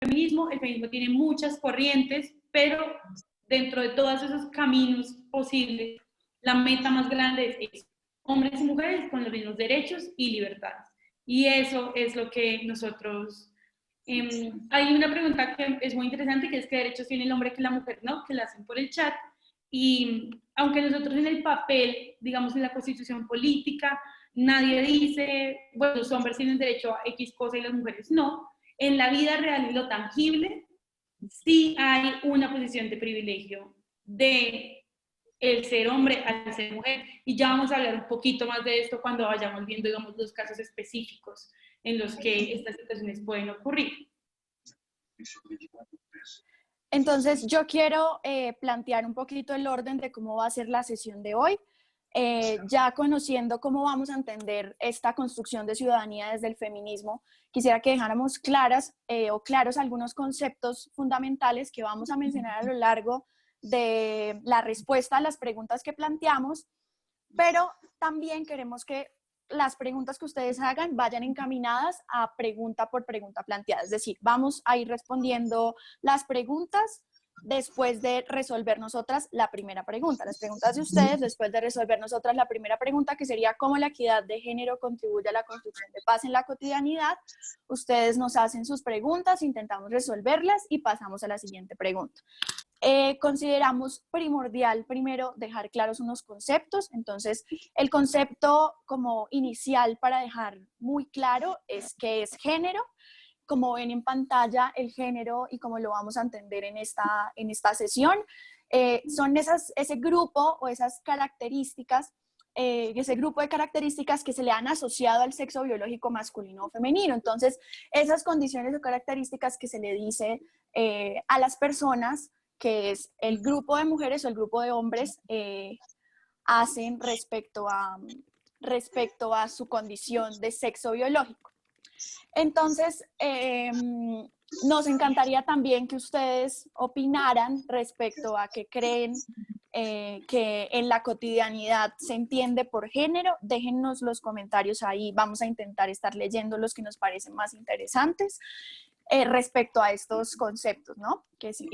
el feminismo tiene muchas corrientes, pero dentro de todos esos caminos posibles, la meta más grande es eso, hombres y mujeres con los mismos derechos y libertades. Y eso es lo que nosotros... hay una pregunta que es muy interesante, que es qué derechos tiene el hombre que la mujer no, que la hacen por el chat. Y aunque nosotros en el papel, digamos en la constitución política, nadie dice, bueno, los hombres tienen derecho a X cosa y las mujeres no, en la vida real y lo tangible, sí hay una posición de privilegio de el ser hombre al ser mujer. Y ya vamos a hablar un poquito más de esto cuando vayamos viendo, digamos, los casos específicos en los que estas situaciones pueden ocurrir. Entonces, yo quiero plantear un poquito el orden de cómo va a ser la sesión de hoy, ya conociendo cómo vamos a entender esta construcción de ciudadanía desde el feminismo. Quisiera que dejáramos claras o claros algunos conceptos fundamentales que vamos a mencionar a lo largo de la respuesta a las preguntas que planteamos, pero también queremos que las preguntas que ustedes hagan vayan encaminadas a pregunta por pregunta planteada. Es decir, vamos a ir respondiendo las preguntas después de resolver nosotras la primera pregunta. Las preguntas de ustedes después de resolver nosotras la primera pregunta, que sería cómo la equidad de género contribuye a la construcción de paz en la cotidianidad. Ustedes nos hacen sus preguntas, intentamos resolverlas y pasamos a la siguiente pregunta. Consideramos primordial primero dejar claros unos conceptos. Entonces, el concepto como inicial para dejar muy claro es qué es género. Como ven en pantalla, el género y como lo vamos a entender en esta sesión, son ese grupo o esas características, ese grupo de características que se le han asociado al sexo biológico masculino o femenino. Entonces, esas condiciones o características que se le dice a las personas, que es el grupo de mujeres o el grupo de hombres, hacen respecto a su condición de sexo biológico. Entonces, nos encantaría también que ustedes opinaran respecto a qué creen que en la cotidianidad se entiende por género. Déjennos los comentarios ahí, vamos a intentar estar leyendo los que nos parecen más interesantes respecto a estos conceptos, ¿no? Que es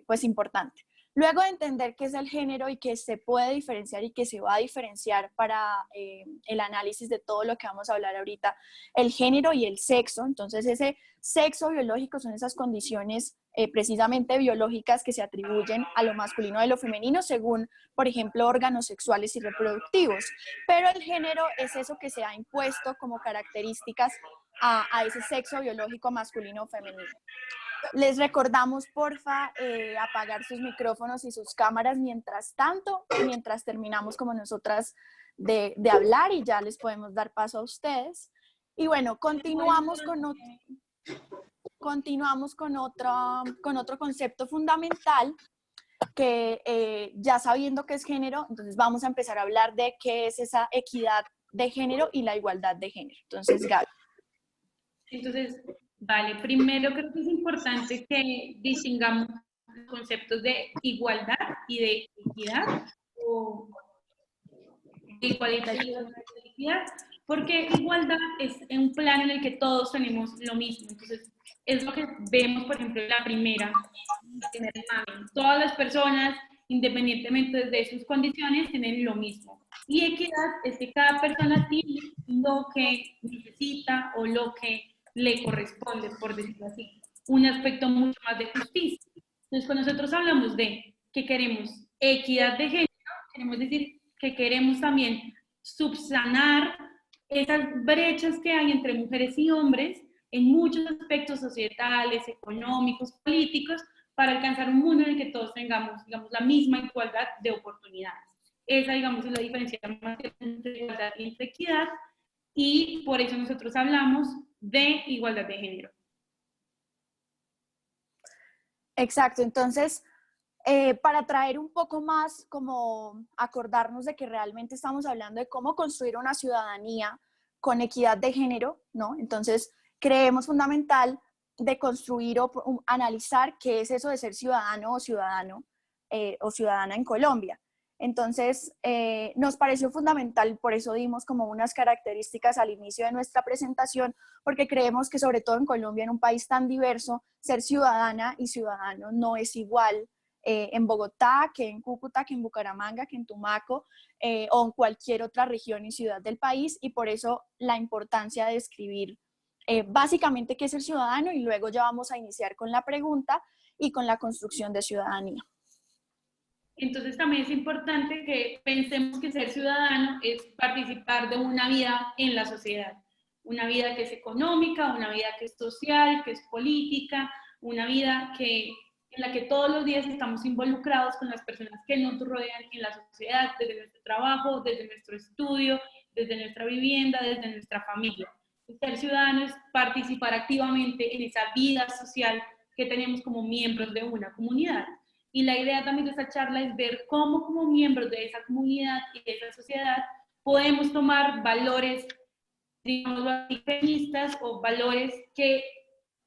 pues importante. Luego de entender qué es el género y que se puede diferenciar y que se va a diferenciar para el análisis de todo lo que vamos a hablar ahorita, el género y el sexo. Entonces, ese sexo biológico son esas condiciones precisamente biológicas que se atribuyen a lo masculino y a lo femenino según, por ejemplo, órganos sexuales y reproductivos. Pero el género es eso que se ha impuesto como características a ese sexo biológico masculino o femenino. Les recordamos, porfa, apagar sus micrófonos y sus cámaras mientras tanto, mientras terminamos como nosotras de hablar, y ya les podemos dar paso a ustedes. Y bueno, continuamos con otro concepto fundamental que ya sabiendo qué es género, entonces vamos a empezar a hablar de qué es esa equidad de género y la igualdad de género. Entonces, Gaby. Entonces, vale, primero creo que es importante que distingamos los conceptos de igualdad y de equidad, o de igualdad y de equidad, porque igualdad es un plan en el que todos tenemos lo mismo. Entonces, es lo que vemos, por ejemplo, en la primera imagen. Todas las personas, independientemente de sus condiciones, tienen lo mismo. Y equidad es que cada persona tiene lo que necesita o lo que le corresponde, por decirlo así. Un aspecto mucho más de justicia. Entonces, cuando nosotros hablamos de que queremos equidad de género, queremos decir que queremos también subsanar esas brechas que hay entre mujeres y hombres en muchos aspectos societales, económicos, políticos, para alcanzar un mundo en el que todos tengamos, digamos, la misma igualdad de oportunidades. Esa, digamos, es la diferencia más entre igualdad y entre equidad, y por eso nosotros hablamos de igualdad de género. Exacto, entonces, para traer un poco más, como acordarnos de que realmente estamos hablando de cómo construir una ciudadanía con equidad de género, ¿no? Entonces, creemos fundamental de construir o analizar qué es eso de ser ciudadano o ciudadana en Colombia. Entonces, nos pareció fundamental, por eso dimos como unas características al inicio de nuestra presentación, porque creemos que sobre todo en Colombia, en un país tan diverso, ser ciudadana y ciudadano no es igual en Bogotá, que en Cúcuta, que en Bucaramanga, que en Tumaco, o en cualquier otra región y ciudad del país, y por eso la importancia de escribir básicamente qué es el ciudadano, y luego ya vamos a iniciar con la pregunta y con la construcción de ciudadanía. Entonces también es importante que pensemos que ser ciudadano es participar de una vida en la sociedad, una vida que es económica, una vida que es social, que es política, una vida en la que todos los días estamos involucrados con las personas que nos rodean en la sociedad, desde nuestro trabajo, desde nuestro estudio, desde nuestra vivienda, desde nuestra familia. Ser ciudadano es participar activamente en esa vida social que tenemos como miembros de una comunidad. Y la idea también de esta charla es ver cómo como miembros de esa comunidad y de esa sociedad podemos tomar valores, digamos, feministas o valores que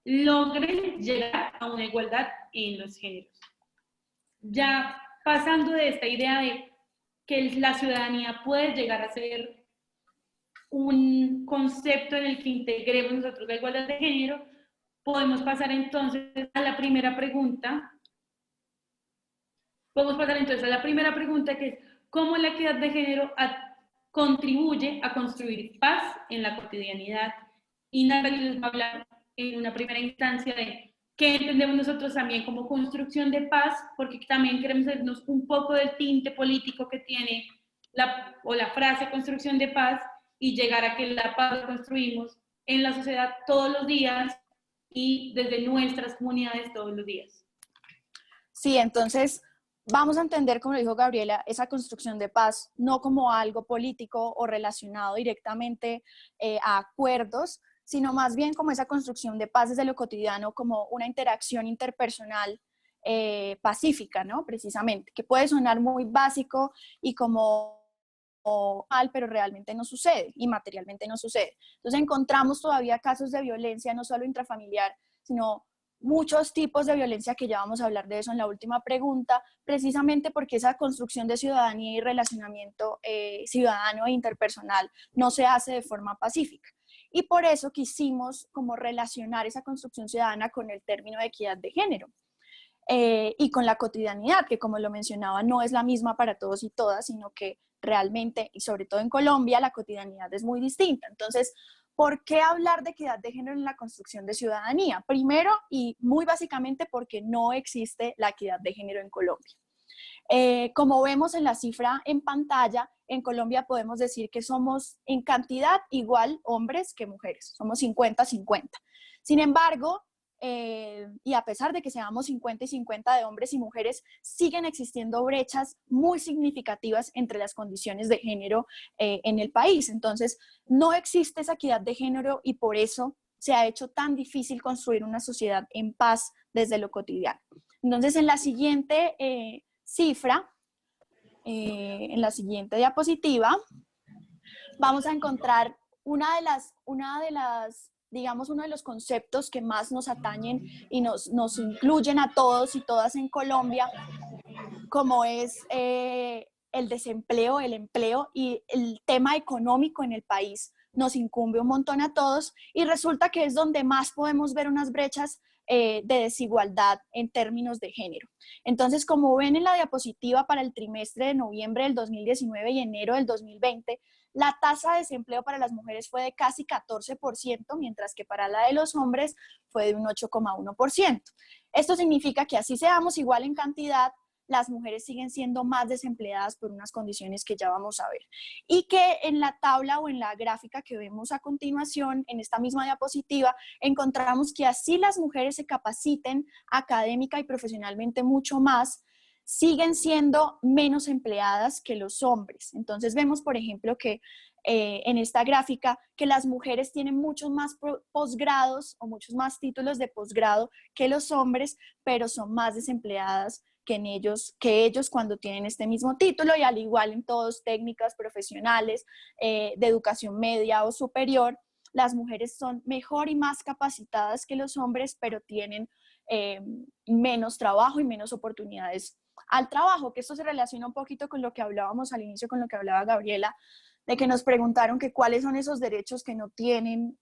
logren llegar a una igualdad en los géneros. Ya pasando de esta idea de que la ciudadanía puede llegar a ser un concepto en el que integremos nosotros la igualdad de género, podemos pasar entonces a la primera pregunta. Podemos pasar entonces a la primera pregunta, que es ¿cómo la equidad de género contribuye a construir paz en la cotidianidad? Y Natalie les va a hablar en una primera instancia de qué entendemos nosotros también como construcción de paz, porque también queremos hacernos un poco del tinte político que tiene la frase construcción de paz, y llegar a que la paz la construimos en la sociedad todos los días y desde nuestras comunidades todos los días. Sí, entonces vamos a entender, como dijo Gabriela, esa construcción de paz no como algo político o relacionado directamente a acuerdos, sino más bien como esa construcción de paz desde lo cotidiano, como una interacción interpersonal pacífica, ¿no? Precisamente, que puede sonar muy básico y como mal, pero realmente no sucede y materialmente no sucede. Entonces encontramos todavía casos de violencia, no solo intrafamiliar, sino muchos tipos de violencia, que ya vamos a hablar de eso en la última pregunta, precisamente porque esa construcción de ciudadanía y relacionamiento ciudadano e interpersonal no se hace de forma pacífica. Y por eso quisimos como relacionar esa construcción ciudadana con el término de equidad de género. Y con la cotidianidad, que como lo mencionaba, no es la misma para todos y todas, sino que realmente, y sobre todo en Colombia, la cotidianidad es muy distinta. Entonces, ¿por qué hablar de equidad de género en la construcción de ciudadanía? Primero, y muy básicamente, porque no existe la equidad de género en Colombia. Como vemos en la cifra en pantalla, en Colombia podemos decir que somos en cantidad igual hombres que mujeres, somos 50-50. Sin embargo, y a pesar de que seamos 50 y 50 de hombres y mujeres, siguen existiendo brechas muy significativas entre las condiciones de género en el país. Entonces, no existe esa equidad de género y por eso se ha hecho tan difícil construir una sociedad en paz desde lo cotidiano. Entonces, en la siguiente cifra, en la siguiente diapositiva, vamos a encontrar una de las digamos, uno de los conceptos que más nos atañen y nos incluyen a todos y todas en Colombia, como es el desempleo, el empleo y el tema económico en el país. Nos incumbe un montón a todos y resulta que es donde más podemos ver unas brechas de desigualdad en términos de género. Entonces, como ven en la diapositiva, para el trimestre de noviembre del 2019 y enero del 2020, la tasa de desempleo para las mujeres fue de casi 14%, mientras que para la de los hombres fue de un 8,1%. Esto significa que así seamos igual en cantidad, las mujeres siguen siendo más desempleadas por unas condiciones que ya vamos a ver. Y que en la tabla o en la gráfica que vemos a continuación, en esta misma diapositiva, encontramos que así las mujeres se capaciten académica y profesionalmente mucho más, siguen siendo menos empleadas que los hombres. Entonces vemos, por ejemplo, que en esta gráfica que las mujeres tienen muchos más posgrados o muchos más títulos de posgrado que los hombres, pero son más desempleadas que ellos cuando tienen este mismo título, y al igual en todas técnicas profesionales de educación media o superior, las mujeres son mejor y más capacitadas que los hombres, pero tienen menos trabajo y menos oportunidades al trabajo, que esto se relaciona un poquito con lo que hablábamos al inicio, con lo que hablaba Gabriela, de que nos preguntaron que cuáles son esos derechos que no tienen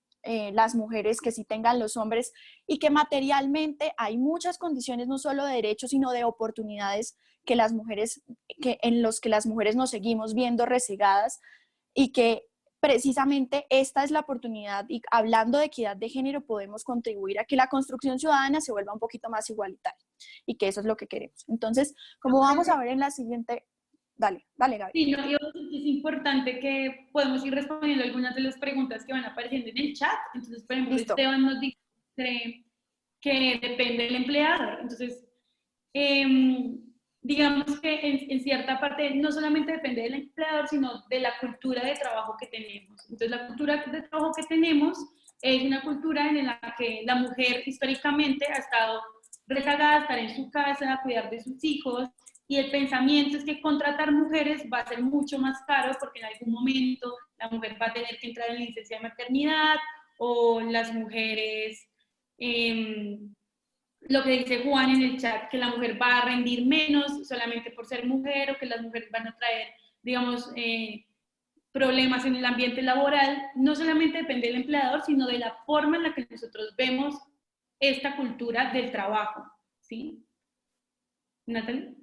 las mujeres que sí tengan los hombres, y que materialmente hay muchas condiciones, no solo de derechos, sino de oportunidades que las mujeres, en los que las mujeres nos seguimos viendo rezegadas, y que precisamente esta es la oportunidad, y hablando de equidad de género podemos contribuir a que la construcción ciudadana se vuelva un poquito más igualitaria, y que eso es lo que queremos. Entonces, como vamos a ver en la siguiente, dale, Gaby. Sí, no, es importante que podemos ir respondiendo algunas de las preguntas que van apareciendo en el chat. Entonces, por ejemplo, Listo. Esteban nos dice que depende del empleador. Entonces, digamos que en cierta parte no solamente depende del empleador, sino de la cultura de trabajo que tenemos. Entonces, la cultura de trabajo que tenemos es una cultura en la que la mujer históricamente ha estado rezagada a estar en su casa, a cuidar de sus hijos, y el pensamiento es que contratar mujeres va a ser mucho más caro porque en algún momento la mujer va a tener que entrar en licencia de maternidad, o las mujeres, lo que dice Juan en el chat, que la mujer va a rendir menos solamente por ser mujer, o que las mujeres van a traer, digamos, problemas en el ambiente laboral. No solamente depende del empleador, sino de la forma en la que nosotros vemos esta cultura del trabajo, ¿sí? Natalie.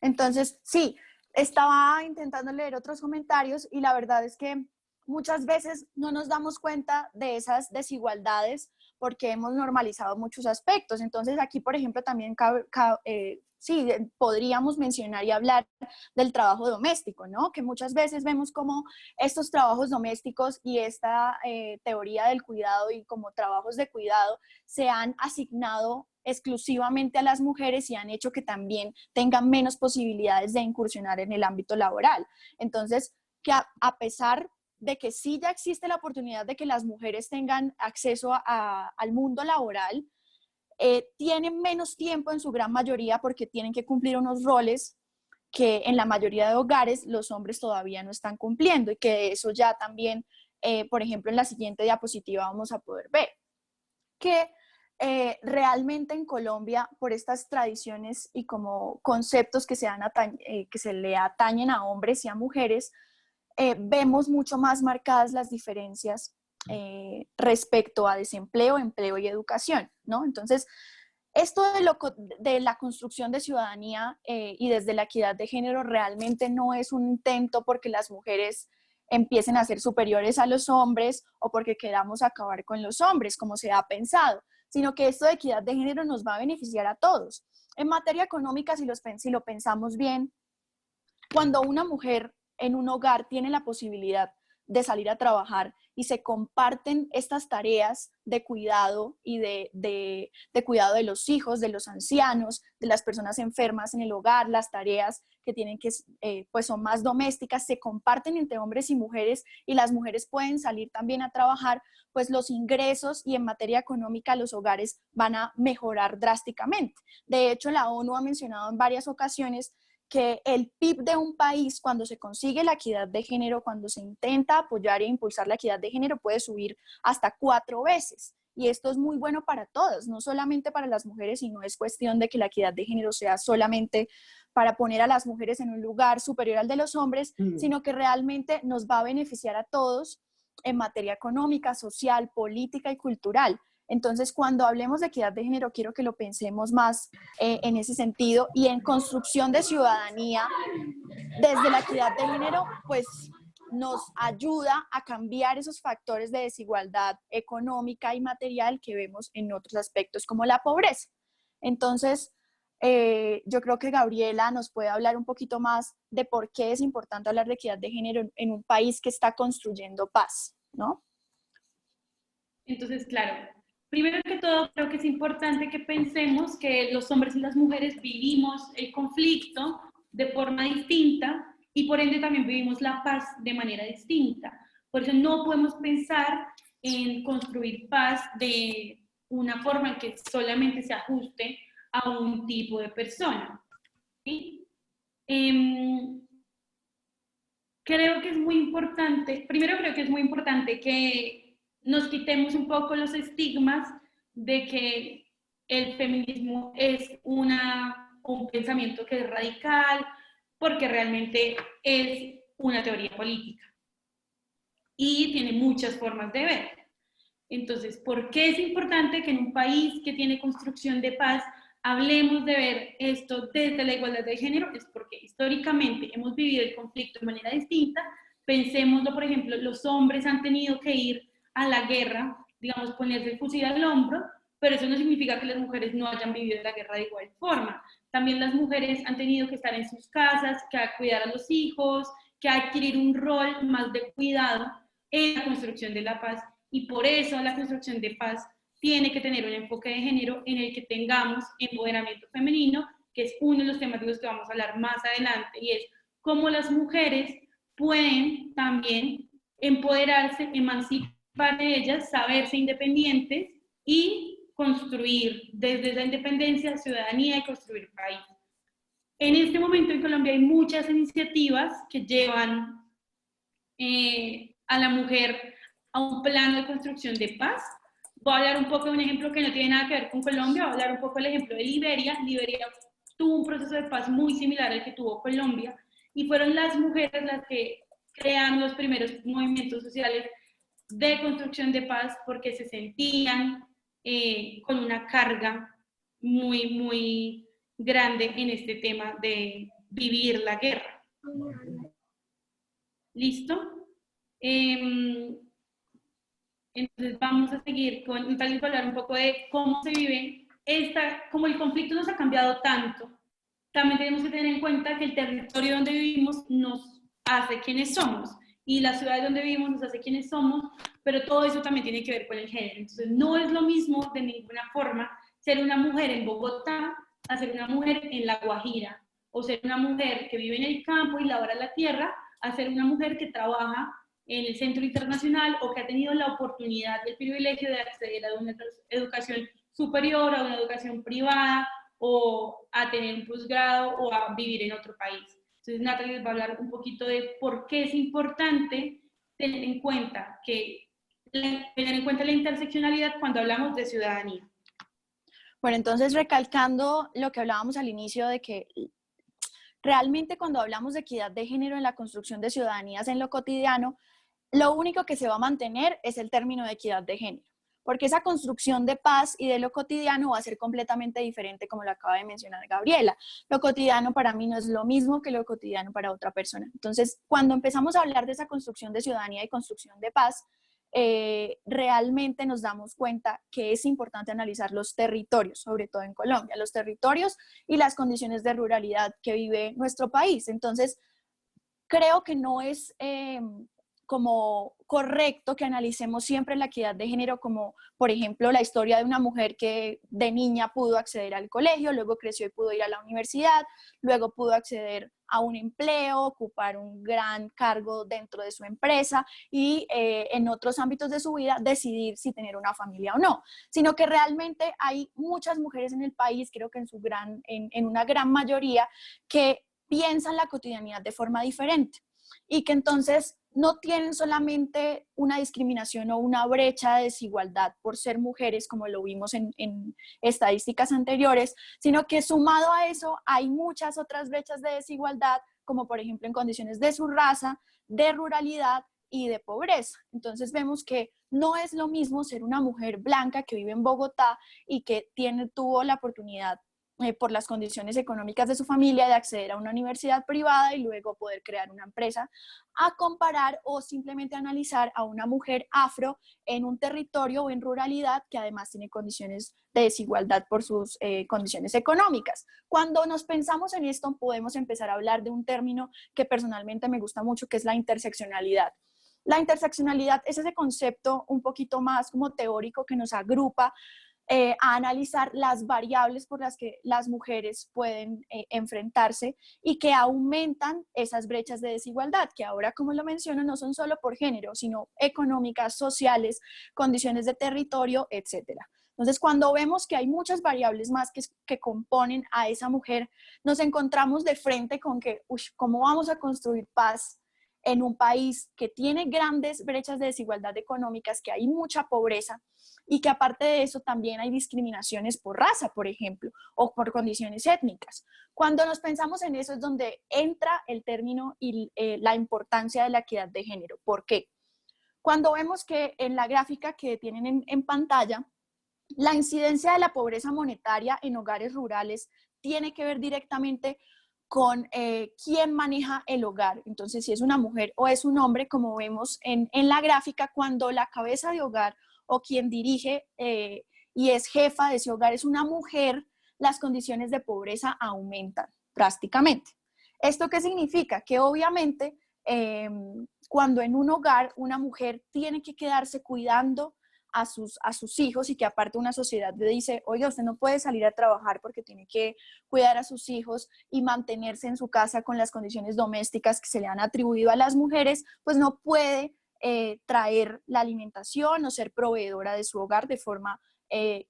Entonces, sí, estaba intentando leer otros comentarios y la verdad es que muchas veces no nos damos cuenta de esas desigualdades porque hemos normalizado muchos aspectos. Entonces, aquí, por ejemplo, también sí, podríamos mencionar y hablar del trabajo doméstico, ¿no? Que muchas veces vemos como estos trabajos domésticos y esta teoría del cuidado y como trabajos de cuidado se han asignado exclusivamente a las mujeres y han hecho que también tengan menos posibilidades de incursionar en el ámbito laboral. Entonces, que a pesar de que sí ya existe la oportunidad de que las mujeres tengan acceso al mundo laboral, tienen menos tiempo en su gran mayoría porque tienen que cumplir unos roles que en la mayoría de hogares los hombres todavía no están cumpliendo, y que eso ya también, por ejemplo, en la siguiente diapositiva vamos a poder ver que realmente en Colombia, por estas tradiciones y como conceptos que que se le atañen a hombres y a mujeres, vemos mucho más marcadas las diferencias respecto a desempleo, empleo y educación, ¿no? Entonces, esto de la construcción de ciudadanía y desde la equidad de género realmente no es un intento porque las mujeres empiecen a ser superiores a los hombres o porque queramos acabar con los hombres, como se ha pensado, sino que esto de equidad de género nos va a beneficiar a todos. En materia económica, si lo pensamos bien, cuando una mujer en un hogar tiene la posibilidad de salir a trabajar y se comparten estas tareas de cuidado y de cuidado de los hijos, de los ancianos, de las personas enfermas en el hogar, las tareas que tienen que, pues son más domésticas, se comparten entre hombres y mujeres, y las mujeres pueden salir también a trabajar, pues los ingresos y en materia económica los hogares van a mejorar drásticamente. De hecho, la ONU ha mencionado en varias ocasiones que el PIB de un país, cuando se consigue la equidad de género, cuando se intenta apoyar e impulsar la equidad de género, puede subir hasta 4 veces. Y esto es muy bueno para todas, no solamente para las mujeres, y no es cuestión de que la equidad de género sea solamente para poner a las mujeres en un lugar superior al de los hombres, sino que realmente nos va a beneficiar a todos en materia económica, social, política y cultural. Entonces, cuando hablemos de equidad de género, quiero que lo pensemos más en ese sentido, y en construcción de ciudadanía desde la equidad de género, pues nos ayuda a cambiar esos factores de desigualdad económica y material que vemos en otros aspectos como la pobreza. Entonces, yo creo que Gabriela nos puede hablar un poquito más de por qué es importante hablar de equidad de género en un país que está construyendo paz, ¿no? Entonces, claro, primero que todo, creo que es importante que pensemos que los hombres y las mujeres vivimos el conflicto de forma distinta, y por ende también vivimos la paz de manera distinta. Por eso no podemos pensar en construir paz de una forma en que solamente se ajuste a un tipo de persona, ¿sí? Creo que es muy importante, primero creo que es muy importante que nos quitemos un poco los estigmas de que el feminismo es una o un pensamiento que es radical, porque realmente es una teoría política y tiene muchas formas de ver. Entonces, ¿por qué es importante que en un país que tiene construcción de paz hablemos de ver esto desde la igualdad de género? Es porque históricamente hemos vivido el conflicto de manera distinta. Pensémoslo, por ejemplo, los hombres han tenido que ir a la guerra, digamos, ponerse el fusil al hombro, pero eso no significa que las mujeres no hayan vivido la guerra de igual forma. También las mujeres han tenido que estar en sus casas, que cuidar a los hijos, que adquirir un rol más de cuidado en la construcción de la paz, y por eso la construcción de paz tiene que tener un enfoque de género en el que tengamos empoderamiento femenino, que es uno de los temas de los que vamos a hablar más adelante, y es cómo las mujeres pueden también empoderarse, emancipar de ellas, saberse independientes y construir desde la independencia ciudadanía y construir país. En este momento en Colombia hay muchas iniciativas que llevan a la mujer a un plano de construcción de paz. Voy a hablar un poco de un ejemplo que no tiene nada que ver con Colombia, voy a hablar un poco del ejemplo de Liberia. Liberia tuvo un proceso de paz muy similar al que tuvo Colombia, y fueron las mujeres las que crearon los primeros movimientos sociales de construcción de paz porque se sentían con una carga muy, muy grande en este tema de vivir la guerra. ¿Listo? Entonces vamos a seguir con, tal vez hablar un poco de cómo se vive como el conflicto nos ha cambiado tanto, también tenemos que tener en cuenta que el territorio donde vivimos nos hace quienes somos, y la ciudad donde vivimos nos hace quienes somos, pero todo eso también tiene que ver con el género. Entonces no es lo mismo de ninguna forma ser una mujer en Bogotá a ser una mujer en La Guajira, o ser una mujer que vive en el campo y labra la tierra, a ser una mujer que trabaja en el centro internacional o que ha tenido la oportunidad y el privilegio de acceder a una educación superior, a una educación privada, o a tener un posgrado o a vivir en otro país. Entonces Natalie les va a hablar un poquito de por qué es importante tener en cuenta la interseccionalidad cuando hablamos de ciudadanía. Bueno, entonces recalcando lo que hablábamos al inicio de que realmente cuando hablamos de equidad de género en la construcción de ciudadanías en lo cotidiano, lo único que se va a mantener es el término de equidad de género, porque esa construcción de paz y de lo cotidiano va a ser completamente diferente, como lo acaba de mencionar Gabriela. Lo cotidiano para mí no es lo mismo que lo cotidiano para otra persona. Entonces, cuando empezamos a hablar de esa construcción de ciudadanía y construcción de paz, realmente nos damos cuenta que es importante analizar los territorios, sobre todo en Colombia, los territorios y las condiciones de ruralidad que vive nuestro país. Entonces, creo que no es como correcto que analicemos siempre la equidad de género como, por ejemplo, la historia de una mujer que de niña pudo acceder al colegio, luego creció y pudo ir a la universidad, luego pudo acceder a un empleo, ocupar un gran cargo dentro de su empresa y en otros ámbitos de su vida decidir si tener una familia o no, sino que realmente hay muchas mujeres en el país, creo que en una gran mayoría, que piensan la cotidianidad de forma diferente y que entonces no tienen solamente una discriminación o una brecha de desigualdad por ser mujeres, como lo vimos en estadísticas anteriores, sino que sumado a eso hay muchas otras brechas de desigualdad, como por ejemplo en condiciones de su raza, de ruralidad y de pobreza. Entonces vemos que no es lo mismo ser una mujer blanca que vive en Bogotá y que tuvo la oportunidad por las condiciones económicas de su familia de acceder a una universidad privada y luego poder crear una empresa, a comparar o simplemente analizar a una mujer afro en un territorio o en ruralidad que además tiene condiciones de desigualdad por sus condiciones económicas. Cuando nos pensamos en esto, podemos empezar a hablar de un término que personalmente me gusta mucho, que es la interseccionalidad. La interseccionalidad es ese concepto un poquito más como teórico que nos agrupa a analizar las variables por las que las mujeres pueden enfrentarse y que aumentan esas brechas de desigualdad, que ahora, como lo menciono, no son solo por género, sino económicas, sociales, condiciones de territorio, etcétera. Entonces, cuando vemos que hay muchas variables más que componen a esa mujer, nos encontramos de frente con que, ¿cómo vamos a construir paz en un país que tiene grandes brechas de desigualdad económicas, que hay mucha pobreza y que aparte de eso también hay discriminaciones por raza, por ejemplo, o por condiciones étnicas. Cuando nos pensamos en eso es donde entra el término y la importancia de la equidad de género. ¿Por qué? Cuando vemos que en la gráfica que tienen en pantalla, la incidencia de la pobreza monetaria en hogares rurales tiene que ver directamente con quién maneja el hogar. Entonces, si es una mujer o es un hombre, como vemos en la gráfica, cuando la cabeza de hogar o quien dirige y es jefa de ese hogar es una mujer, las condiciones de pobreza aumentan drásticamente. ¿Esto qué significa? Que obviamente cuando en un hogar una mujer tiene que quedarse cuidando a sus hijos y que aparte una sociedad le dice, oye, usted no puede salir a trabajar porque tiene que cuidar a sus hijos y mantenerse en su casa con las condiciones domésticas que se le han atribuido a las mujeres, pues no puede traer la alimentación o ser proveedora de su hogar de forma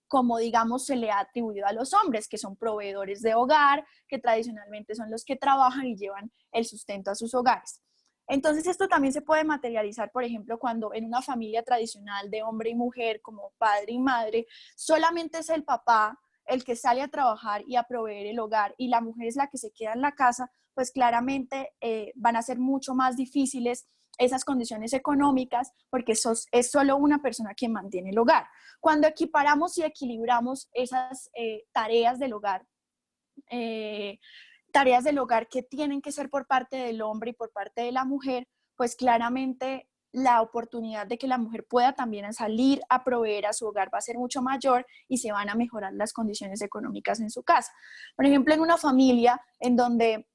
como digamos se le ha atribuido a los hombres, que son proveedores de hogar, que tradicionalmente son los que trabajan y llevan el sustento a sus hogares. Entonces esto también se puede materializar, por ejemplo, cuando en una familia tradicional de hombre y mujer, como padre y madre, solamente es el papá el que sale a trabajar y a proveer el hogar y la mujer es la que se queda en la casa, pues claramente van a ser mucho más difíciles esas condiciones económicas porque es solo una persona quien mantiene el hogar. Cuando equiparamos y equilibramos esas eh, tareas del hogar que tienen que ser por parte del hombre y por parte de la mujer, pues claramente la oportunidad de que la mujer pueda también salir a proveer a su hogar va a ser mucho mayor y se van a mejorar las condiciones económicas en su casa. Por ejemplo, en una familia en donde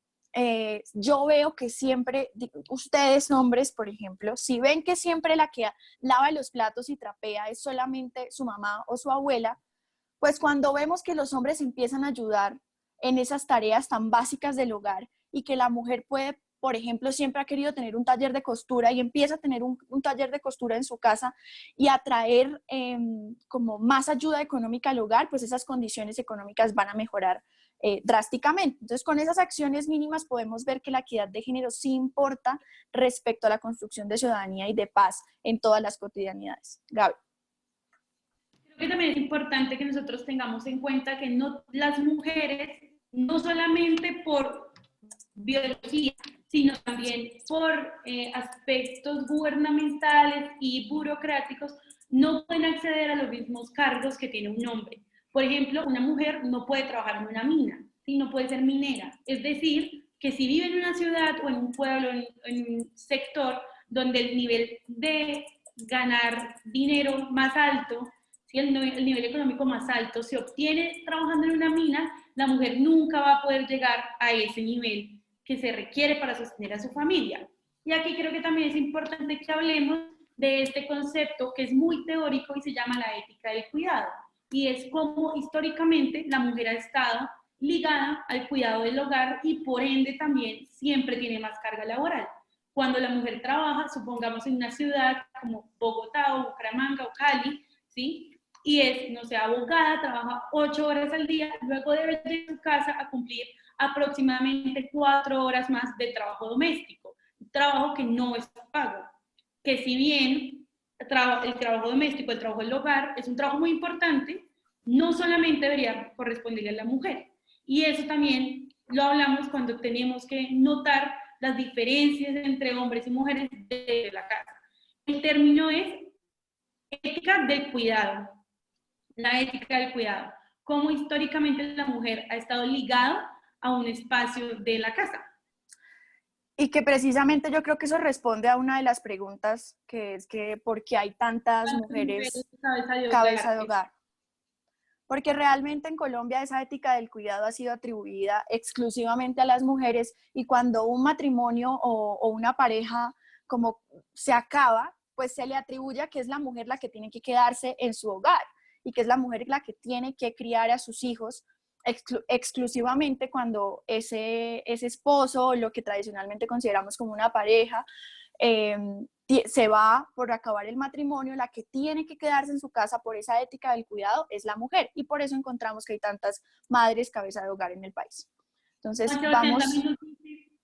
yo veo que siempre, ustedes hombres, por ejemplo, si ven que siempre la que lava los platos y trapea es solamente su mamá o su abuela, pues cuando vemos que los hombres empiezan a ayudar en esas tareas tan básicas del hogar y que la mujer puede, por ejemplo, siempre ha querido tener un taller de costura y empieza a tener un taller de costura en su casa y a traer como más ayuda económica al hogar, pues esas condiciones económicas van a mejorar drásticamente. Entonces, con esas acciones mínimas podemos ver que la equidad de género sí importa respecto a la construcción de ciudadanía y de paz en todas las cotidianidades. Gaby. Creo que también es importante que nosotros tengamos en cuenta que no, las mujeres, no solamente por biología, sino también por aspectos gubernamentales y burocráticos, no pueden acceder a los mismos cargos que tiene un hombre. Por ejemplo, una mujer no puede trabajar en una mina, ¿sí? No puede ser minera. Es decir, que si vive en una ciudad o en un pueblo, en un sector donde el nivel de ganar dinero más alto, ¿sí? el nivel económico más alto se obtiene trabajando en una mina, la mujer nunca va a poder llegar a ese nivel que se requiere para sostener a su familia. Y aquí creo que también es importante que hablemos de este concepto que es muy teórico y se llama la ética del cuidado. Y es cómo históricamente la mujer ha estado ligada al cuidado del hogar y por ende también siempre tiene más carga laboral. Cuando la mujer trabaja, supongamos en una ciudad como Bogotá o Bucaramanga o Cali, ¿sí? Y es, no sé, abogada, trabaja 8 horas al día, luego debe ir a su casa a cumplir aproximadamente 4 horas más de trabajo doméstico, trabajo que no es pago, que si bien el trabajo doméstico, el trabajo del hogar es un trabajo muy importante, no solamente debería corresponderle a la mujer. Y eso también lo hablamos cuando tenemos que notar las diferencias entre hombres y mujeres de la casa. El término es ética del cuidado, la ética del cuidado, cómo históricamente la mujer ha estado ligada a un espacio de la casa. Y que precisamente yo creo que eso responde a una de las preguntas, que es que ¿por qué hay tantas mujeres cabeza de hogar? Porque realmente en Colombia esa ética del cuidado ha sido atribuida exclusivamente a las mujeres y cuando un matrimonio o una pareja como se acaba, pues se le atribuye a que es la mujer la que tiene que quedarse en su hogar y que es la mujer la que tiene que criar a sus hijos exclusivamente cuando ese esposo, lo que tradicionalmente consideramos como una pareja, se va por acabar el matrimonio, la que tiene que quedarse en su casa por esa ética del cuidado es la mujer y por eso encontramos que hay tantas madres cabeza de hogar en el país. Entonces, vamos...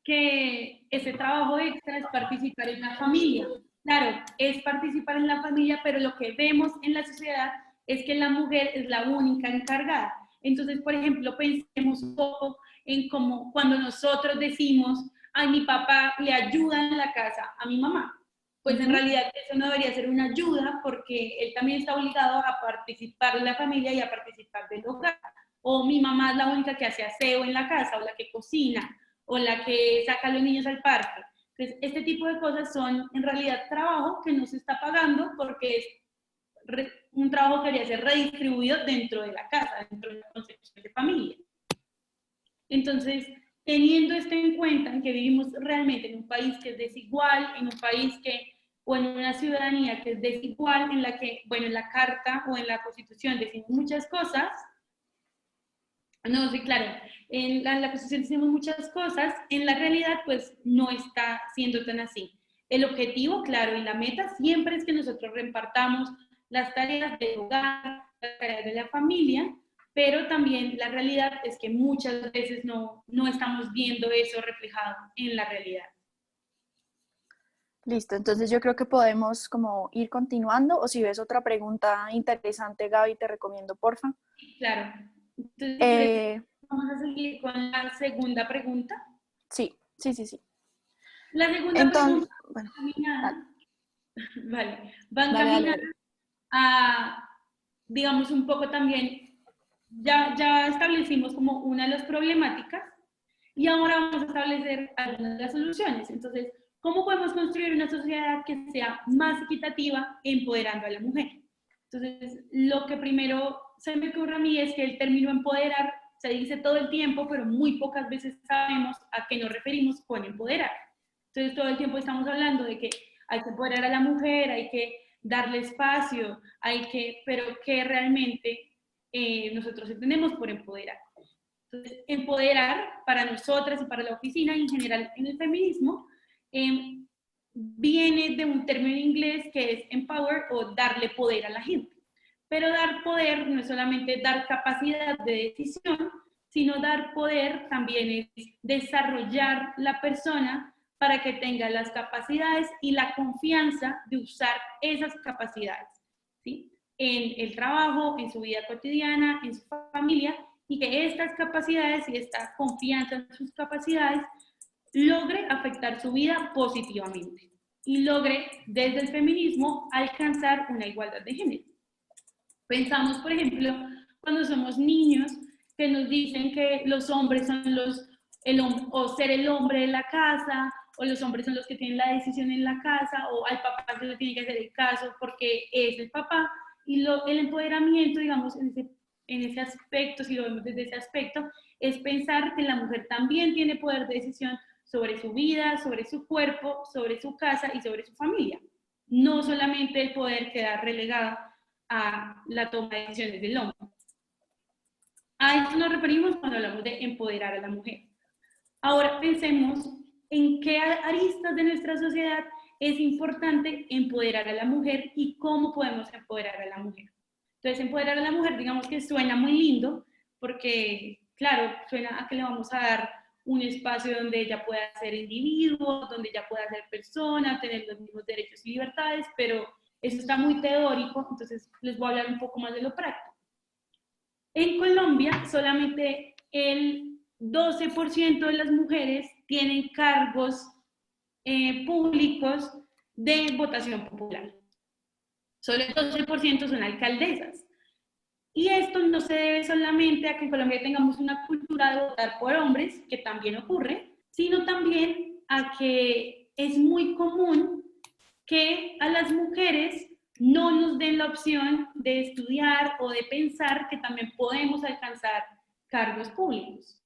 que ese trabajo extra es participar en la familia. Claro, es participar en la familia, pero lo que vemos en la sociedad es que la mujer es la única encargada. Entonces, por ejemplo, pensemos un poco en cómo cuando nosotros decimos, ay, mi papá le ayuda en la casa a mi mamá, pues en realidad eso no debería ser una ayuda porque él también está obligado a participar de la familia y a participar del hogar. O mi mamá es la única que hace aseo en la casa, o la que cocina, o la que saca a los niños al parque. Entonces, este tipo de cosas son en realidad trabajo que no se está pagando porque es un trabajo que debería ser redistribuido dentro de la casa, dentro de la concepción de familia. Entonces, teniendo esto en cuenta, en que vivimos realmente en un país que es desigual, en un país que, o en una ciudadanía que es desigual, en la que, bueno, en la Carta o en la Constitución decimos muchas cosas, no, sí, claro, en la Constitución decimos muchas cosas, en la realidad pues no está siendo tan así. El objetivo, claro, y la meta siempre es que nosotros repartamos las tareas del hogar, las tareas de la familia, pero también la realidad es que muchas veces no estamos viendo eso reflejado en la realidad. Listo, entonces yo creo que podemos como ir continuando, o si ves otra pregunta interesante, Gaby, te recomiendo, porfa. Claro. Entonces, si quieres, vamos a seguir con la segunda pregunta. Sí, sí, sí, sí. La segunda Entonces, pregunta bueno, va encaminada, dale, vale, va dale, dale, encaminada dale. a, digamos, un poco también, ya establecimos como una de las problemáticas y ahora vamos a establecer algunas de las soluciones. Entonces, ¿cómo podemos construir una sociedad que sea más equitativa empoderando a la mujer? Entonces, lo que primero se me ocurre a mí es que el término empoderar se dice todo el tiempo, pero muy pocas veces sabemos a qué nos referimos con empoderar. Entonces, todo el tiempo estamos hablando de que hay que empoderar a la mujer, hay que darle espacio, pero ¿qué realmente nosotros entendemos por empoderar? Entonces, empoderar para nosotras y para la oficina y en general en el feminismo viene de un término en inglés que es empower o darle poder a la gente. Pero dar poder no es solamente dar capacidad de decisión, sino dar poder también es desarrollar la persona para que tenga las capacidades y la confianza de usar esas capacidades, ¿sí? En el trabajo, en su vida cotidiana, en su familia, y que estas capacidades y esta confianza en sus capacidades logre afectar su vida positivamente y logre desde el feminismo alcanzar una igualdad de género. Pensamos, por ejemplo, cuando somos niños que nos dicen que los hombres son o ser el hombre de la casa, o los hombres son los que tienen la decisión en la casa, o al papá se le tiene que hacer el caso porque es el papá, y el empoderamiento, digamos, en ese aspecto, si lo vemos desde ese aspecto, es pensar que la mujer también tiene poder de decisión sobre su vida, sobre su cuerpo, sobre su casa y sobre su familia. No solamente el poder queda relegado a la toma de decisiones del hombre. A esto nos referimos cuando hablamos de empoderar a la mujer. Ahora pensemos en qué aristas de nuestra sociedad es importante empoderar a la mujer y cómo podemos empoderar a la mujer. Entonces, empoderar a la mujer, digamos que suena muy lindo, porque, claro, suena a que le vamos a dar un espacio donde ella pueda ser individuo, donde ella pueda ser persona, tener los mismos derechos y libertades, pero eso está muy teórico, entonces les voy a hablar un poco más de lo práctico. En Colombia, solamente el 12% de las mujeres tienen cargos públicos de votación popular. Solo el 12% son alcaldesas. Y esto no se debe solamente a que en Colombia tengamos una cultura de votar por hombres, que también ocurre, sino también a que es muy común que a las mujeres no nos den la opción de estudiar o de pensar que también podemos alcanzar cargos públicos.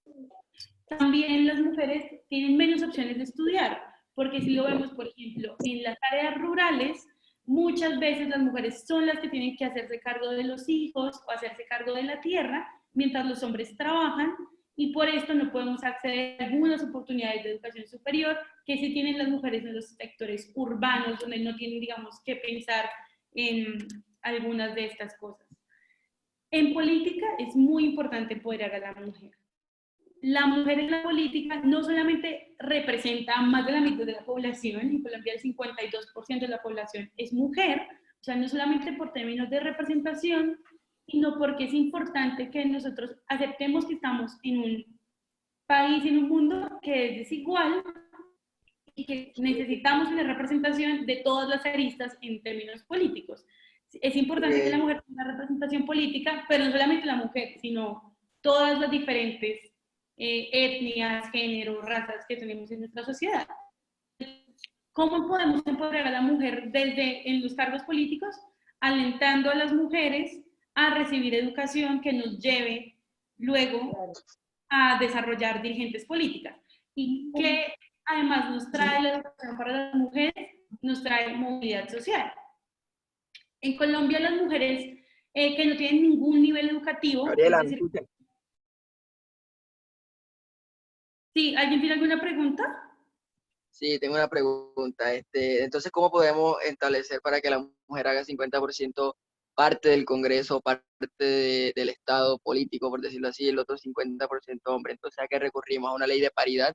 También las mujeres tienen menos opciones de estudiar, porque si lo vemos, por ejemplo, en las áreas rurales, muchas veces las mujeres son las que tienen que hacerse cargo de los hijos o hacerse cargo de la tierra, mientras los hombres trabajan, y por esto no podemos acceder a algunas oportunidades de educación superior que sí tienen las mujeres en los sectores urbanos, donde no tienen, digamos, que pensar en algunas de estas cosas. En política es muy importante empoderar a la mujer. la mujer en la política no solamente representa a más de la mitad de la población, en Colombia el 52% de la población es mujer, o sea, no solamente por términos de representación, sino porque es importante que nosotros aceptemos que estamos en un país, en un mundo que es desigual y que necesitamos una representación de todas las aristas en términos políticos. Es importante que la mujer tenga representación política, pero no solamente la mujer, sino todas las diferentes etnias, géneros, razas que tenemos en nuestra sociedad. ¿Cómo podemos empoderar a la mujer desde en los cargos políticos? Alentando a las mujeres a recibir educación que nos lleve luego a desarrollar dirigentes políticas. Y que además nos trae la educación para las mujeres, nos trae movilidad social. En Colombia las mujeres que no tienen ningún nivel educativo, Gabriela, es decir, ¿sí? ¿Alguien tiene alguna pregunta? sí, tengo una pregunta. Entonces, ¿cómo podemos establecer para que la mujer haga 50% parte del Congreso, parte del Estado político, por decirlo así, y el otro 50% hombre? Entonces, ¿a qué recurrimos? ¿A una ley de paridad?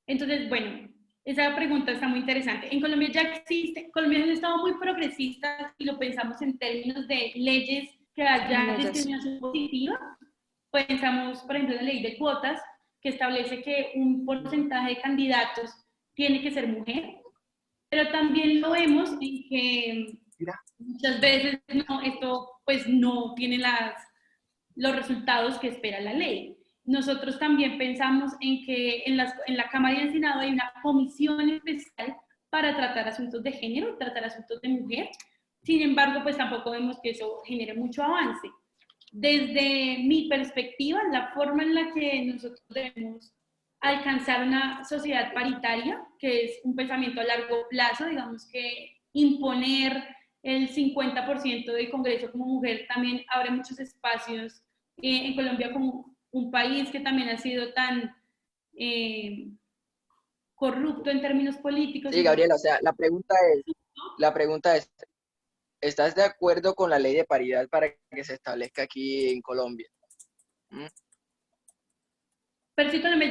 Entonces, bueno, esa pregunta está muy interesante. En Colombia ya existe, Colombia es un estado muy progresista y lo pensamos en términos de leyes que haya discriminación positiva. Pensamos, por ejemplo, en la ley de cuotas, que establece que un porcentaje de candidatos tiene que ser mujer, pero también lo vemos en que muchas veces no, esto pues no tiene los resultados que espera la ley. Nosotros también pensamos en que en la Cámara y el Senado hay una comisión especial para tratar asuntos de género, tratar asuntos de mujer. Sin embargo, pues tampoco vemos que eso genere mucho avance. Desde mi perspectiva, la forma en la que nosotros debemos alcanzar una sociedad paritaria, que es un pensamiento a largo plazo, digamos que imponer el 50% del Congreso como mujer también abre muchos espacios en Colombia como un país que también ha sido tan corrupto en términos políticos. Sí, Gabriela, o sea, la pregunta es, ¿estás de acuerdo con la ley de paridad para que se establezca aquí en Colombia? ¿Mm? Pero sí, Colombia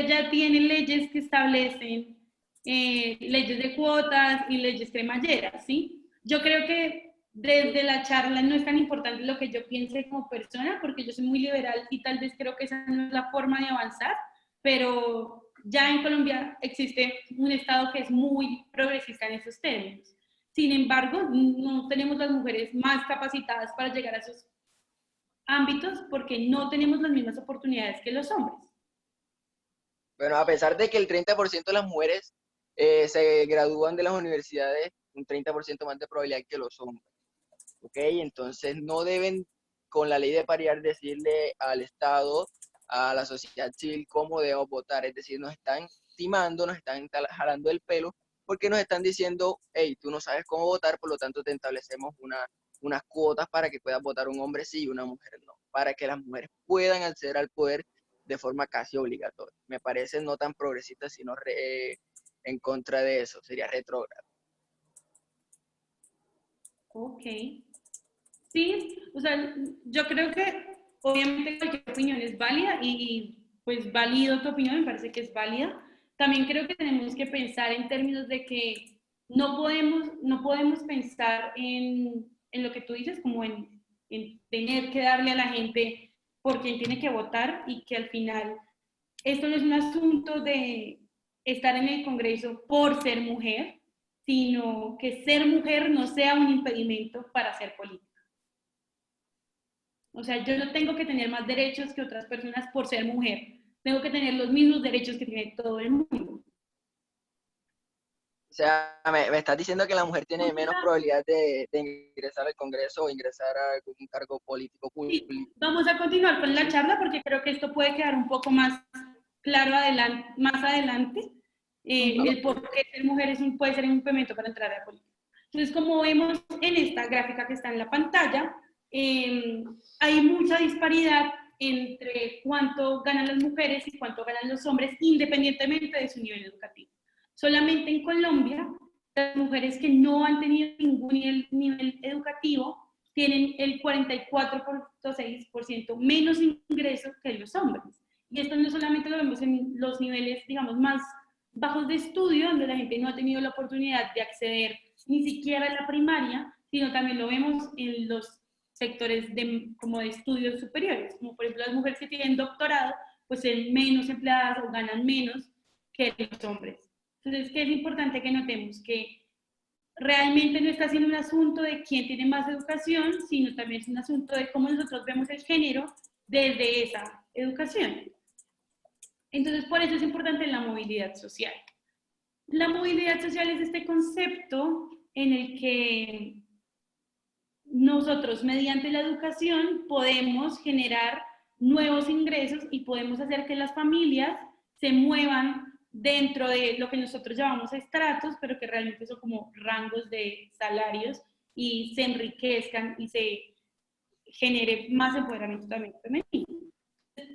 ya tiene leyes que establecen leyes de cuotas y leyes cremalleras, ¿sí? Yo creo que desde la charla no es tan importante lo que yo piense como persona, porque yo soy muy liberal y tal vez creo que esa no es la forma de avanzar, pero ya en Colombia existe un Estado que es muy progresista en esos términos. Sin embargo, no tenemos las mujeres más capacitadas para llegar a esos ámbitos porque no tenemos las mismas oportunidades que los hombres. Bueno, a pesar de que el 30% de las mujeres se gradúan de las universidades, un 30% más de probabilidad que los hombres. ¿Ok? Entonces no deben, con la ley de paridad, decirle al Estado, a la sociedad civil, cómo debemos votar. Es decir, nos están timando, nos están jalando el pelo, porque nos están diciendo, hey, tú no sabes cómo votar, por lo tanto te establecemos unas cuotas para que puedas votar un hombre sí y una mujer no, para que las mujeres puedan acceder al poder de forma casi obligatoria. Me parece no tan progresista, sino en contra de eso, sería retrógrado. Ok. Sí, o sea, yo creo que obviamente cualquier opinión es válida y pues válido tu opinión, me parece que es válida. También creo que tenemos que pensar en términos de que no podemos pensar en lo que tú dices, como en tener que darle a la gente por quien tiene que votar y que al final esto no es un asunto de estar en el Congreso por ser mujer, sino que ser mujer no sea un impedimento para hacer política. O sea, yo no tengo que tener más derechos que otras personas por ser mujer. Tengo que tener los mismos derechos que tiene todo el mundo. O sea, me estás diciendo que la mujer tiene menos probabilidad de ingresar al Congreso o ingresar a algún cargo político público. Sí, vamos a continuar con la charla porque creo que esto puede quedar un poco más claro más adelante, el por qué ser mujer puede ser un impedimento para entrar a la política. Entonces, como vemos en esta gráfica que está en la pantalla, hay mucha disparidad entre cuánto ganan las mujeres y cuánto ganan los hombres, independientemente de su nivel educativo. Solamente en Colombia, las mujeres que no han tenido ningún nivel educativo tienen el 44.6% menos ingresos que los hombres. Y esto no solamente lo vemos en los niveles, digamos, más bajos de estudio, donde la gente no ha tenido la oportunidad de acceder ni siquiera a la primaria, sino también lo vemos en los sectores como de estudios superiores, como por ejemplo las mujeres que tienen doctorado, pues son menos empleadas o ganan menos que los hombres. Entonces, ¿qué es importante que notemos? Que realmente no está siendo un asunto de quién tiene más educación, sino también es un asunto de cómo nosotros vemos el género desde esa educación. Entonces, por eso es importante la movilidad social. La movilidad social es este concepto en el que nosotros, mediante la educación, podemos generar nuevos ingresos y podemos hacer que las familias se muevan dentro de lo que nosotros llamamos estratos, pero que realmente son como rangos de salarios, y se enriquezcan y se genere más empoderamiento también femenino.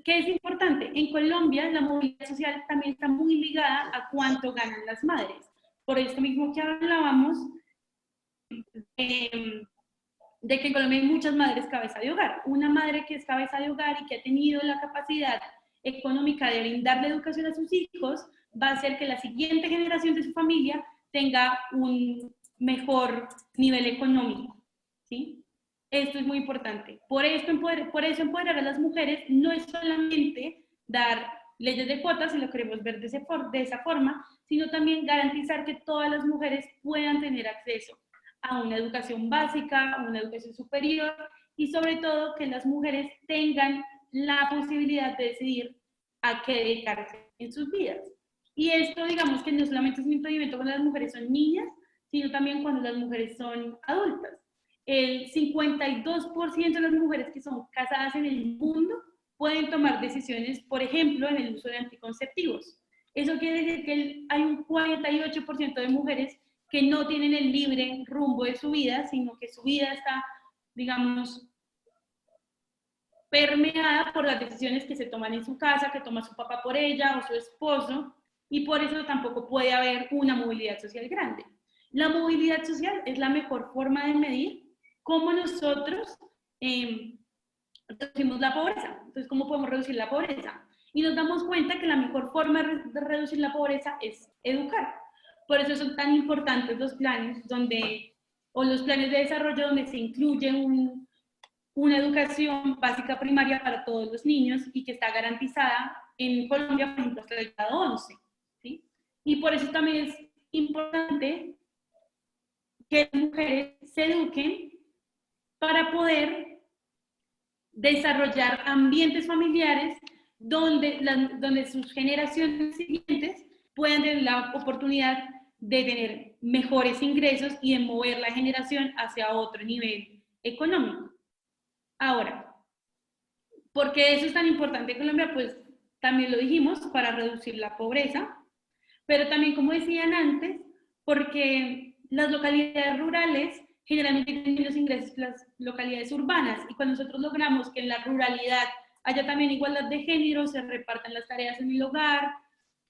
¿Qué es importante? En Colombia la movilidad social también está muy ligada a cuánto ganan las madres. Por esto mismo que hablábamos, de que en Colombia hay muchas madres cabeza de hogar. Una madre que es cabeza de hogar y que ha tenido la capacidad económica de brindarle educación a sus hijos, va a hacer que la siguiente generación de su familia tenga un mejor nivel económico, ¿sí? Esto es muy importante. Por eso empoderar a las mujeres no es solamente dar leyes de cuotas, si lo queremos ver de esa forma, sino también garantizar que todas las mujeres puedan tener acceso a una educación básica, a una educación superior, y sobre todo que las mujeres tengan la posibilidad de decidir a qué dedicarse en sus vidas. Y esto, digamos que no solamente es un impedimento cuando las mujeres son niñas, sino también cuando las mujeres son adultas. El 52% de las mujeres que son casadas en el mundo pueden tomar decisiones, por ejemplo, en el uso de anticonceptivos. Eso quiere decir que hay un 48% de mujeres que no tienen el libre rumbo de su vida, sino que su vida está, digamos, permeada por las decisiones que se toman en su casa, que toma su papá por ella o su esposo, y por eso tampoco puede haber una movilidad social grande. La movilidad social es la mejor forma de medir cómo nosotros reducimos la pobreza. Entonces, ¿cómo podemos reducir la pobreza? Y nos damos cuenta que la mejor forma de reducir la pobreza es educar. Por eso son tan importantes los planes los planes de desarrollo donde se incluye una educación básica primaria para todos los niños y que está garantizada en Colombia, por ejemplo, hasta el grado 11. ¿Sí? Y por eso también es importante que las mujeres se eduquen para poder desarrollar ambientes familiares donde sus generaciones siguientes puedan tener la oportunidad de tener mejores ingresos y de mover la generación hacia otro nivel económico. Ahora, ¿por qué eso es tan importante en Colombia? Pues también lo dijimos, para reducir la pobreza, pero también, como decían antes, porque las localidades rurales generalmente tienen menos ingresos que las localidades urbanas, y cuando nosotros logramos que en la ruralidad haya también igualdad de género, se repartan las tareas en el hogar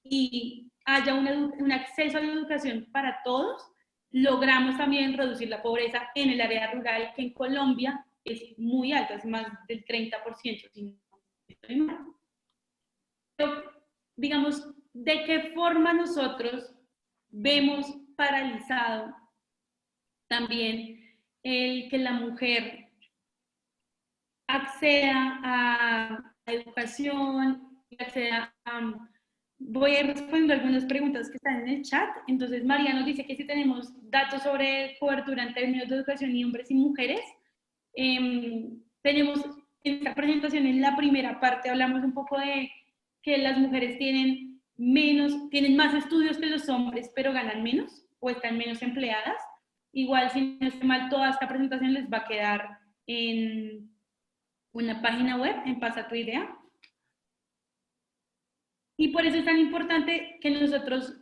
y haya un acceso a la educación para todos, logramos también reducir la pobreza en el área rural, que en Colombia es muy alta, es más del 30%, si no estoy mal. Pero, digamos, ¿de qué forma nosotros vemos paralizado también el que la mujer acceda a educación, acceda a... Voy a ir respondiendo algunas preguntas que están en el chat. Entonces, María nos dice que si tenemos datos sobre cobertura en términos de educación y hombres y mujeres. Tenemos en esta presentación, en la primera parte, hablamos un poco de que las mujeres tienen más estudios que los hombres, pero ganan menos o están menos empleadas. Igual, si no estoy mal, toda esta presentación les va a quedar en una página web, en Pasa tu Idea. Y por eso es tan importante que nosotros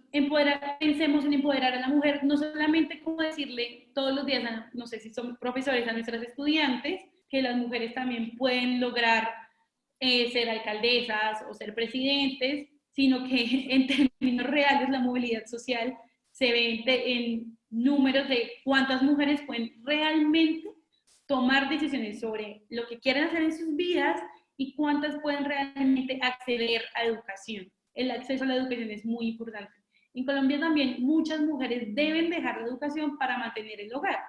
pensemos en empoderar a la mujer, no solamente como decirle todos los días, no sé si son profesores, a nuestras estudiantes, que las mujeres también pueden lograr ser alcaldesas o ser presidentes, sino que en términos reales la movilidad social se ve en números de cuántas mujeres pueden realmente tomar decisiones sobre lo que quieren hacer en sus vidas y cuántas pueden realmente acceder a educación. El acceso a la educación es muy importante. En Colombia también muchas mujeres deben dejar la educación para mantener el hogar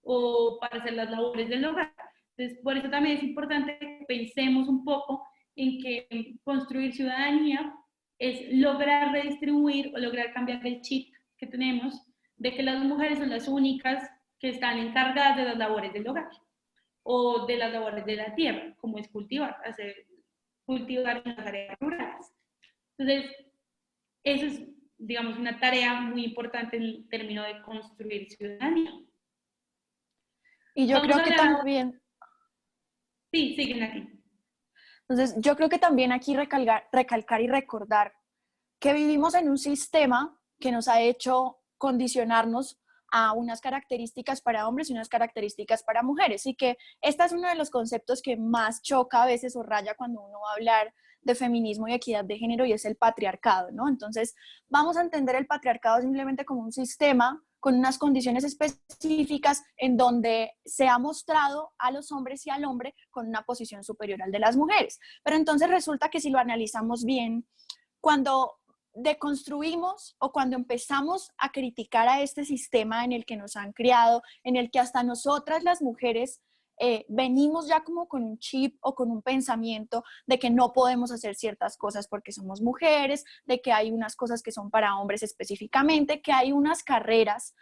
o para hacer las labores del hogar. Entonces, por eso también es importante que pensemos un poco en que construir ciudadanía es lograr redistribuir o lograr cambiar el chip que tenemos de que las mujeres son las únicas que están encargadas de las labores del hogar o de las labores de la tierra, como es cultivar, cultivar en las áreas rurales. Entonces, eso es, digamos, una tarea muy importante en términos de construir ciudadanía. Y yo Vamos creo a que hablar, también, sí, siguen aquí. entonces, yo creo que también aquí recalcar y recordar que vivimos en un sistema que nos ha hecho condicionarnos a unas características para hombres y unas características para mujeres, y que este es uno de los conceptos que más choca a veces o raya cuando uno va a hablar de feminismo y equidad de género, y es el patriarcado, ¿no? Entonces, vamos a entender el patriarcado simplemente como un sistema con unas condiciones específicas en donde se ha mostrado a los hombres y al hombre con una posición superior al de las mujeres. Pero entonces resulta que si lo analizamos bien, cuando deconstruimos o cuando empezamos a criticar a este sistema en el que nos han criado, en el que hasta nosotras las mujeres venimos ya como con un chip o con un pensamiento de que no podemos hacer ciertas cosas porque somos mujeres, de que hay unas cosas que son para hombres específicamente, que hay unas carreras.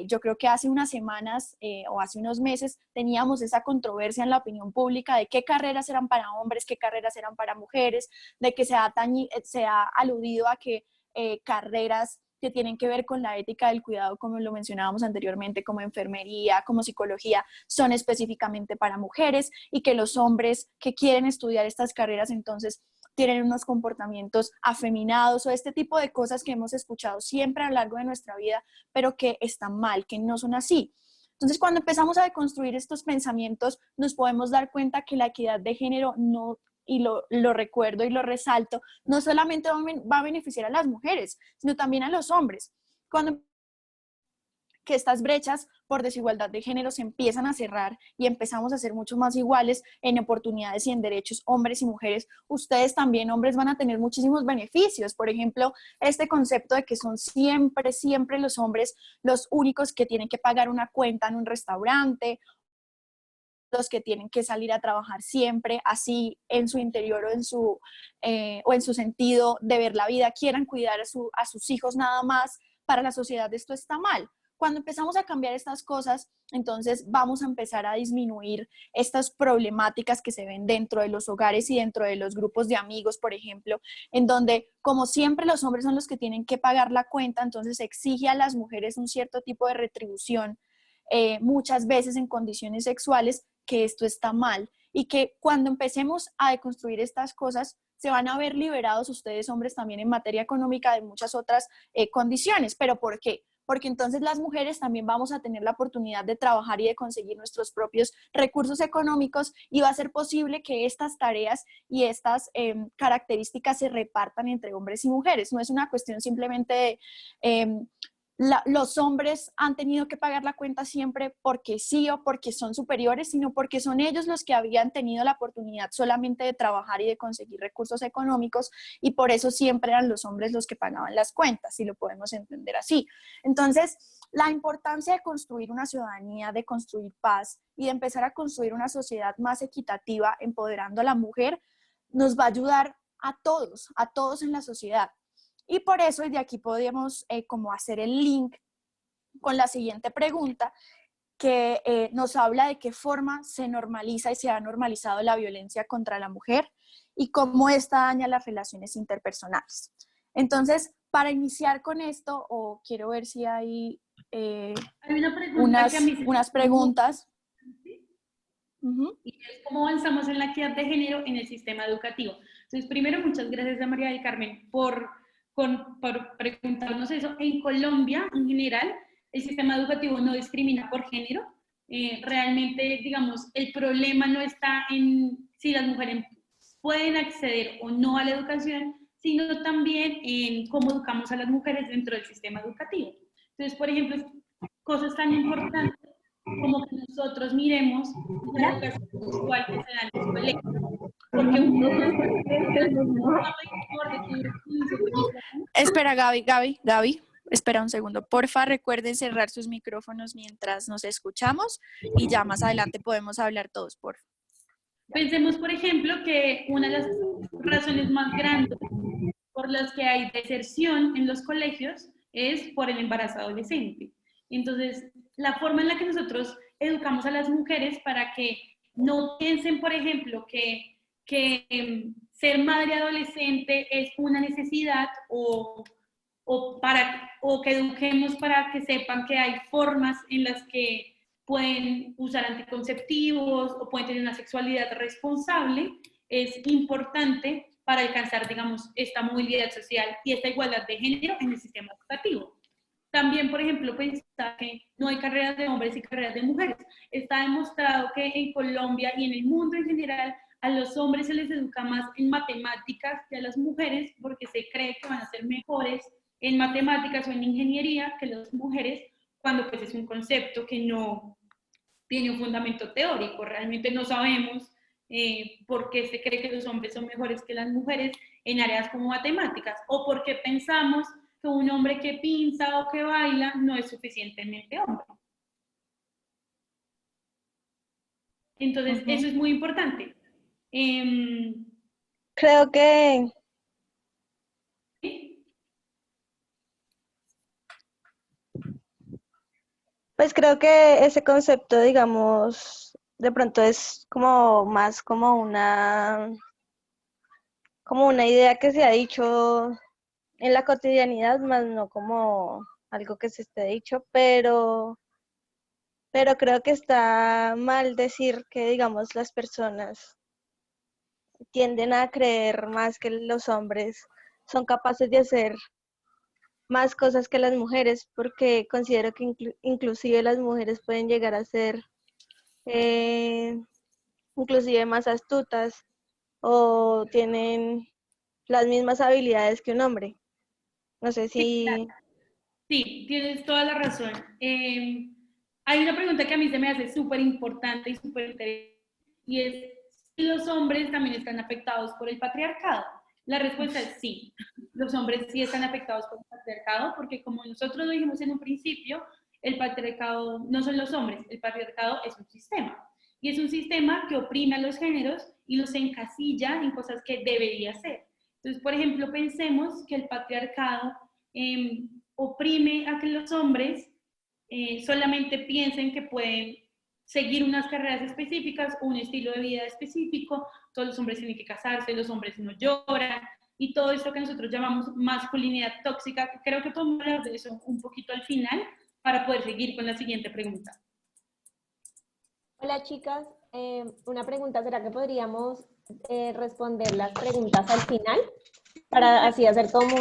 Yo creo que hace unas semanas o hace unos meses teníamos esa controversia en la opinión pública de qué carreras eran para hombres, qué carreras eran para mujeres, de que se ha aludido a que carreras que tienen que ver con la ética del cuidado, como lo mencionábamos anteriormente, como enfermería, como psicología, son específicamente para mujeres, y que los hombres que quieren estudiar estas carreras entonces tienen unos comportamientos afeminados o este tipo de cosas que hemos escuchado siempre a lo largo de nuestra vida, pero que están mal, que no son así. Entonces, cuando empezamos a deconstruir estos pensamientos, nos podemos dar cuenta que la equidad de género no, y lo recuerdo y lo resalto, no solamente va a beneficiar a las mujeres, sino también a los hombres. Cuando que estas brechas por desigualdad de género se empiezan a cerrar y empezamos a ser mucho más iguales en oportunidades y en derechos, hombres y mujeres, ustedes también, hombres, van a tener muchísimos beneficios. Por ejemplo, este concepto de que son siempre los hombres los únicos que tienen que pagar una cuenta en un restaurante, los que tienen que salir a trabajar siempre, así en su interior o en su sentido de ver la vida, quieran cuidar a sus hijos nada más. Para la sociedad esto está mal. Cuando empezamos a cambiar estas cosas, entonces vamos a empezar a disminuir estas problemáticas que se ven dentro de los hogares y dentro de los grupos de amigos, por ejemplo, en donde, como siempre, los hombres son los que tienen que pagar la cuenta, entonces se exige a las mujeres un cierto tipo de retribución, muchas veces en condiciones sexuales, que esto está mal, y que cuando empecemos a deconstruir estas cosas, se van a ver liberados ustedes, hombres, también en materia económica de muchas otras condiciones. ¿Pero por qué? Porque entonces las mujeres también vamos a tener la oportunidad de trabajar y de conseguir nuestros propios recursos económicos, y va a ser posible que estas tareas y estas características se repartan entre hombres y mujeres. No es una cuestión simplemente de los hombres han tenido que pagar la cuenta siempre porque sí o porque son superiores, sino porque son ellos los que habían tenido la oportunidad solamente de trabajar y de conseguir recursos económicos, y por eso siempre eran los hombres los que pagaban las cuentas, si lo podemos entender así. Entonces, la importancia de construir una ciudadanía, de construir paz y de empezar a construir una sociedad más equitativa, empoderando a la mujer, nos va a ayudar a todos en la sociedad. Y por eso, y de aquí podemos como hacer el link con la siguiente pregunta, que nos habla de qué forma se normaliza y se ha normalizado la violencia contra la mujer y cómo esta daña las relaciones interpersonales. Entonces, para iniciar con esto, o quiero ver si hay, hay una pregunta que a mí se unas me preguntas. Y es cómo avanzamos en la equidad de género en el sistema educativo. Entonces, primero, muchas gracias a María del Carmen por preguntarnos eso. En Colombia, en general, el sistema educativo no discrimina por género. Realmente, digamos, el problema no está en si las mujeres pueden acceder o no a la educación, sino también en cómo educamos a las mujeres dentro del sistema educativo. Entonces, por ejemplo, cosas tan importantes como que nosotros miremos la educación sexual que se da en los colegios. Porque Espera, Gaby, espera un segundo. Porfa, recuerden cerrar sus micrófonos mientras nos escuchamos y ya más adelante podemos hablar todos, porfa. Pensemos, por ejemplo, que una de las razones más grandes por las que hay deserción en los colegios es por el embarazo adolescente. Entonces, la forma en la que nosotros educamos a las mujeres para que no piensen, por ejemplo, que ser madre adolescente es una necesidad o que eduquemos para que sepan que hay formas en las que pueden usar anticonceptivos o pueden tener una sexualidad responsable, es importante para alcanzar, digamos, esta movilidad social y esta igualdad de género en el sistema educativo. También, por ejemplo, pensar que no hay carreras de hombres y carreras de mujeres. Está demostrado que en Colombia y en el mundo en general a los hombres se les educa más en matemáticas que a las mujeres porque se cree que van a ser mejores en matemáticas o en ingeniería que las mujeres, cuando pues es un concepto que no tiene un fundamento teórico. Realmente no sabemos por qué se cree que los hombres son mejores que las mujeres en áreas como matemáticas, o por qué pensamos que un hombre que pinta o que baila no es suficientemente hombre. Entonces, eso es muy importante. Creo que ¿sí? Pues creo que ese concepto, digamos, de pronto es como más como una idea que se ha dicho en la cotidianidad, más no como algo que se esté dicho, pero creo que está mal decir que, digamos, las personas tienden a creer más que los hombres son capaces de hacer más cosas que las mujeres, porque considero que inclusive las mujeres pueden llegar a ser inclusive más astutas o tienen las mismas habilidades que un hombre. No sé si... Sí, tienes toda la razón. Hay una pregunta que a mí se me hace súper importante y súper interesante, y es si los hombres también están afectados por el patriarcado. La respuesta es sí. Los hombres sí están afectados por el patriarcado, porque como nosotros lo dijimos en un principio, el patriarcado no son los hombres, el patriarcado es un sistema. Y es un sistema que oprime a los géneros y los encasilla en cosas que debería ser. Entonces, por ejemplo, pensemos que el patriarcado oprime a que los hombres solamente piensen que pueden seguir unas carreras específicas, un estilo de vida específico, todos los hombres tienen que casarse, los hombres no lloran, y todo esto que nosotros llamamos masculinidad tóxica. Creo que podemos hablar de eso un poquito al final para poder seguir con la siguiente pregunta. Hola chicas, una pregunta, ¿será que podríamos responder las preguntas al final? Para así hacer como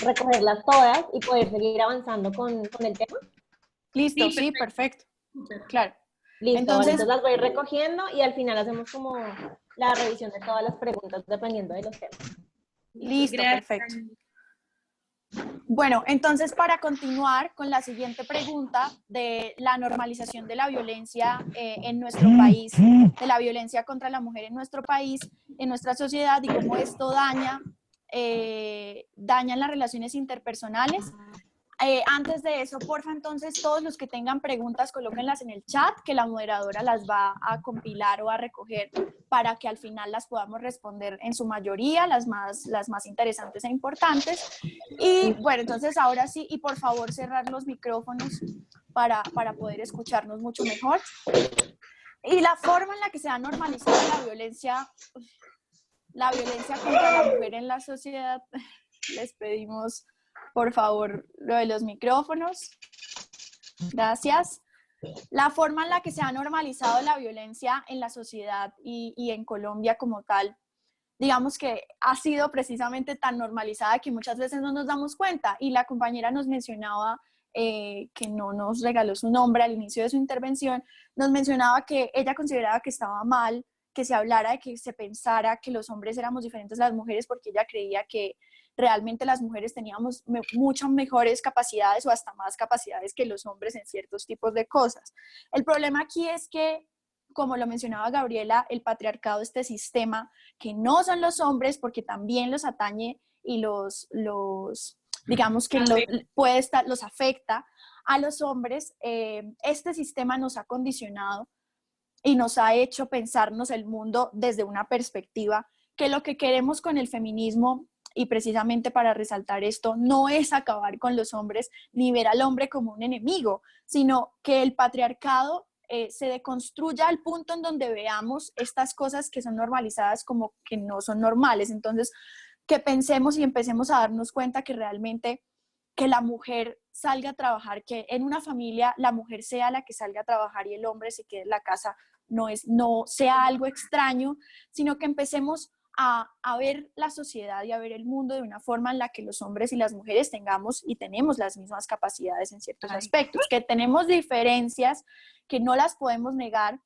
recogerlas todas y poder seguir avanzando con el tema. Listo, sí, perfecto. Claro. Listo, entonces las voy recogiendo y al final hacemos como la revisión de todas las preguntas dependiendo de los temas. Listo, perfecto. Bueno, entonces para continuar con la siguiente pregunta de la normalización de la violencia en nuestro país, de la violencia contra la mujer en nuestro país, en nuestra sociedad, y cómo esto daña las relaciones interpersonales. Antes de eso, porfa, entonces, todos los que tengan preguntas, colóquenlas en el chat, que la moderadora las va a compilar o a recoger para que al final las podamos responder en su mayoría, las más interesantes e importantes. Y bueno, entonces ahora sí, y por favor cerrar los micrófonos para poder escucharnos mucho mejor. Y la forma en la que se ha normalizado la violencia contra la mujer en la sociedad, les pedimos por favor lo de los micrófonos. Gracias. La forma en la que se ha normalizado la violencia en la sociedad y en Colombia como tal, digamos que ha sido precisamente tan normalizada que muchas veces no nos damos cuenta, y la compañera nos mencionaba, que no nos regaló su nombre al inicio de su intervención, nos mencionaba que ella consideraba que estaba mal que se hablara de que se pensara que los hombres éramos diferentes a las mujeres, porque ella creía que realmente las mujeres teníamos muchas mejores capacidades o hasta más capacidades que los hombres en ciertos tipos de cosas. El problema aquí es que, como lo mencionaba Gabriela, el patriarcado, este sistema que no son los hombres, porque también los atañe y digamos que los afecta a los hombres, este sistema nos ha condicionado y nos ha hecho pensarnos el mundo desde una perspectiva que lo que queremos con el feminismo, y precisamente para resaltar esto, no es acabar con los hombres ni ver al hombre como un enemigo, sino que el patriarcado se deconstruya al punto en donde veamos estas cosas que son normalizadas como que no son normales. Entonces, que pensemos y empecemos a darnos cuenta que realmente que la mujer salga a trabajar, que en una familia la mujer sea la que salga a trabajar y el hombre se quede en la casa, no sea algo extraño, sino que empecemos a ver la sociedad y a ver el mundo de una forma en la que los hombres y las mujeres tengamos y tenemos las mismas capacidades en ciertos aspectos, que tenemos diferencias que no las podemos negar,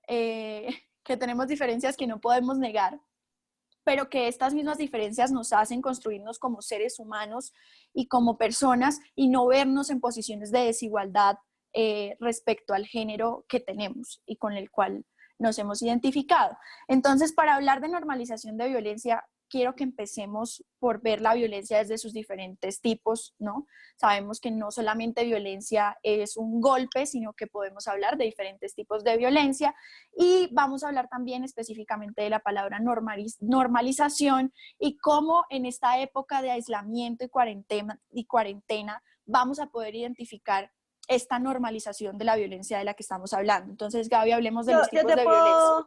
que tenemos diferencias que no podemos negar, pero que estas mismas diferencias nos hacen construirnos como seres humanos y como personas y no vernos en posiciones de desigualdad respecto al género que tenemos y con el cual nos hemos identificado. Entonces, para hablar de normalización de violencia, quiero que empecemos por ver la violencia desde sus diferentes tipos, ¿no? Sabemos que no solamente violencia es un golpe, sino que podemos hablar de diferentes tipos de violencia y vamos a hablar también específicamente de la palabra normalización y cómo en esta época de aislamiento y cuarentena vamos a poder identificar esta normalización de la violencia de la que estamos hablando. Entonces, Gaby, hablemos de los tipos de violencia.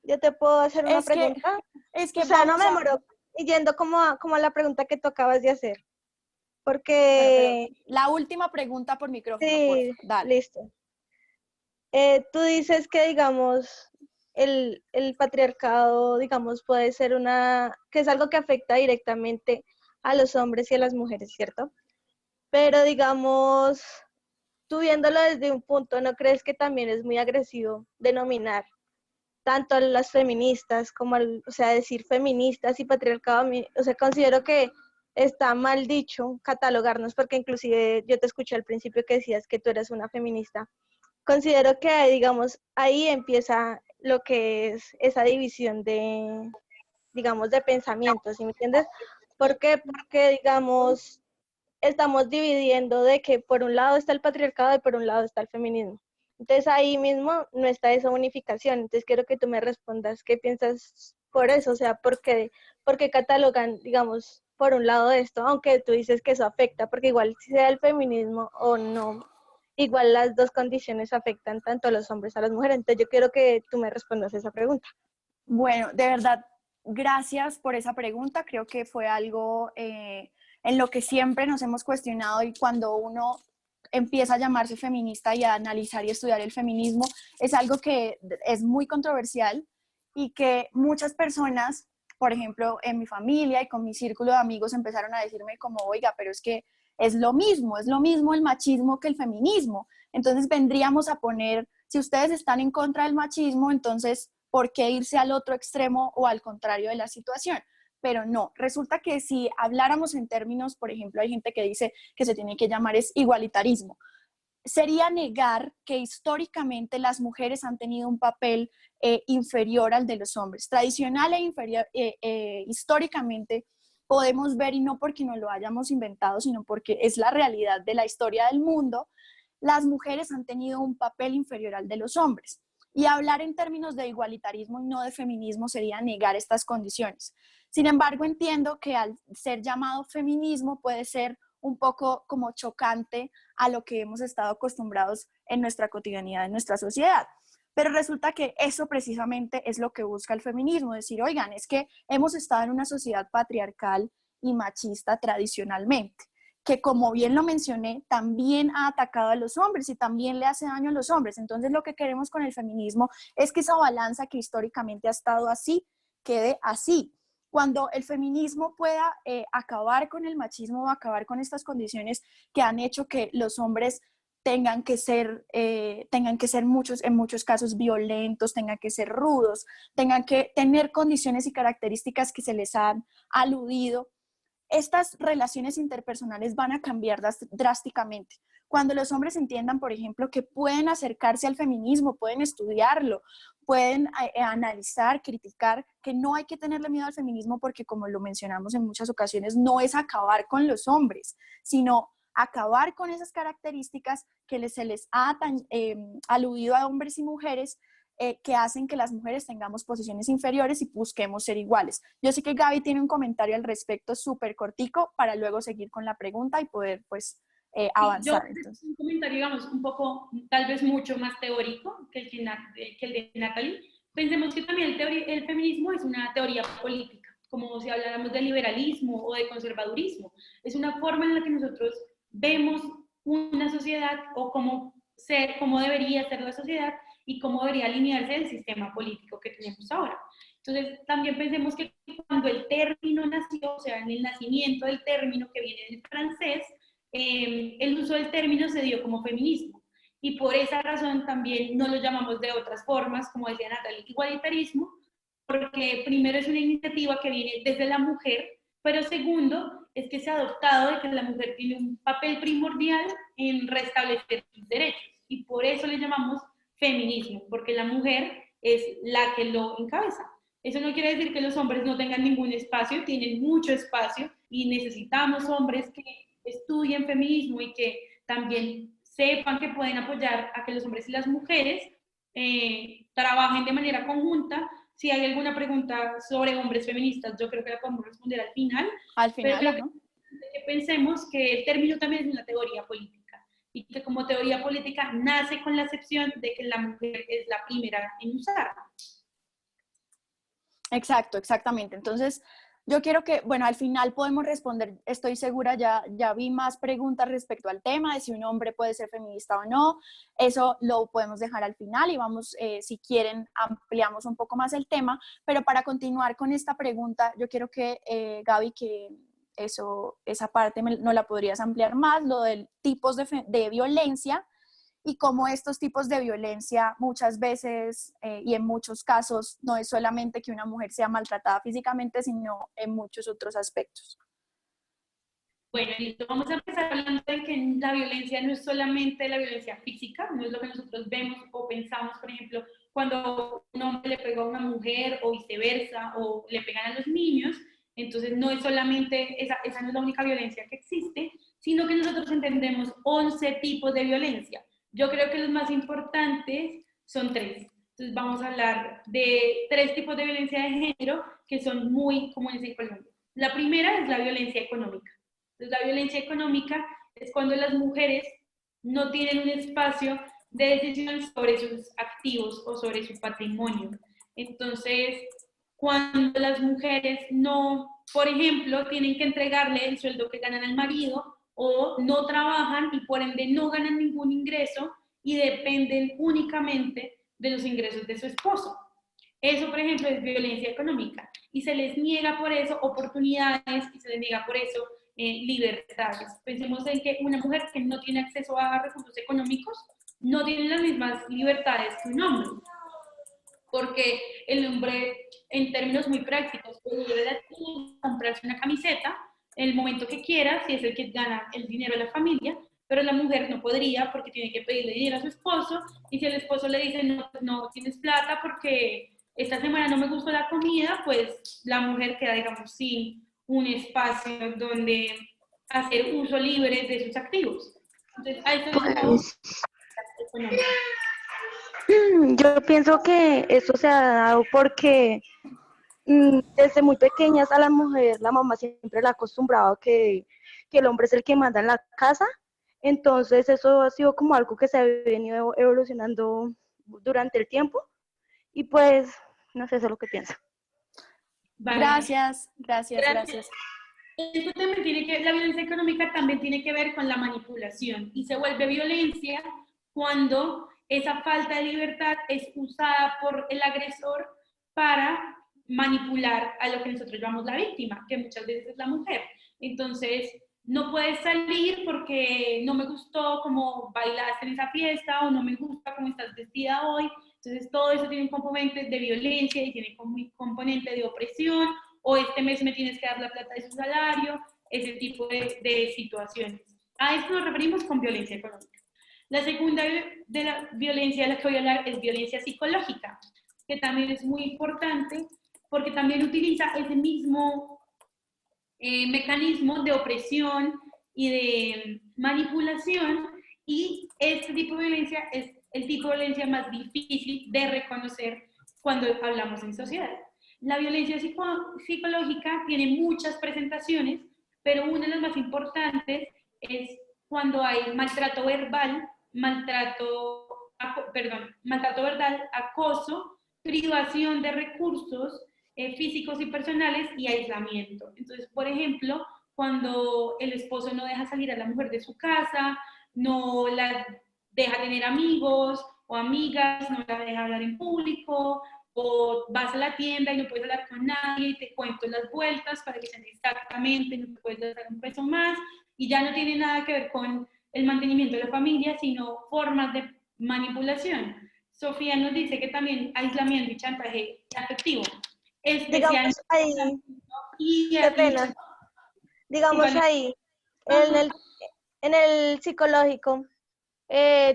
Yo te puedo hacer una Es que- pregunta. Es que O sea, no vamos me a- demoro yendo como a la pregunta que tú acabas de hacer. Bueno, Porque, pero la última pregunta por micrófono, por sí, favor. Dale. listo. Tú dices que, digamos, el patriarcado, digamos, puede ser que es algo que afecta directamente a los hombres y a las mujeres, ¿cierto? Pero, digamos, tú viéndolo desde un punto, ¿no crees que también es muy agresivo denominar tanto a las feministas como o sea, decir feministas y patriarcado? O sea, considero que está mal dicho catalogarnos, porque inclusive yo te escuché al principio que decías que tú eres una feminista. Considero que, digamos, ahí empieza lo que es esa división de, digamos, de pensamientos, ¿sí me entiendes? ¿Por qué? Porque, digamos, estamos dividiendo de que por un lado está el patriarcado y por un lado está el feminismo. Entonces ahí mismo no está esa unificación. Entonces quiero que tú me respondas qué piensas por eso, o sea, por qué catalogan, digamos, por un lado esto, aunque tú dices que eso afecta, porque igual si sea el feminismo o no, igual las dos condiciones afectan tanto a los hombres como a las mujeres. Entonces yo quiero que tú me respondas esa pregunta. Bueno, de verdad, gracias por esa pregunta. Creo que fue algo en lo que siempre nos hemos cuestionado y cuando uno empieza a llamarse feminista y a analizar y estudiar el feminismo, es algo que es muy controversial y que muchas personas, por ejemplo, en mi familia y con mi círculo de amigos empezaron a decirme como, oiga, pero es que es lo mismo el machismo que el feminismo. Entonces vendríamos a poner, si ustedes están en contra del machismo, entonces, ¿por qué irse al otro extremo o al contrario de la situación? Pero no, resulta que si habláramos en términos, por ejemplo, hay gente que dice que se tiene que llamar es igualitarismo. Sería negar que históricamente las mujeres han tenido un papel inferior al de los hombres. Tradicional e inferior, históricamente podemos ver, y no porque no lo hayamos inventado, sino porque es la realidad de la historia del mundo, las mujeres han tenido un papel inferior al de los hombres. Y hablar en términos de igualitarismo y no de feminismo sería negar estas condiciones. Sin embargo, entiendo que al ser llamado feminismo puede ser un poco como chocante a lo que hemos estado acostumbrados en nuestra cotidianidad, en nuestra sociedad. Pero resulta que eso precisamente es lo que busca el feminismo, decir, oigan, es que hemos estado en una sociedad patriarcal y machista tradicionalmente, que como bien lo mencioné, también ha atacado a los hombres y también le hace daño a los hombres. Entonces lo que queremos con el feminismo es que esa balanza que históricamente ha estado así, quede así. Cuando el feminismo pueda acabar con el machismo o acabar con estas condiciones que han hecho que los hombres tengan que ser en muchos casos violentos, tengan que ser rudos, tengan que tener condiciones y características que se les han aludido. Estas relaciones interpersonales van a cambiar drásticamente. Cuando los hombres entiendan, por ejemplo, que pueden acercarse al feminismo, pueden estudiarlo, pueden analizar, criticar, que no hay que tenerle miedo al feminismo porque, como lo mencionamos en muchas ocasiones, no es acabar con los hombres, sino acabar con esas características que se les ha aludido a hombres y mujeres, que hacen que las mujeres tengamos posiciones inferiores y busquemos ser iguales. Yo sé que Gaby tiene un comentario al respecto súper cortico para luego seguir con la pregunta y poder pues avanzar. Yo, entonces. un comentario, digamos, un poco, tal vez mucho más teórico que el de Natalie. Pensemos que también el feminismo es una teoría política, como si habláramos de liberalismo o de conservadurismo. Es una forma en la que nosotros vemos una sociedad o cómo debería ser la sociedad y cómo debería alinearse el sistema político que tenemos ahora. Entonces, también pensemos que cuando el término nació, o sea, en el nacimiento del término que viene del francés, el uso del término se dio como feminismo. Y por esa razón también no lo llamamos de otras formas, como decía Natalie, igualitarismo, porque primero es una iniciativa que viene desde la mujer, pero segundo es que se ha adoptado de que la mujer tiene un papel primordial en restablecer sus derechos. Y por eso le llamamos feminismo, porque la mujer es la que lo encabeza. Eso no quiere decir que los hombres no tengan ningún espacio, tienen mucho espacio y necesitamos hombres que estudien feminismo y que también sepan que pueden apoyar a que los hombres y las mujeres trabajen de manera conjunta. Si hay alguna pregunta sobre hombres feministas, yo creo que la podemos responder al final. Al final, pero ¿no? que pensemos que el término también es una teoría política y que como teoría política nace con la excepción de que la mujer es la primera en usarla. Exacto, exactamente. Entonces, yo quiero que, bueno, al final podemos responder, estoy segura, ya vi más preguntas respecto al tema de si un hombre puede ser feminista o no. Eso lo podemos dejar al final y vamos, si quieren, ampliamos un poco más el tema. Pero para continuar con esta pregunta, yo quiero que, Gaby, que esa parte no la podrías ampliar más, lo de tipos de violencia y cómo estos tipos de violencia muchas veces y en muchos casos no es solamente que una mujer sea maltratada físicamente, sino en muchos otros aspectos. Bueno, listo. Vamos a empezar hablando de que la violencia no es solamente la violencia física, no es lo que nosotros vemos o pensamos, por ejemplo, cuando un hombre le pega a una mujer o viceversa, o le pegan a los niños. Entonces no es solamente, esa no es la única violencia que existe, sino que nosotros entendemos 11 tipos de violencia. Yo creo que los más importantes son 3. Entonces vamos a hablar de 3 tipos de violencia de género que son muy comunes en Colombia. La primera es la violencia económica. Entonces, la violencia económica es cuando las mujeres no tienen un espacio de decisión sobre sus activos o sobre su patrimonio. Entonces, cuando las mujeres no, por ejemplo, tienen que entregarle el sueldo que ganan al marido o no trabajan y por ende no ganan ningún ingreso y dependen únicamente de los ingresos de su esposo. Eso, por ejemplo, es violencia económica y se les niega por eso oportunidades y se les niega por eso libertades. Pensemos en que una mujer que no tiene acceso a recursos económicos no tiene las mismas libertades que un hombre, porque el hombre, en términos muy prácticos, puede comprarse una camiseta en el momento que quiera, si es el que gana el dinero de la familia, pero la mujer no podría porque tiene que pedirle dinero a su esposo, y si el esposo le dice no, no tienes plata porque esta semana no me gustó la comida, pues la mujer queda, digamos, sin un espacio donde hacer uso libre de sus activos. Entonces, a eso pues, yo pienso que eso se ha dado porque desde muy pequeñas a la mujer, la mamá siempre la ha acostumbrado que el hombre es el que manda en la casa. Entonces eso ha sido como algo que se ha venido evolucionando durante el tiempo. Y pues, no sé, eso es lo que pienso. Vale. Gracias. Esto también la violencia económica también tiene que ver con la manipulación y se vuelve violencia cuando esa falta de libertad es usada por el agresor para manipular a lo que nosotros llamamos la víctima, que muchas veces es la mujer. Entonces, no puedes salir porque no me gustó cómo bailaste en esa fiesta o no me gusta cómo estás vestida hoy. Entonces todo eso tiene un componente de violencia y tiene un componente de opresión, o este mes me tienes que dar la plata de su salario, ese tipo de situaciones. A esto nos referimos con violencia económica. La segunda de la violencia de la que voy a hablar es violencia psicológica, que también es muy importante porque también utiliza ese mismo mecanismo de opresión y de manipulación, y este tipo de violencia es el tipo de violencia más difícil de reconocer cuando hablamos en sociedad. La violencia psicológica tiene muchas presentaciones, pero una de las más importantes es cuando hay maltrato verbal, maltrato verbal, acoso, privación de recursos físicos y personales y aislamiento. Entonces, por ejemplo, cuando el esposo no deja salir a la mujer de su casa, no la deja tener amigos o amigas, no la deja hablar en público, o vas a la tienda y no puedes hablar con nadie y te cuento las vueltas para que sean exactamente, no te puedes dar un peso más, y ya no tiene nada que ver con el mantenimiento de la familia, sino formas de manipulación. Sofía nos dice que también aislamiento y chantaje afectivo. Digamos ahí, Y qué pena, digamos ahí, en el psicológico,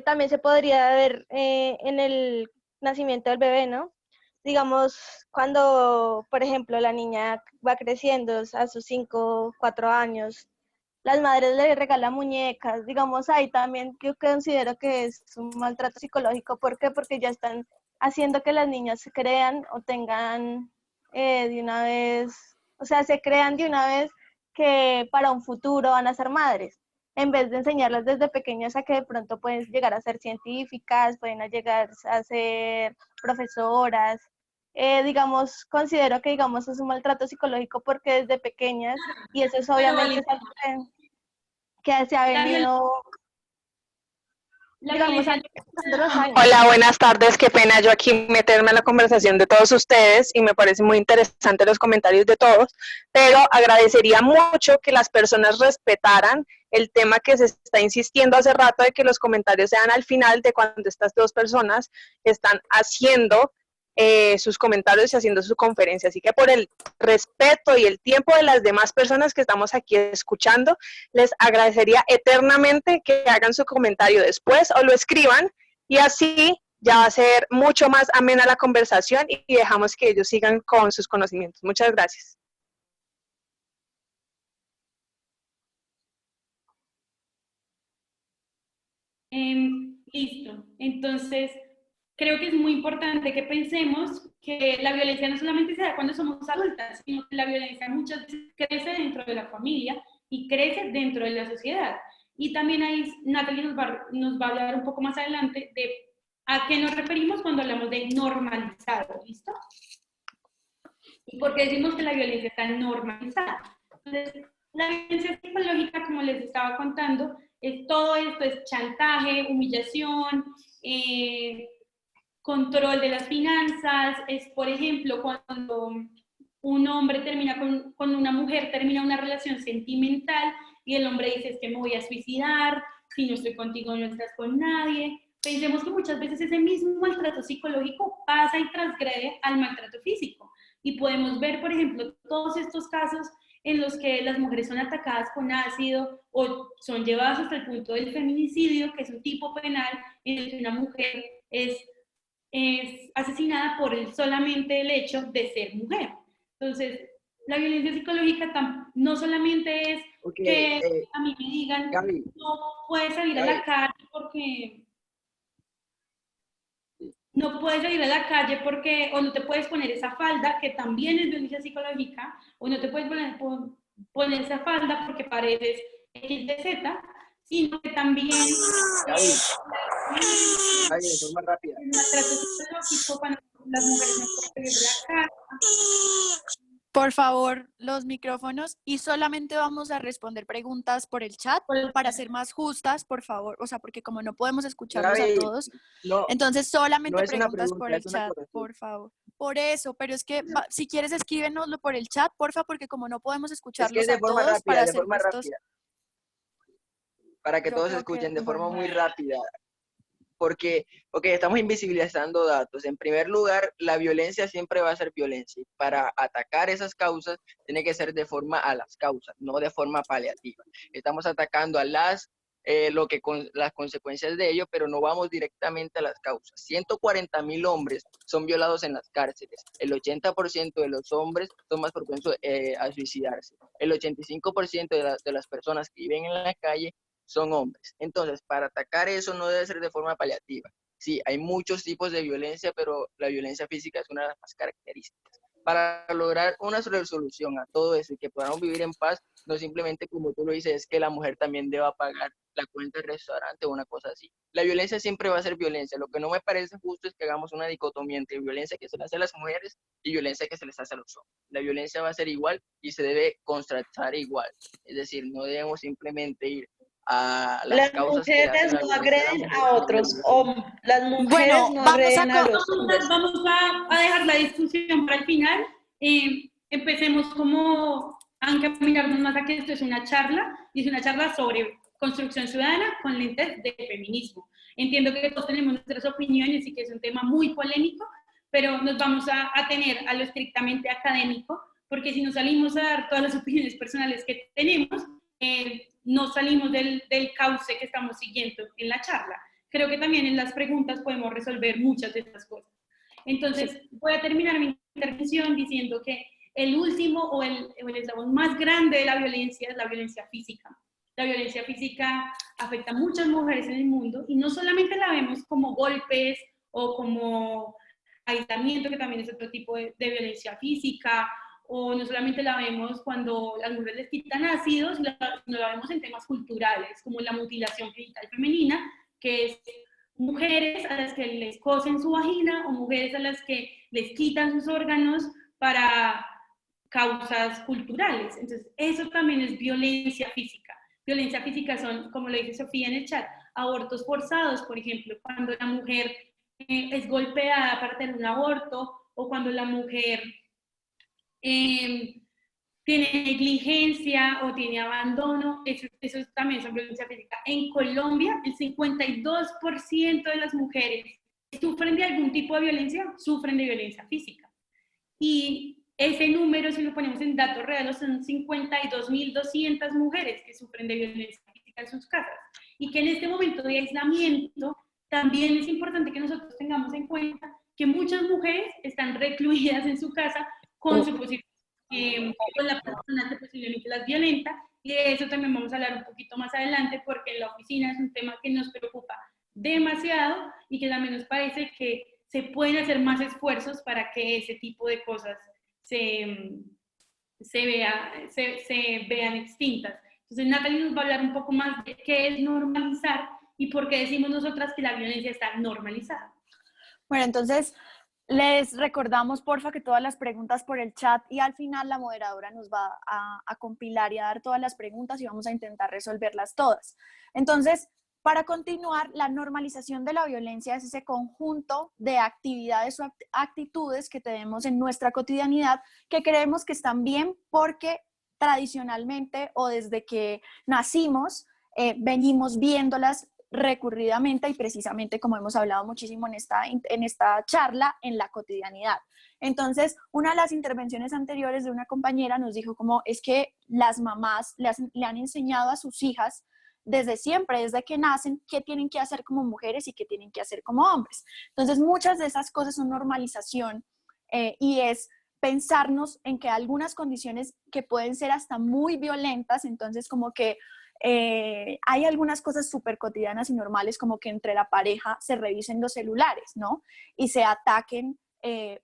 también se podría ver en el nacimiento del bebé, ¿no? Digamos, cuando, por ejemplo, la niña va creciendo a sus 5, 4 años, las madres le regalan muñecas, digamos, ahí también yo considero que es un maltrato psicológico. ¿Por qué? Porque ya están haciendo que las niñas se crean o tengan de una vez, o sea, se crean de una vez que para un futuro van a ser madres, en vez de enseñarlas desde pequeñas a que de pronto pueden llegar a ser científicas, pueden llegar a ser profesoras. Digamos, considero que digamos es un maltrato psicológico porque desde pequeñas, y eso es obviamente es algo que se ha venido, digamos, de los años. Hola, buenas tardes. Qué pena yo aquí meterme en la conversación de todos ustedes y me parece muy interesante los comentarios de todos, pero agradecería mucho que las personas respetaran el tema que se está insistiendo hace rato de que los comentarios sean al final de cuando estas dos personas están haciendo sus comentarios y haciendo su conferencia. Así que por el respeto y el tiempo de las demás personas que estamos aquí escuchando, les agradecería eternamente que hagan su comentario después o lo escriban, y así ya va a ser mucho más amena la conversación y dejamos que ellos sigan con sus conocimientos. Muchas gracias. Listo. Entonces, creo que es muy importante que pensemos que la violencia no solamente se da cuando somos adultas, sino que la violencia muchas veces crece dentro de la familia y crece dentro de la sociedad. Y también ahí Natalie nos va a hablar un poco más adelante de a qué nos referimos cuando hablamos de normalizado, ¿listo? Y por qué decimos que la violencia está normalizada. Entonces, la violencia psicológica, como les estaba contando, es todo esto, es chantaje, humillación, control de las finanzas, es, por ejemplo, cuando un hombre termina con una mujer, termina una relación sentimental y el hombre dice, es que me voy a suicidar, si no estoy contigo no estás con nadie. Pensemos que muchas veces ese mismo maltrato psicológico pasa y transgrede al maltrato físico. Y podemos ver, por ejemplo, todos estos casos en los que las mujeres son atacadas con ácido o son llevadas hasta el punto del feminicidio, que es un tipo penal en el que una mujer es asesinada por solamente el hecho de ser mujer. Entonces, la violencia psicológica no solamente es que a mí me digan, Gaby, no puedes salir a la calle porque... No puedes salir a la calle porque, o no te puedes poner esa falda, que también es violencia psicológica, o no te puedes poner esa falda porque pareces XYZ, sino que también Gaby, de forma rápida. el maltrato psicológico cuando las mujeres no pueden salir de la casa. Por favor, los micrófonos, y solamente vamos a responder preguntas por el chat para ser más justas, por favor, o sea, porque como no podemos escucharlos Gaby, a todos, no, entonces solamente no es una preguntas por pregunta, el es una chat, acotación. por favor. Por eso, pero es que si quieres escríbenoslo por el chat, porfa, porque como no podemos Es que escucharlos es de a forma todos rápida, para de ser forma justos. rápida. para que Yo todos creo escuchen que, de forma bueno, muy rápida, porque estamos invisibilizando datos. En primer lugar, la violencia siempre va a ser violencia. Y para atacar esas causas, tiene que ser de forma a las causas, no de forma paliativa. Estamos atacando a las consecuencias de ello, pero no vamos directamente a las causas. 140.000 hombres son violados en las cárceles. El 80% de los hombres son más propensos a suicidarse. El 85% de las personas que viven en la calle son hombres. Entonces, para atacar eso no debe ser de forma paliativa. Sí, hay muchos tipos de violencia, pero la violencia física es una de las más características. Para lograr una resolución a todo eso y que podamos vivir en paz, no simplemente como tú lo dices, es que la mujer también deba pagar la cuenta del restaurante o una cosa así. La violencia siempre va a ser violencia. Lo que no me parece justo es que hagamos una dicotomía entre violencia que se le hace a las mujeres y violencia que se les hace a los hombres. La violencia va a ser igual y se debe contrastar igual. Es decir, no debemos simplemente ir a las Las causas que le hacen mujeres la no violencia a la agreden mujer, a sino otros hombres. Las mujeres bueno, no vamos agreden a los hombres. Vamos a dejar la discusión para el final. Empecemos como a encaminarnos más a que esto es una charla, y es una charla sobre construcción ciudadana con lentes de feminismo. Entiendo que todos tenemos nuestras opiniones y que es un tema muy polémico, pero nos vamos a tener a lo estrictamente académico, porque si nos salimos a dar todas las opiniones personales que tenemos, no salimos del cauce que estamos siguiendo en la charla. Creo que también en las preguntas podemos resolver muchas de estas cosas. Entonces, voy a terminar mi intervención diciendo que el último o el eslabón más grande de la violencia es la violencia física. La violencia física afecta a muchas mujeres en el mundo y no solamente la vemos como golpes o como aislamiento, que también es otro tipo de violencia física, o no solamente la vemos cuando las mujeres les quitan ácidos, no la vemos en temas culturales, como la mutilación genital femenina, que es mujeres a las que les cosen su vagina o mujeres a las que les quitan sus órganos para causas culturales. Entonces, eso también es violencia física. Violencia física son, como lo dice Sofía en el chat, abortos forzados, por ejemplo, cuando la mujer es golpeada para tener un aborto, o cuando la mujer tiene negligencia o tiene abandono, eso también es violencia física. En Colombia, el 52% de las mujeres que sufren de algún tipo de violencia, sufren de violencia física. Y ese número, si lo ponemos en datos reales, son 52.200 mujeres que sufren de violencia física en sus casas. Y que en este momento de aislamiento, también es importante que nosotros tengamos en cuenta que muchas mujeres están recluidas en su casa con su con la persona que posiblemente las violenta, y de eso también vamos a hablar un poquito más adelante, porque en la oficina es un tema que nos preocupa demasiado y que también nos parece que se pueden hacer más esfuerzos para que ese tipo de cosas se vean extintas. Entonces Natalie nos va a hablar un poco más de qué es normalizar y por qué decimos nosotras que la violencia está normalizada. Bueno, entonces les recordamos, porfa, que todas las preguntas por el chat, y al final la moderadora nos va a compilar y a dar todas las preguntas y vamos a intentar resolverlas todas. Entonces, para continuar, la normalización de la violencia es ese conjunto de actividades o actitudes que tenemos en nuestra cotidianidad que creemos que están bien porque tradicionalmente o desde que nacimos venimos viéndolas recurridamente y precisamente, como hemos hablado muchísimo en esta charla, en la cotidianidad. Entonces, una de las intervenciones anteriores de una compañera nos dijo como es que las mamás le han enseñado a sus hijas desde siempre, desde que nacen, qué tienen que hacer como mujeres y qué tienen que hacer como hombres. Entonces, muchas de esas cosas son normalización y es pensarnos en que algunas condiciones que pueden ser hasta muy violentas, entonces como que hay algunas cosas súper cotidianas y normales, como que entre la pareja se revisen los celulares, ¿no? Y se ataquen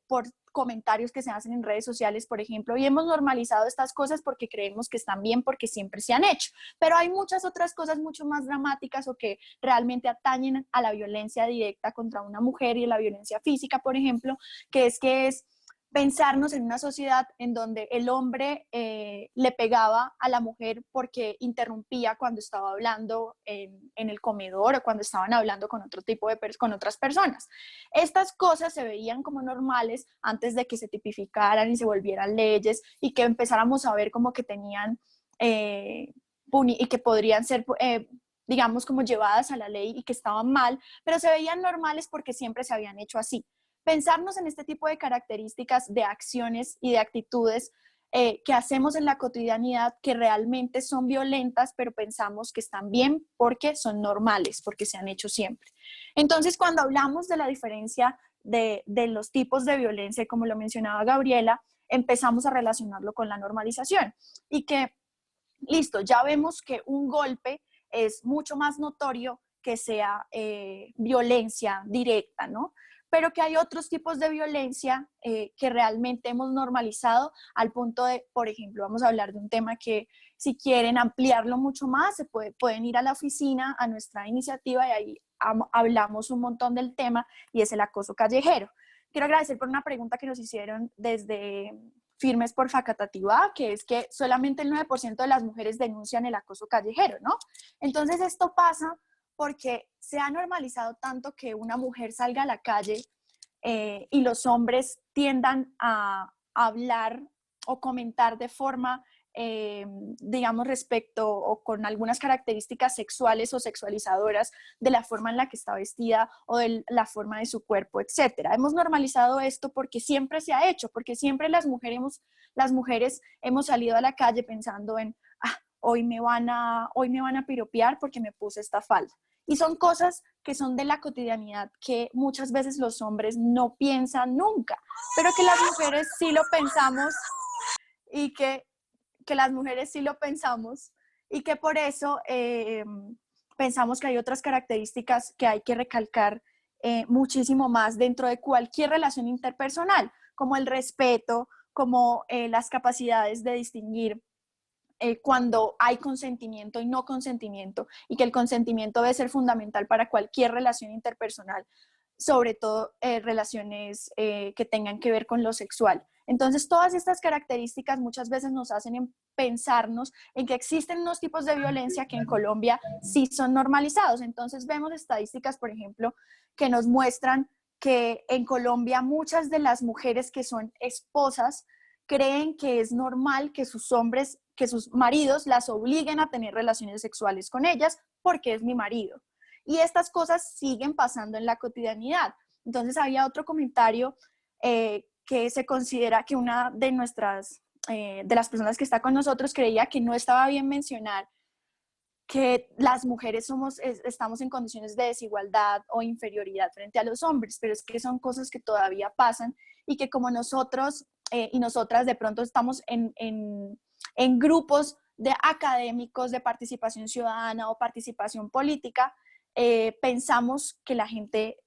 por comentarios que se hacen en redes sociales, por ejemplo, y hemos normalizado estas cosas porque creemos que están bien, porque siempre se han hecho, pero hay muchas otras cosas mucho más dramáticas o que realmente atañen a la violencia directa contra una mujer y a la violencia física, por ejemplo, que es pensarnos en una sociedad en donde el hombre le pegaba a la mujer porque interrumpía cuando estaba hablando en el comedor o cuando estaban hablando con otro tipo con otras personas. Estas cosas se veían como normales antes de que se tipificaran y se volvieran leyes y que empezáramos a ver como que tenían y que podrían ser digamos, como llevadas a la ley y que estaban mal, pero se veían normales porque siempre se habían hecho así. Pensarnos en este tipo de características de acciones y de actitudes que hacemos en la cotidianidad que realmente son violentas, pero pensamos que están bien porque son normales, porque se han hecho siempre. Entonces, cuando hablamos de la diferencia de los tipos de violencia, como lo mencionaba Gabriela, empezamos a relacionarlo con la normalización y que, listo, ya vemos que un golpe es mucho más notorio que sea violencia directa, ¿no? Pero que hay otros tipos de violencia que realmente hemos normalizado al punto de, por ejemplo, vamos a hablar de un tema que si quieren ampliarlo mucho más, pueden ir a la oficina, a nuestra iniciativa y ahí hablamos un montón del tema y es el acoso callejero. Quiero agradecer por una pregunta que nos hicieron desde Firmes por Facatativá, que es que solamente el 9% de las mujeres denuncian el acoso callejero, ¿no? Entonces esto pasa porque se ha normalizado tanto que una mujer salga a la calle y los hombres tiendan a hablar o comentar de forma, digamos, respecto o con algunas características sexuales o sexualizadoras de la forma en la que está vestida o de la forma de su cuerpo, etcétera. Hemos normalizado esto porque siempre se ha hecho, porque siempre las mujeres hemos salido a la calle pensando en, hoy me van a piropear porque me puse esta falda. Y son cosas que son de la cotidianidad que muchas veces los hombres no piensan nunca, pero que las mujeres sí lo pensamos y que las mujeres sí lo pensamos y que por eso pensamos que hay otras características que hay que recalcar muchísimo más dentro de cualquier relación interpersonal, como el respeto, como las capacidades de distinguir cuando hay consentimiento y no consentimiento, y que el consentimiento debe ser fundamental para cualquier relación interpersonal, sobre todo relaciones que tengan que ver con lo sexual. Entonces, todas estas características muchas veces nos hacen pensarnos en que existen unos tipos de violencia que en Colombia sí son normalizados. Entonces, vemos estadísticas, por ejemplo, que nos muestran que en Colombia muchas de las mujeres que son esposas creen que es normal que sus maridos las obliguen a tener relaciones sexuales con ellas porque es mi marido. Y estas cosas siguen pasando en la cotidianidad. Entonces había otro comentario que se considera que una de las personas que está con nosotros creía que no estaba bien mencionar que las mujeres estamos en condiciones de desigualdad o inferioridad frente a los hombres, pero es que son cosas que todavía pasan y que como nosotros y nosotras de pronto estamos en grupos de académicos de participación ciudadana o participación política, pensamos que la gente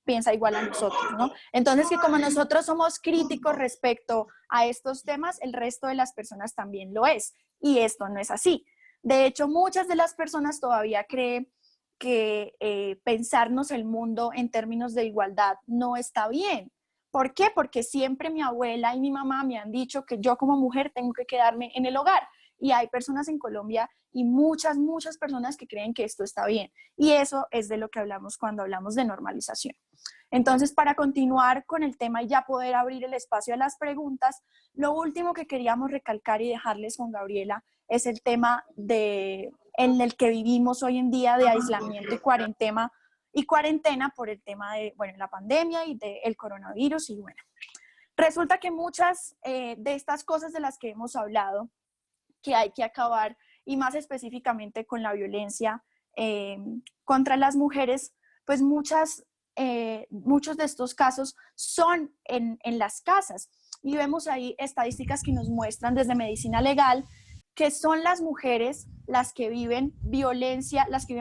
piensa igual a nosotros, ¿no? Entonces, que como nosotros somos críticos respecto a estos temas, el resto de las personas también lo es, y esto no es así. De hecho, muchas de las personas todavía creen que pensarnos el mundo en términos de igualdad no está bien. ¿Por qué? Porque siempre mi abuela y mi mamá me han dicho que yo como mujer tengo que quedarme en el hogar. Y hay personas en Colombia y muchas personas que creen que esto está bien. Y eso es de lo que hablamos cuando hablamos de normalización. Entonces, para continuar con el tema y ya poder abrir el espacio a las preguntas, lo último que queríamos recalcar y dejarles con Gabriela es el tema en el que vivimos hoy en día de aislamiento y cuarentena por el tema de, la pandemia y del coronavirus. Y bueno, resulta que muchas de estas cosas de las que hemos hablado, que hay que acabar, y más específicamente con la violencia contra las mujeres, pues muchos de estos casos son en las casas. Y vemos ahí estadísticas que nos muestran desde medicina legal que son las mujeres las que viven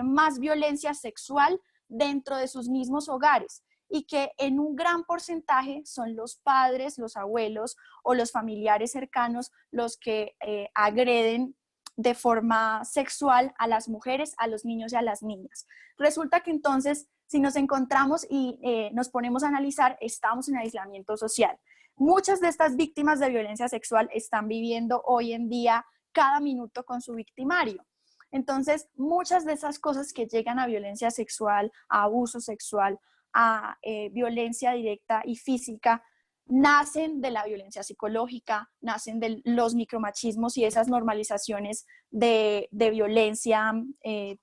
más violencia sexual dentro de sus mismos hogares y que en un gran porcentaje son los padres, los abuelos o los familiares cercanos los que agreden de forma sexual a las mujeres, a los niños y a las niñas. Resulta que entonces, si nos encontramos y nos ponemos a analizar, estamos en aislamiento social. Muchas de estas víctimas de violencia sexual están viviendo hoy en día cada minuto con su victimario. Entonces, muchas de esas cosas que llegan a violencia sexual, a abuso sexual, a violencia directa y física, nacen de la violencia psicológica, nacen de los micromachismos y esas normalizaciones de violencia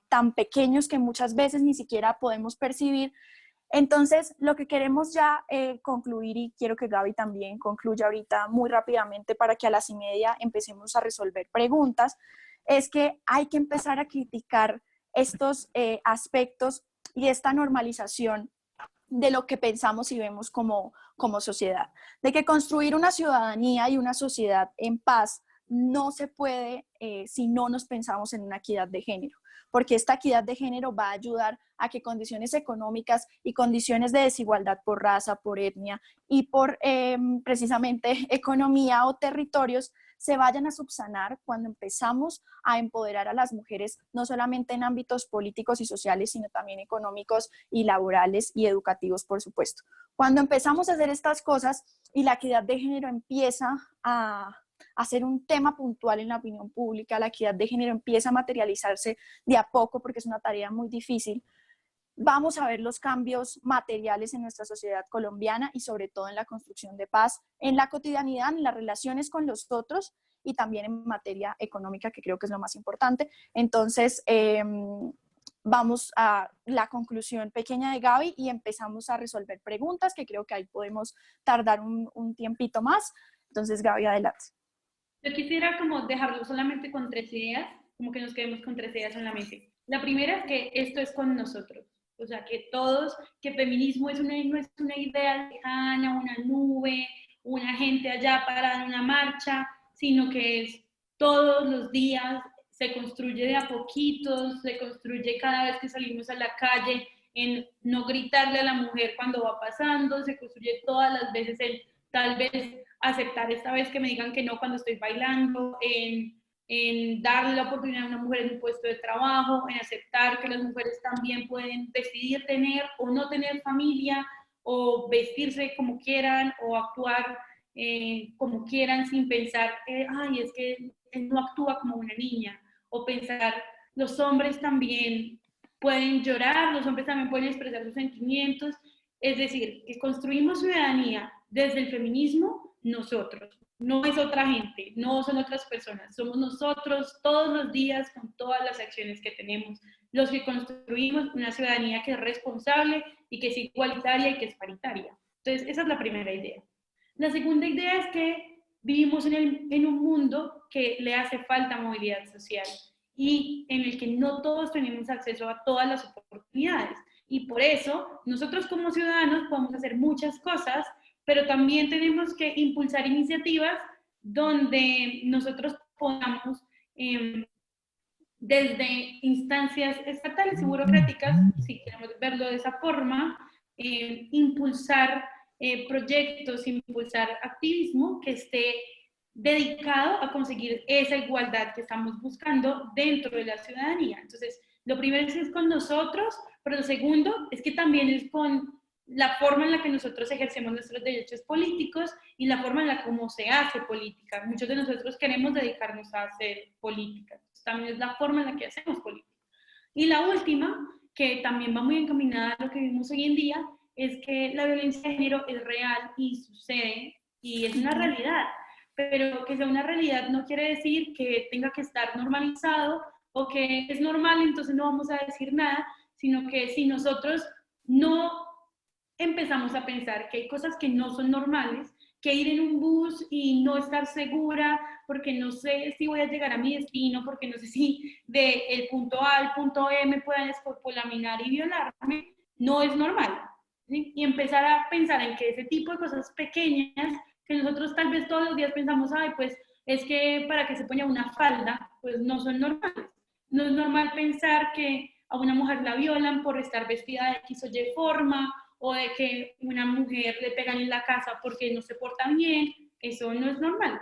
tan pequeños que muchas veces ni siquiera podemos percibir. Entonces, lo que queremos ya concluir, y quiero que Gaby también concluya ahorita muy rápidamente para que a las 1:30 empecemos a resolver preguntas, es que hay que empezar a criticar estos aspectos y esta normalización de lo que pensamos y vemos como sociedad. De que construir una ciudadanía y una sociedad en paz no se puede si no nos pensamos en una equidad de género, porque esta equidad de género va a ayudar a que condiciones económicas y condiciones de desigualdad por raza, por etnia y por precisamente economía o territorios se vayan a subsanar cuando empezamos a empoderar a las mujeres, no solamente en ámbitos políticos y sociales, sino también económicos y laborales y educativos, por supuesto. Cuando empezamos a hacer estas cosas y la equidad de género empieza a ser un tema puntual en la opinión pública, la equidad de género empieza a materializarse de a poco porque es una tarea muy difícil, vamos a ver los cambios materiales en nuestra sociedad colombiana y sobre todo en la construcción de paz, en la cotidianidad, en las relaciones con los otros y también en materia económica, que creo que es lo más importante. Entonces, vamos a la conclusión pequeña de Gaby y empezamos a resolver preguntas, que creo que ahí podemos tardar un tiempito más. Entonces, Gaby, adelante. Yo quisiera como dejarlo solamente con 3 ideas, como que nos quedemos con 3 ideas en la mente. La primera es que esto es con nosotros. O sea, que todos, que feminismo no es una idea lejana, una nube, una gente allá parada en una marcha, sino que es todos los días, se construye de a poquitos, se construye cada vez que salimos a la calle, en no gritarle a la mujer cuando va pasando, se construye todas las veces en tal vez aceptar esta vez que me digan que no cuando estoy bailando, en darle la oportunidad a una mujer en un puesto de trabajo, en aceptar que las mujeres también pueden decidir tener o no tener familia, o vestirse como quieran, o actuar como quieran sin pensar, ay, es que él no actúa como una niña, o pensar, los hombres también pueden llorar, los hombres también pueden expresar sus sentimientos, es decir, que construimos ciudadanía desde el feminismo nosotros. No es otra gente, no son otras personas, somos nosotros todos los días con todas las acciones que tenemos, los que construimos una ciudadanía que es responsable y que es igualitaria y que es paritaria. Entonces, esa es la primera idea. La segunda idea es que vivimos en un mundo que le hace falta movilidad social y en el que no todos tenemos acceso a todas las oportunidades. Y por eso, nosotros como ciudadanos podemos hacer muchas cosas, pero también tenemos que impulsar iniciativas donde nosotros podamos, desde instancias estatales y burocráticas, si queremos verlo de esa forma, impulsar proyectos, impulsar activismo que esté dedicado a conseguir esa igualdad que estamos buscando dentro de la ciudadanía. Entonces, lo primero es con nosotros, pero lo segundo es que también es con la forma en la que nosotros ejercemos nuestros derechos políticos y la forma en la como se hace política. Muchos de nosotros queremos dedicarnos a hacer política. Entonces, también es la forma en la que hacemos política. Y la última, que también va muy encaminada a lo que vivimos hoy en día, es que la violencia de género es real y sucede y es una realidad. Pero que sea una realidad no quiere decir que tenga que estar normalizado o que es normal, entonces no vamos a decir nada, sino que si nosotros no empezamos a pensar que hay cosas que no son normales, que ir en un bus y no estar segura porque no sé si voy a llegar a mi destino, porque no sé si del punto A al punto E me puedan escopolaminar y violarme, no es normal. ¿Sí? Y empezar a pensar en que ese tipo de cosas pequeñas que nosotros tal vez todos los días pensamos, ay, pues es que para que se ponga una falda, pues no son normales. No es normal pensar que a una mujer la violan por estar vestida de X o Y forma, o de que una mujer le pegan en la casa porque no se porta bien, eso no es normal.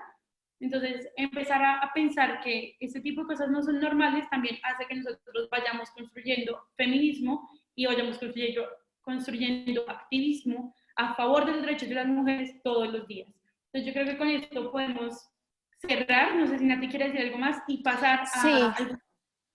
Entonces, empezar a pensar que este tipo de cosas no son normales también hace que nosotros vayamos construyendo feminismo y vayamos construyendo activismo a favor de los derechos de las mujeres todos los días. Entonces, yo creo que con esto podemos cerrar. No sé si Nati quiere decir algo más y pasar a algunas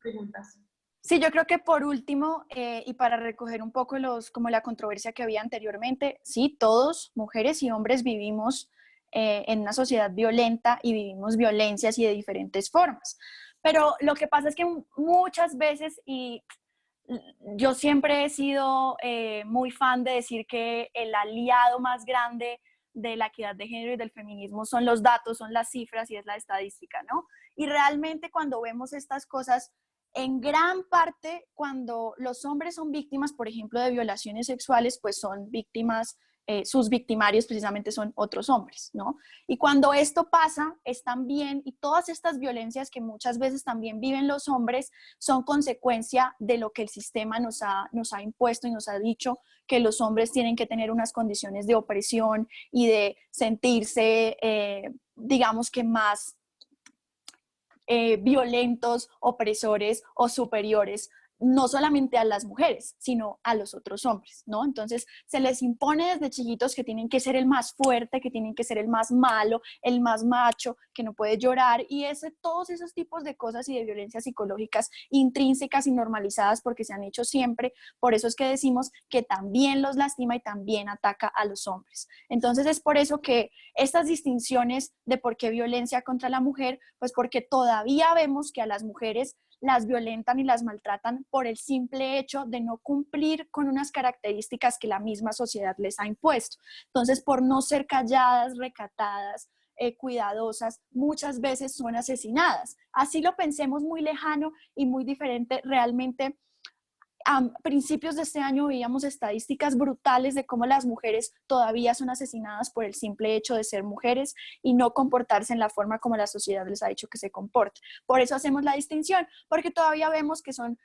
preguntas. Sí, yo creo que por último, y para recoger un poco como la controversia que había anteriormente, sí, todos, mujeres y hombres, vivimos en una sociedad violenta y vivimos violencias y de diferentes formas. Pero lo que pasa es que muchas veces, y yo siempre he sido muy fan de decir que el aliado más grande de la equidad de género y del feminismo son los datos, son las cifras y es la estadística, ¿no? Y realmente cuando vemos estas cosas, en gran parte cuando los hombres son víctimas, por ejemplo, de violaciones sexuales, pues son víctimas, sus victimarios precisamente son otros hombres, ¿no? Y cuando esto pasa, es también, y todas estas violencias que muchas veces también viven los hombres, son consecuencia de lo que el sistema nos ha impuesto y nos ha dicho que los hombres tienen que tener unas condiciones de opresión y de sentirse, digamos que más violentos, opresores o superiores, no solamente a las mujeres, sino a los otros hombres, ¿no? Entonces, se les impone desde chiquitos que tienen que ser el más fuerte, que tienen que ser el más malo, el más macho, que no puede llorar, y todos esos tipos de cosas y de violencias psicológicas intrínsecas y normalizadas porque se han hecho siempre, por eso es que decimos que también los lastima y también ataca a los hombres. Entonces, es por eso que estas distinciones de por qué violencia contra la mujer, pues porque todavía vemos que a las mujeres las violentan y las maltratan por el simple hecho de no cumplir con unas características que la misma sociedad les ha impuesto. Entonces, por no ser calladas, recatadas, cuidadosas, muchas veces son asesinadas. Así lo pensemos muy lejano y muy diferente, realmente a principios de este año veíamos estadísticas brutales de cómo las mujeres todavía son asesinadas por el simple hecho de ser mujeres y no comportarse en la forma como la sociedad les ha dicho que se comporte. Por eso hacemos la distinción, porque todavía vemos que son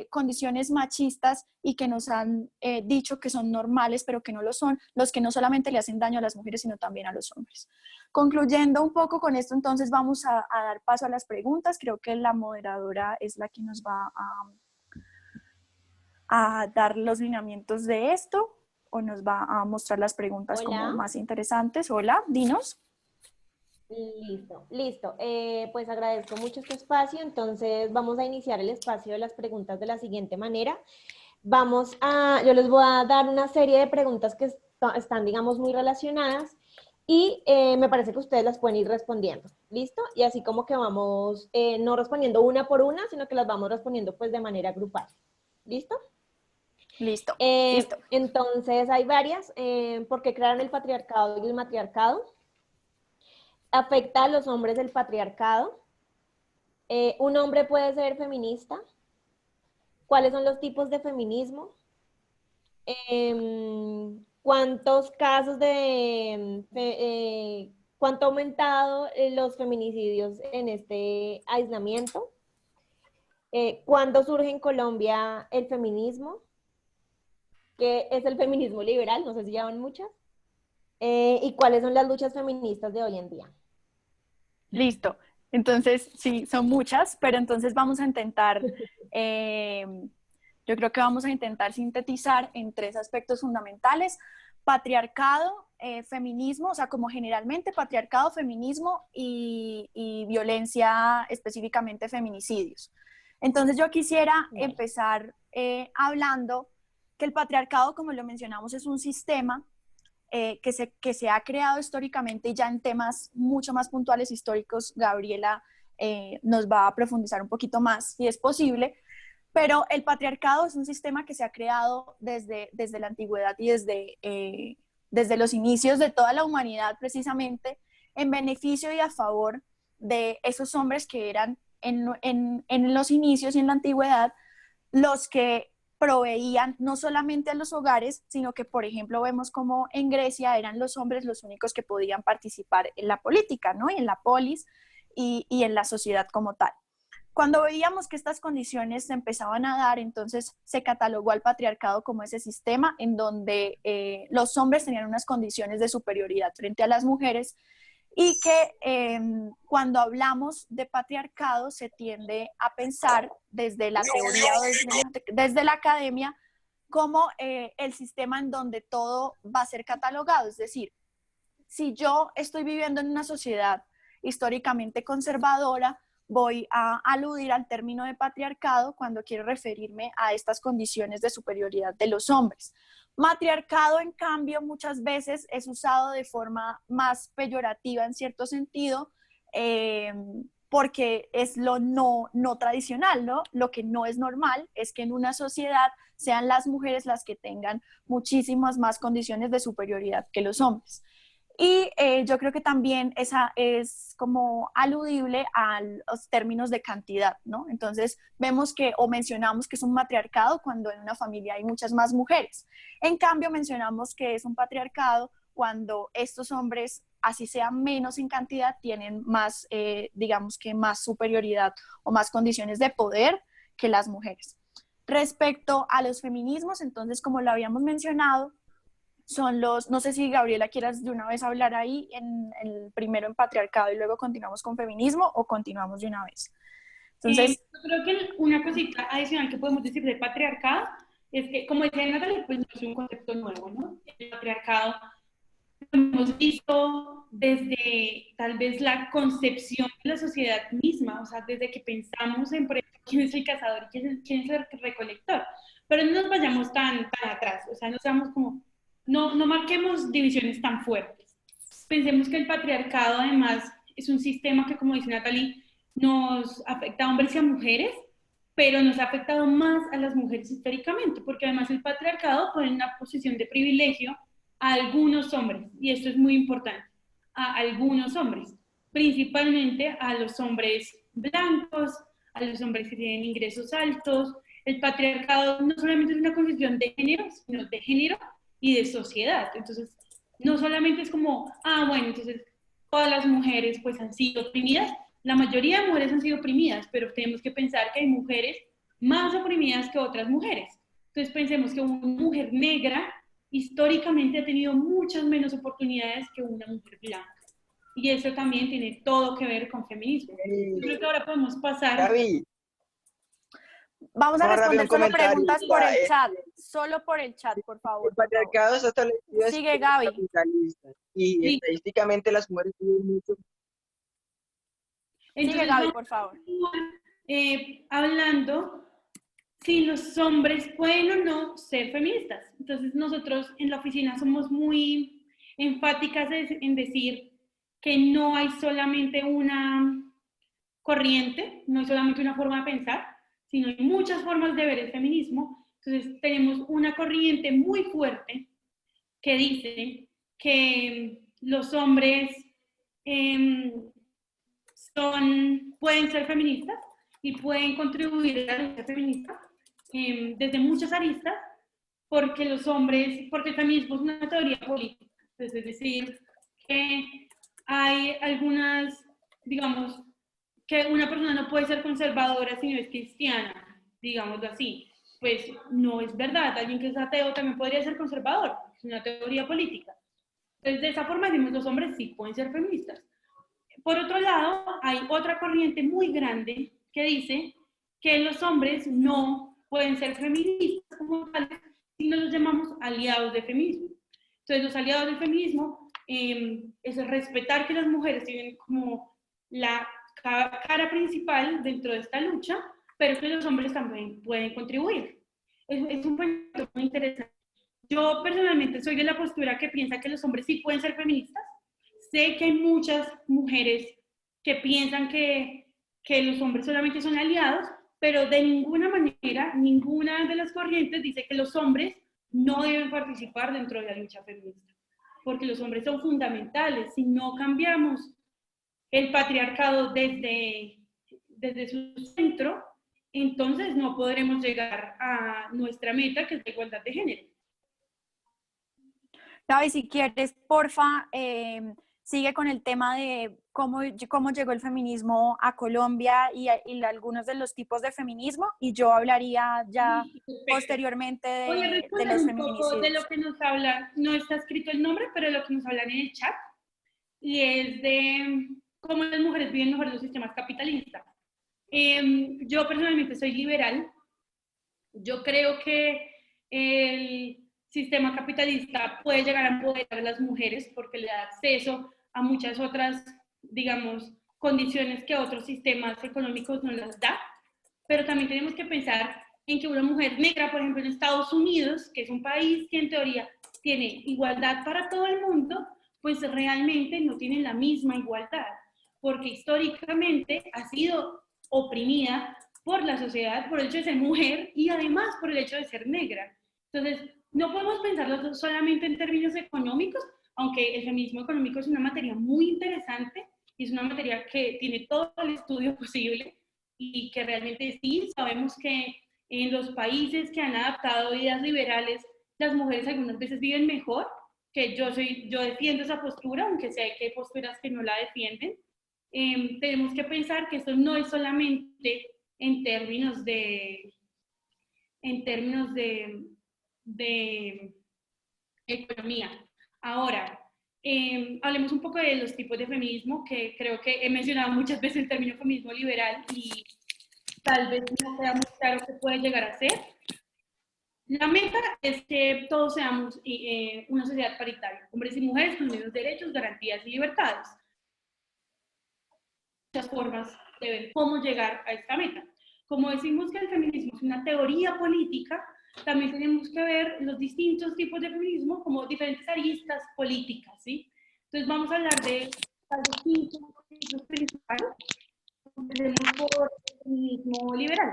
condiciones machistas y que nos han dicho que son normales, pero que no lo son, los que no solamente le hacen daño a las mujeres, sino también a los hombres. Concluyendo un poco con esto, entonces vamos a dar paso a las preguntas. Creo que la moderadora es la que nos va a dar los lineamientos de esto o nos va a mostrar las preguntas como más interesantes. Hola, dinos. Listo, listo. Pues agradezco mucho este espacio. Entonces vamos a iniciar el espacio de las preguntas de la siguiente manera. Yo les voy a dar una serie de preguntas que están, digamos, muy relacionadas y me parece que ustedes las pueden ir respondiendo. ¿Listo? Y así como que vamos no respondiendo una por una, sino que las vamos respondiendo pues de manera grupal. ¿Listo? Listo. Listo. Entonces hay varias. ¿Por qué crearon el patriarcado y el matriarcado? ¿Afecta a los hombres el patriarcado? ¿Un hombre puede ser feminista? ¿Cuáles son los tipos de feminismo? ¿Cuántos casos cuánto ha aumentado los feminicidios en este aislamiento? ¿Cuándo surge en Colombia el feminismo? ¿Qué es el feminismo liberal? No sé si llaman muchas. ¿Y cuáles son las luchas feministas de hoy en día? Listo. Entonces, sí, son muchas, pero entonces vamos a intentar, yo creo que vamos a intentar sintetizar en 3 aspectos fundamentales: patriarcado, feminismo, o sea, como generalmente patriarcado, feminismo y violencia, específicamente feminicidios. Entonces yo quisiera empezar hablando que el patriarcado, como lo mencionamos, es un sistema que se ha creado históricamente, y ya en temas mucho más puntuales históricos, Gabriela nos va a profundizar un poquito más, si es posible, pero el patriarcado es un sistema que se ha creado desde la antigüedad y desde los inicios de toda la humanidad, precisamente en beneficio y a favor de esos hombres que eran en los inicios y en la antigüedad los que proveían no solamente a los hogares, sino que, por ejemplo, vemos como en Grecia eran los hombres los únicos que podían participar en la política, ¿no? Y en la polis y en la sociedad como tal. Cuando veíamos que estas condiciones se empezaban a dar, entonces se catalogó al patriarcado como ese sistema en donde los hombres tenían unas condiciones de superioridad frente a las mujeres, y que cuando hablamos de patriarcado se tiende a pensar desde la teoría o desde la academia como el sistema en donde todo va a ser catalogado. Es decir, si yo estoy viviendo en una sociedad históricamente conservadora, voy a aludir al término de patriarcado cuando quiero referirme a estas condiciones de superioridad de los hombres. Matriarcado, en cambio, muchas veces es usado de forma más peyorativa en cierto sentido, porque es lo no tradicional, ¿no? Lo que no es normal es que en una sociedad sean las mujeres las que tengan muchísimas más condiciones de superioridad que los hombres. Y yo creo que también esa es como aludible a los términos de cantidad, ¿no? Entonces vemos que o mencionamos que es un matriarcado cuando en una familia hay muchas más mujeres. En cambio mencionamos que es un patriarcado cuando estos hombres, así sean menos en cantidad, tienen más, digamos que más superioridad o más condiciones de poder que las mujeres. Respecto a los feminismos, entonces, como lo habíamos mencionado, son los, no sé si Gabriela quieras de una vez hablar ahí, el primero en patriarcado y luego continuamos con feminismo, o continuamos de una vez. Entonces, yo creo que una cosita adicional que podemos decir del patriarcado es que, como decía Natalia, pues no es un concepto nuevo, ¿no? El patriarcado lo hemos visto desde tal vez la concepción de la sociedad misma, o sea, desde que pensamos en, por ejemplo, quién es el cazador y quién es el recolector. Pero no nos vayamos tan atrás, o sea, no seamos como, no marquemos divisiones tan fuertes. Pensemos que el patriarcado, además, es un sistema que, como dice Natalie, nos afecta a hombres y a mujeres, pero nos ha afectado más a las mujeres históricamente, porque además el patriarcado pone en una posición de privilegio a algunos hombres, y esto es muy importante, a algunos hombres, principalmente a los hombres blancos, a los hombres que tienen ingresos altos. El patriarcado no solamente es una concepción de género, sino de género y de sociedad. Entonces, no solamente es como, bueno, entonces todas las mujeres pues han sido oprimidas, la mayoría de mujeres han sido oprimidas, pero tenemos que pensar que hay mujeres más oprimidas que otras mujeres. Entonces pensemos que una mujer negra históricamente ha tenido muchas menos oportunidades que una mujer blanca. Y eso también tiene todo que ver con feminismo. Yo creo que ahora podemos pasar... Gaby, vamos a responder solo preguntas por el chat. Solo por el chat, por favor. El patriarcado está establecido Sigue, Gaby. capitalista. Y sí, estadísticamente las mujeres tienen mucho. Sigue, Gaby, por favor. Hablando si los hombres pueden o no ser feministas. Entonces nosotros en la oficina somos muy enfáticas en decir que no hay solamente una corriente, no hay solamente una forma de pensar, sino hay muchas formas de ver el feminismo. Entonces tenemos una corriente muy fuerte que dice que los hombres pueden ser feministas y pueden contribuir a la lucha feminista desde muchas aristas, porque los hombres, porque el feminismo es una teoría política. Entonces, es decir, que hay algunas, digamos, que una persona no puede ser conservadora si no es cristiana, digámoslo así. Pues no es verdad, alguien que es ateo también podría ser conservador, es una teoría política. Entonces, de esa forma decimos, los hombres sí pueden ser feministas. Por otro lado, hay otra corriente muy grande que dice que los hombres no pueden ser feministas como tales, sino los llamamos aliados del feminismo. Entonces, los aliados del feminismo es respetar que las mujeres tienen como la cara principal dentro de esta lucha, pero que los hombres también pueden contribuir. Es un punto muy interesante. Yo personalmente soy de la postura que piensa que los hombres sí pueden ser feministas. Sé que hay muchas mujeres que piensan que los hombres solamente son aliados, pero de ninguna manera, ninguna de las corrientes dice que los hombres no deben participar dentro de la lucha feminista, porque los hombres son fundamentales. Si no cambiamos el patriarcado desde su centro, entonces no podremos llegar a nuestra meta, que es la igualdad de género. Gaby, si quieres, porfa, sigue con el tema de cómo llegó el feminismo a Colombia y algunos de los tipos de feminismo, y yo hablaría ya posteriormente de los feminicidios. De lo que nos habla, no está escrito el nombre, pero de lo que nos hablan en el chat, y es de cómo las mujeres viven mejor los sistemas capitalistas. Yo personalmente soy liberal. Yo creo que el sistema capitalista puede llegar a empoderar a las mujeres porque le da acceso a muchas otras, digamos, condiciones que otros sistemas económicos no las da, pero también tenemos que pensar en que una mujer negra, por ejemplo, en Estados Unidos, que es un país que en teoría tiene igualdad para todo el mundo, pues realmente no tienen la misma igualdad, porque históricamente ha sido oprimida por la sociedad por el hecho de ser mujer y además por el hecho de ser negra. Entonces, no podemos pensarlo solamente en términos económicos, aunque el feminismo económico es una materia muy interesante y es una materia que tiene todo el estudio posible y que realmente sí sabemos que en los países que han adaptado ideas liberales, las mujeres algunas veces viven mejor, que yo defiendo esa postura, aunque sé que hay posturas que no la defienden. Tenemos que pensar que esto no es solamente en términos de economía. Ahora, hablemos un poco de los tipos de feminismo, que creo que he mencionado muchas veces el término feminismo liberal y tal vez no queda muy claro qué puede llegar a ser. La meta es que todos seamos una sociedad paritaria, hombres y mujeres con los mismos derechos, garantías y libertades. Muchas formas de ver cómo llegar a esta meta. Como decimos que el feminismo es una teoría política, también tenemos que ver los distintos tipos de feminismo como diferentes aristas políticas, ¿sí? Entonces vamos a hablar de los distintos tipos principales. Empecemos por el feminismo liberal.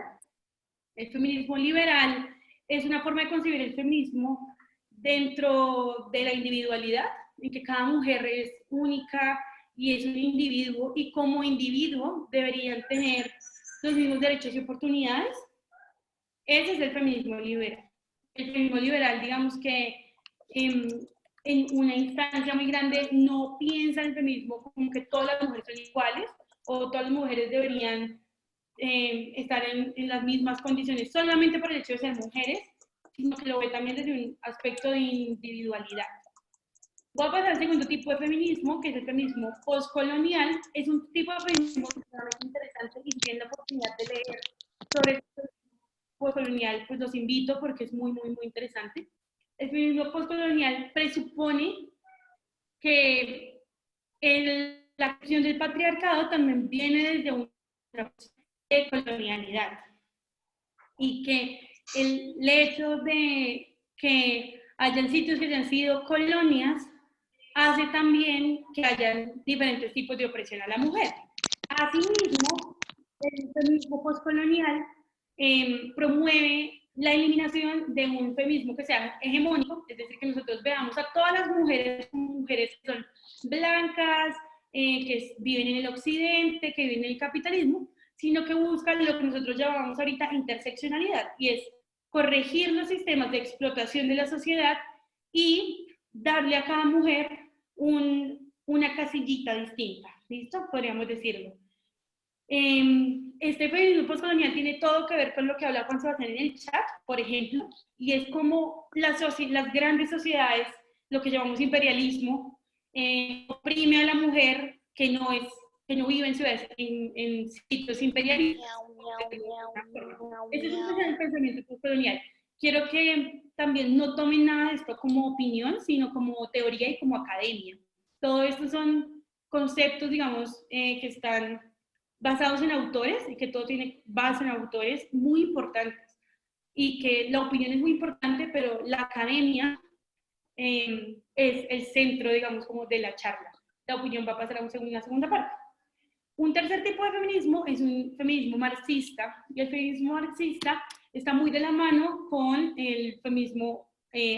El feminismo liberal es una forma de concebir el feminismo dentro de la individualidad, en que cada mujer es única y es un individuo, y como individuo deberían tener los mismos derechos y oportunidades. Ese es el feminismo liberal. El feminismo liberal, digamos que en una instancia muy grande no piensa en el feminismo como que todas las mujeres son iguales o todas las mujeres deberían estar en las mismas condiciones solamente por el hecho de ser mujeres, sino que lo ve también desde un aspecto de individualidad. Voy a pasar al segundo tipo de feminismo, que es el feminismo postcolonial. Es un tipo de feminismo extremadamente interesante y si tienen la oportunidad de leer sobre el postcolonial, pues los invito porque es muy, muy, muy interesante. El feminismo postcolonial presupone que la cuestión del patriarcado también viene desde una de colonialidad y que el hecho de que hayan sitios que hayan sido colonias hace también que hayan diferentes tipos de opresión a la mujer. Asimismo, el feminismo postcolonial promueve la eliminación de un feminismo que sea hegemónico, es decir, que nosotros veamos a todas las mujeres como mujeres que son blancas, que viven en el occidente, que viven en el capitalismo, sino que buscan lo que nosotros llamamos ahorita interseccionalidad, y es corregir los sistemas de explotación de la sociedad y darle a cada mujer una casillita distinta, ¿listo? Podríamos decirlo. Este feminismo postcolonial tiene todo que ver con lo que habla Juan Sebastián en el chat, por ejemplo, y es como las grandes sociedades, lo que llamamos imperialismo, oprime a la mujer que no vive en ciudades, en sitios imperialistas. Ese es el pensamiento postcolonial. Quiero que también no tomen nada de esto como opinión, sino como teoría y como academia. Todo esto son conceptos, digamos, que están basados en autores y que todo tiene base en autores muy importantes y que la opinión es muy importante, pero la academia es el centro, digamos, como de la charla. La opinión va a pasar a una segunda parte. Un tercer tipo de feminismo es un feminismo marxista, y el feminismo marxista está muy de la mano con el feminismo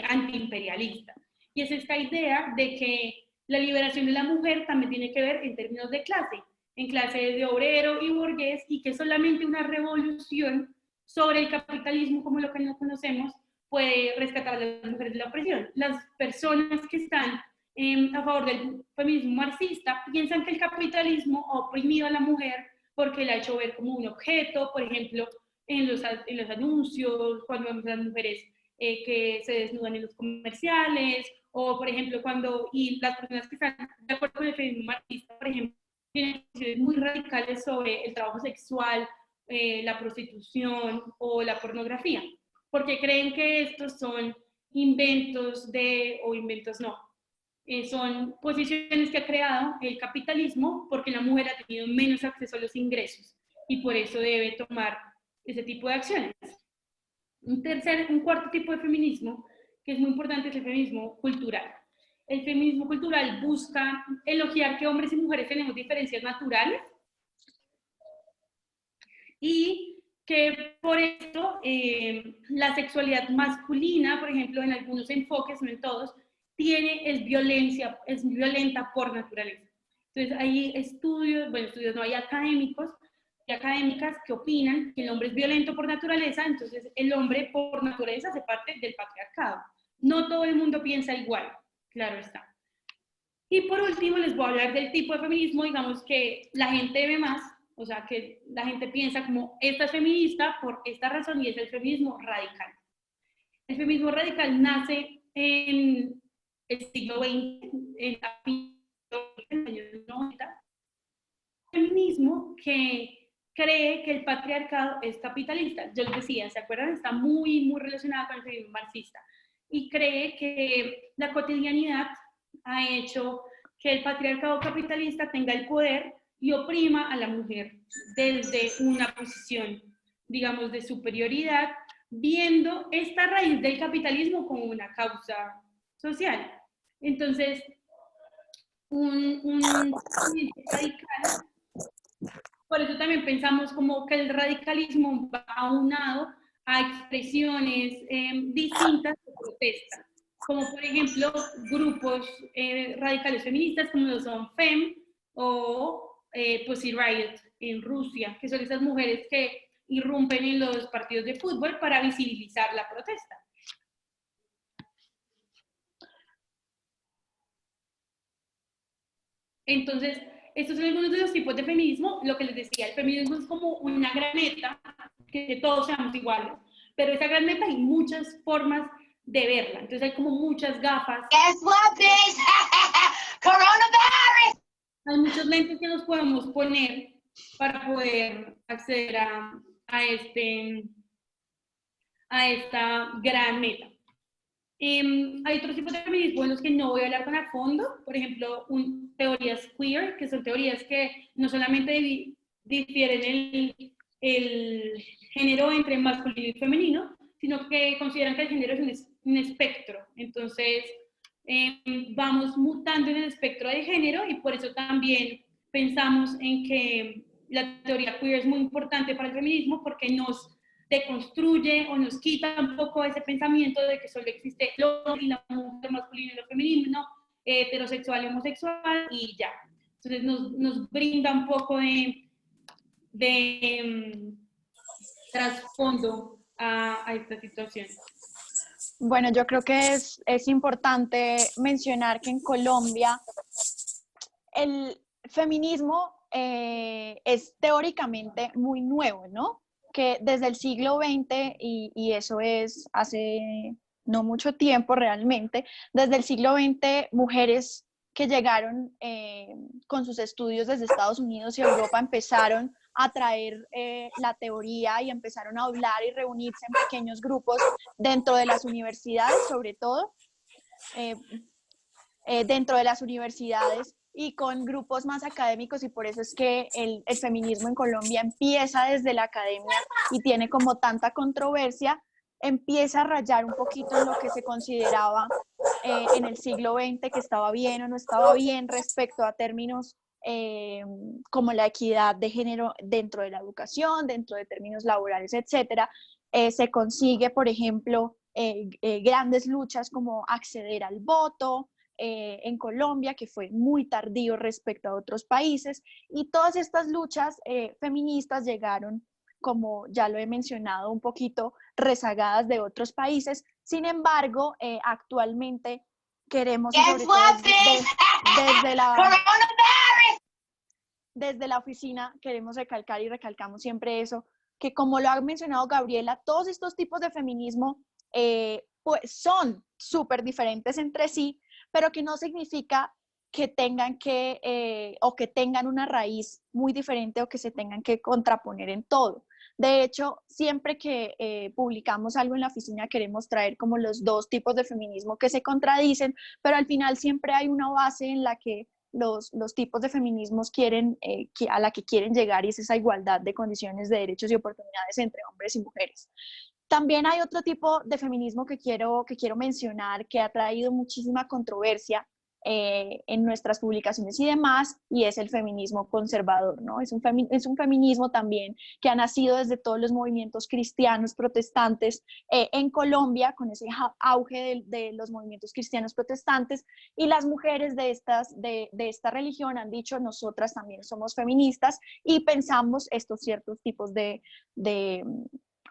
antiimperialista. Y es esta idea de que la liberación de la mujer también tiene que ver en términos de clase, en clases de obrero y burgués, y que solamente una revolución sobre el capitalismo, como lo que no conocemos, puede rescatar a las mujeres de la opresión. Las personas que están a favor del feminismo marxista piensan que el capitalismo ha oprimido a la mujer porque la ha hecho ver como un objeto, por ejemplo, en los anuncios, cuando vemos a las mujeres que se desnudan en los comerciales, o por ejemplo, y las personas que están de acuerdo con el feminismo marxista, por ejemplo, tienen posiciones muy radicales sobre el trabajo sexual, la prostitución o la pornografía, porque creen que estos son inventos son posiciones que ha creado el capitalismo porque la mujer ha tenido menos acceso a los ingresos y por eso debe tomar ese tipo de acciones. Un cuarto tipo de feminismo que es muy importante es el feminismo cultural. El feminismo cultural busca elogiar que hombres y mujeres tenemos diferencias naturales y que por esto la sexualidad masculina, por ejemplo, en algunos enfoques, no en todos, es violenta por naturaleza. Entonces hay estudios no, hay académicos y académicas que opinan que el hombre es violento por naturaleza, entonces el hombre por naturaleza hace parte del patriarcado. No todo el mundo piensa igual, claro está. Y por último les voy a hablar del tipo de feminismo, digamos que la gente ve más, o sea, que la gente piensa como, esta es feminista por esta razón y es el feminismo radical. El feminismo radical nace en el siglo XX, en los años 90. Feminismo que cree que el patriarcado es capitalista. Yo les decía, ¿se acuerdan? Está muy, muy relacionada con el feminismo marxista. Y cree que la cotidianidad ha hecho que el patriarcado capitalista tenga el poder y oprima a la mujer desde una posición, digamos, de superioridad, viendo esta raíz del capitalismo como una causa social. Entonces, un radical, por eso también pensamos como que el radicalismo va aunado a expresiones distintas de protesta, como por ejemplo grupos radicales feministas como lo son FEM o Pussy Riot en Rusia, que son esas mujeres que irrumpen en los partidos de fútbol para visibilizar la protesta. Entonces, estos son algunos de los tipos de feminismo. Lo que les decía, el feminismo es como una graneta, que todos seamos iguales, pero esa graneta hay muchas formas de verla. Entonces hay como muchas gafas. Guess what, bitch? Coronavirus. Hay muchos lentes que nos podemos poner para poder acceder a esta gran meta. Hay otros tipos de feminismo en los que no voy a hablar tan a fondo, por ejemplo, teorías queer, que son teorías que no solamente difieren el género entre masculino y femenino, sino que consideran que el género es un espectro. Entonces, vamos mutando en el espectro de género y por eso también pensamos en que la teoría queer es muy importante para el feminismo porque nos deconstruye o nos quita un poco ese pensamiento de que solo existe lo y la mujer, masculino y lo femenino, heterosexual y homosexual y ya. Entonces nos brinda un poco de trasfondo a esta situación. Bueno, yo creo que es importante mencionar que en Colombia el feminismo es teóricamente muy nuevo, ¿no? Que desde el siglo XX, y eso es hace no mucho tiempo realmente, desde el siglo XX, mujeres que llegaron con sus estudios desde Estados Unidos y Europa empezaron a traer la teoría y empezaron a hablar y reunirse en pequeños grupos dentro de las universidades, sobre todo, dentro de las universidades y con grupos más académicos, y por eso es que el feminismo en Colombia empieza desde la academia y tiene como tanta controversia, empieza a rayar un poquito en lo que se consideraba en el siglo XX que estaba bien o no estaba bien respecto a términos como la equidad de género dentro de la educación, dentro de términos laborales, etcétera. Se consigue, por ejemplo, grandes luchas como acceder al voto, en Colombia, que fue muy tardío respecto a otros países, y todas estas luchas feministas llegaron, como ya lo he mencionado un poquito, rezagadas de otros países. Sin embargo, actualmente queremos, sobre todo desde la oficina, queremos recalcar y recalcamos siempre eso, que como lo ha mencionado Gabriela, todos estos tipos de feminismo pues son súper diferentes entre sí, pero que no significa que tengan o que tengan una raíz muy diferente o que se tengan que contraponer en todo. De hecho, siempre que publicamos algo en la oficina queremos traer como los dos tipos de feminismo que se contradicen, pero al final siempre hay una base en la que los tipos de feminismos quieren, a la que quieren llegar, y es esa igualdad de condiciones, de derechos y oportunidades entre hombres y mujeres. También hay otro tipo de feminismo que quiero mencionar, que ha traído muchísima controversia en nuestras publicaciones y demás, y es el feminismo conservador, ¿no? Es un feminismo también que ha nacido desde todos los movimientos cristianos protestantes en Colombia, con ese auge de los movimientos cristianos protestantes, y las mujeres de esta religión han dicho: nosotras también somos feministas y pensamos estos ciertos tipos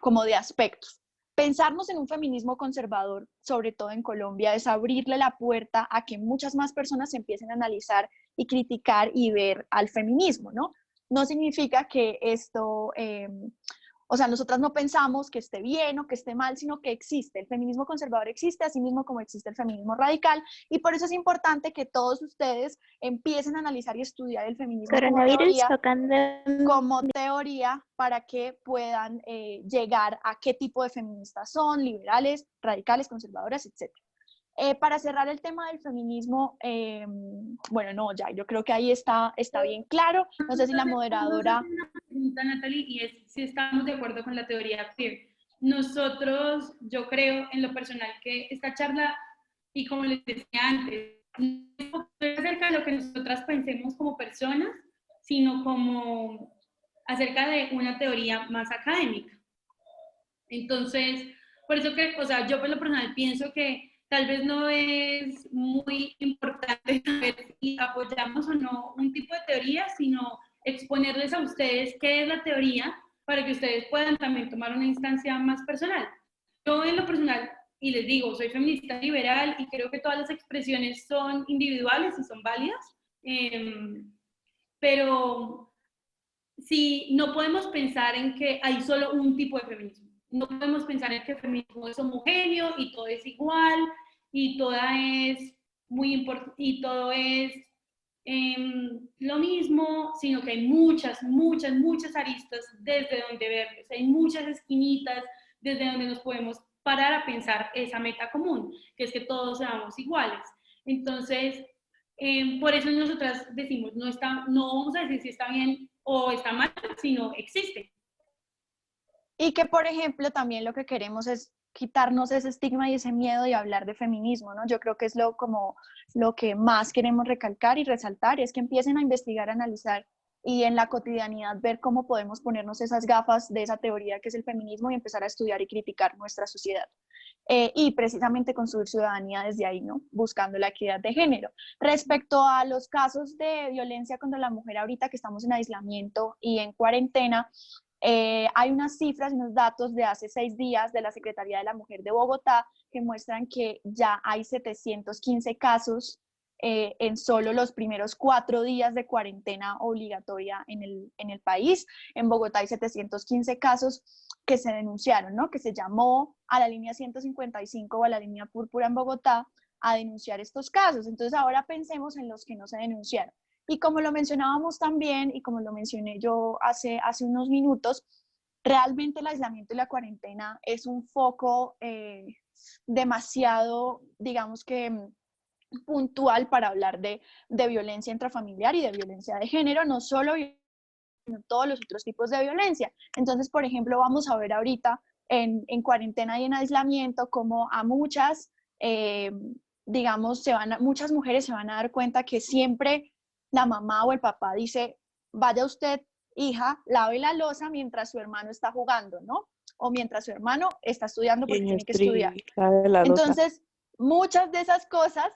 como de aspectos. Pensarnos en un feminismo conservador, sobre todo en Colombia, es abrirle la puerta a que muchas más personas empiecen a analizar y criticar y ver al feminismo, ¿no? No significa que esto, o sea, nosotras no pensamos que esté bien o que esté mal, sino que existe. El feminismo conservador existe, así mismo como existe el feminismo radical, y por eso es importante que todos ustedes empiecen a analizar y estudiar el feminismo como teoría para que puedan llegar a qué tipo de feministas son: liberales, radicales, conservadoras, etc. Para cerrar el tema del feminismo, bueno, no, ya, yo creo que ahí está bien claro. No sé si la moderadora... Pregunta, Natalie, y es si estamos de acuerdo con la teoría queer. Nosotros, yo creo en lo personal que esta charla, y como les decía antes, no es acerca de lo que nosotras pensemos como personas, sino como acerca de una teoría más académica. Entonces, por eso que, o sea, yo por lo personal pienso que tal vez no es muy importante saber si apoyamos o no un tipo de teoría, sino exponerles a ustedes qué es la teoría para que ustedes puedan también tomar una instancia más personal. Yo en lo personal, y les digo, soy feminista liberal y creo que todas las expresiones son individuales y son válidas, pero si no podemos pensar en que hay solo un tipo de feminismo. No podemos pensar en que el feminismo es homogéneo y todo es igual y toda es muy importante y todo es lo mismo, sino que hay muchas aristas desde donde verlos, hay muchas esquinitas desde donde nos podemos parar a pensar esa meta común, que es que todos seamos iguales. Entonces, por eso nosotras decimos, no vamos a decir si está bien o está mal, sino existe. Y que, por ejemplo, también lo que queremos es quitarnos ese estigma y ese miedo de hablar de feminismo, ¿no? Yo creo que es lo que más queremos recalcar y resaltar, es que empiecen a investigar, a analizar y en la cotidianidad ver cómo podemos ponernos esas gafas de esa teoría que es el feminismo y empezar a estudiar y criticar nuestra sociedad. Y precisamente construir ciudadanía desde ahí, ¿no? Buscando la equidad de género. Respecto a los casos de violencia contra la mujer ahorita que estamos en aislamiento y en cuarentena, hay unas cifras y unos datos de hace 6 días de la Secretaría de la Mujer de Bogotá que muestran que ya hay 715 casos en solo los primeros 4 días de cuarentena obligatoria en el país. En Bogotá hay 715 casos que se denunciaron, ¿no? Que se llamó a la línea 155 o a la línea púrpura en Bogotá a denunciar estos casos. Entonces ahora pensemos en los que no se denunciaron. Y como lo mencionábamos también, y como lo mencioné yo hace unos minutos, realmente el aislamiento y la cuarentena es un foco demasiado, digamos que puntual para hablar de violencia intrafamiliar y de violencia de género, no solo sino todos los otros tipos de violencia. Entonces, por ejemplo, vamos a ver ahorita en cuarentena y en aislamiento cómo a muchas, digamos, muchas mujeres se van a dar cuenta que siempre la mamá o el papá dice: vaya usted, hija, lave la loza mientras su hermano está jugando, ¿no? O mientras su hermano está estudiando porque tiene que estudiar. Entonces, muchas de esas cosas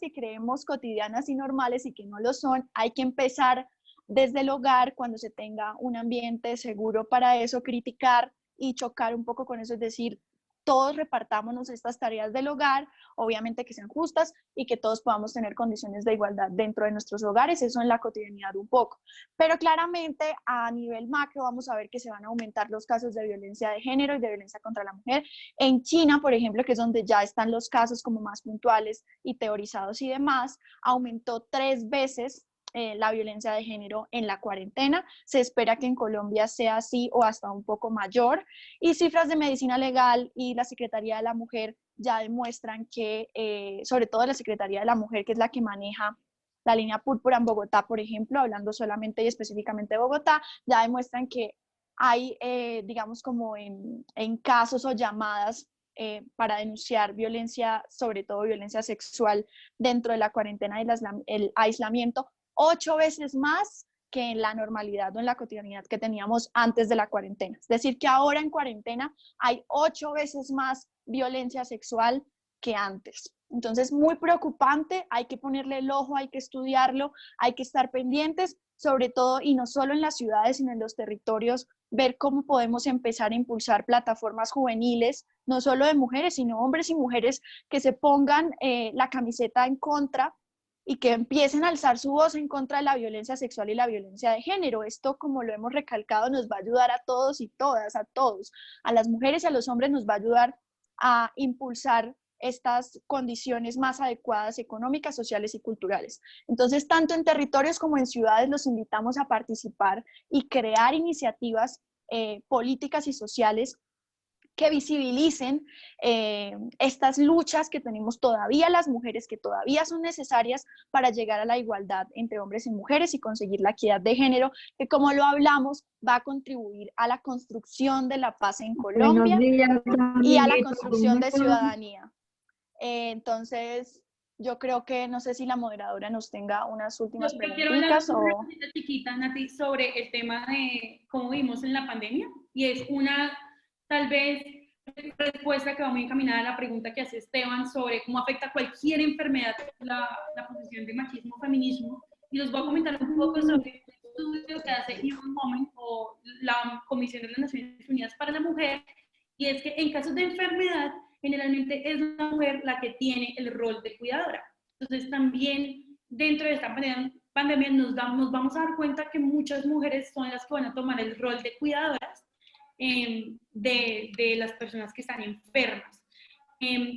que creemos cotidianas y normales y que no lo son, hay que empezar desde el hogar, cuando se tenga un ambiente seguro para eso, criticar y chocar un poco con eso, es decir, todos repartámonos estas tareas del hogar, obviamente que sean justas y que todos podamos tener condiciones de igualdad dentro de nuestros hogares, eso en la cotidianidad un poco. Pero claramente a nivel macro vamos a ver que se van a aumentar los casos de violencia de género y de violencia contra la mujer. En China, por ejemplo, que es donde ya están los casos como más puntuales y teorizados y demás, aumentó 3 veces la violencia de género en la cuarentena. Se espera que en Colombia sea así o hasta un poco mayor. Y cifras de Medicina Legal y la Secretaría de la Mujer ya demuestran que, sobre todo la Secretaría de la Mujer, que es la que maneja la línea púrpura en Bogotá, por ejemplo, hablando solamente y específicamente de Bogotá, ya demuestran que hay, digamos, como en casos o llamadas para denunciar violencia, sobre todo violencia sexual, dentro de la cuarentena y el aislamiento, 8 veces más que en la normalidad o en la cotidianidad que teníamos antes de la cuarentena. Es decir, que ahora en cuarentena hay 8 veces más violencia sexual que antes. Entonces, muy preocupante, hay que ponerle el ojo, hay que estudiarlo, hay que estar pendientes, sobre todo, y no solo en las ciudades, sino en los territorios, ver cómo podemos empezar a impulsar plataformas juveniles, no solo de mujeres, sino hombres y mujeres que se pongan la camiseta en contra y que empiecen a alzar su voz en contra de la violencia sexual y la violencia de género. Esto, como lo hemos recalcado, nos va a ayudar a todos y todas, a todos, a las mujeres y a los hombres, nos va a ayudar a impulsar estas condiciones más adecuadas económicas, sociales y culturales. Entonces, tanto en territorios como en ciudades los invitamos a participar y crear iniciativas políticas y sociales que visibilicen estas luchas que tenemos todavía las mujeres, que todavía son necesarias para llegar a la igualdad entre hombres y mujeres y conseguir la equidad de género, que, como lo hablamos, va a contribuir a la construcción de la paz en Colombia y a la construcción de ciudadanía. Entonces, yo creo que, no sé si la moderadora nos tenga unas últimas preguntitas o... Una cosita chiquita, Nati, sobre el tema de cómo vivimos en la pandemia, y es una, tal vez, respuesta que va muy encaminada a la pregunta que hace Esteban sobre cómo afecta cualquier enfermedad la posición de machismo o feminismo, y los voy a comentar un poco sobre un estudio que hace Human Moment, o la Comisión de las Naciones Unidas para la Mujer, y es que en casos de enfermedad, generalmente es la mujer la que tiene el rol de cuidadora. Entonces, también dentro de esta pandemia nos vamos a dar cuenta que muchas mujeres son las que van a tomar el rol de cuidadoras de las personas que están enfermas.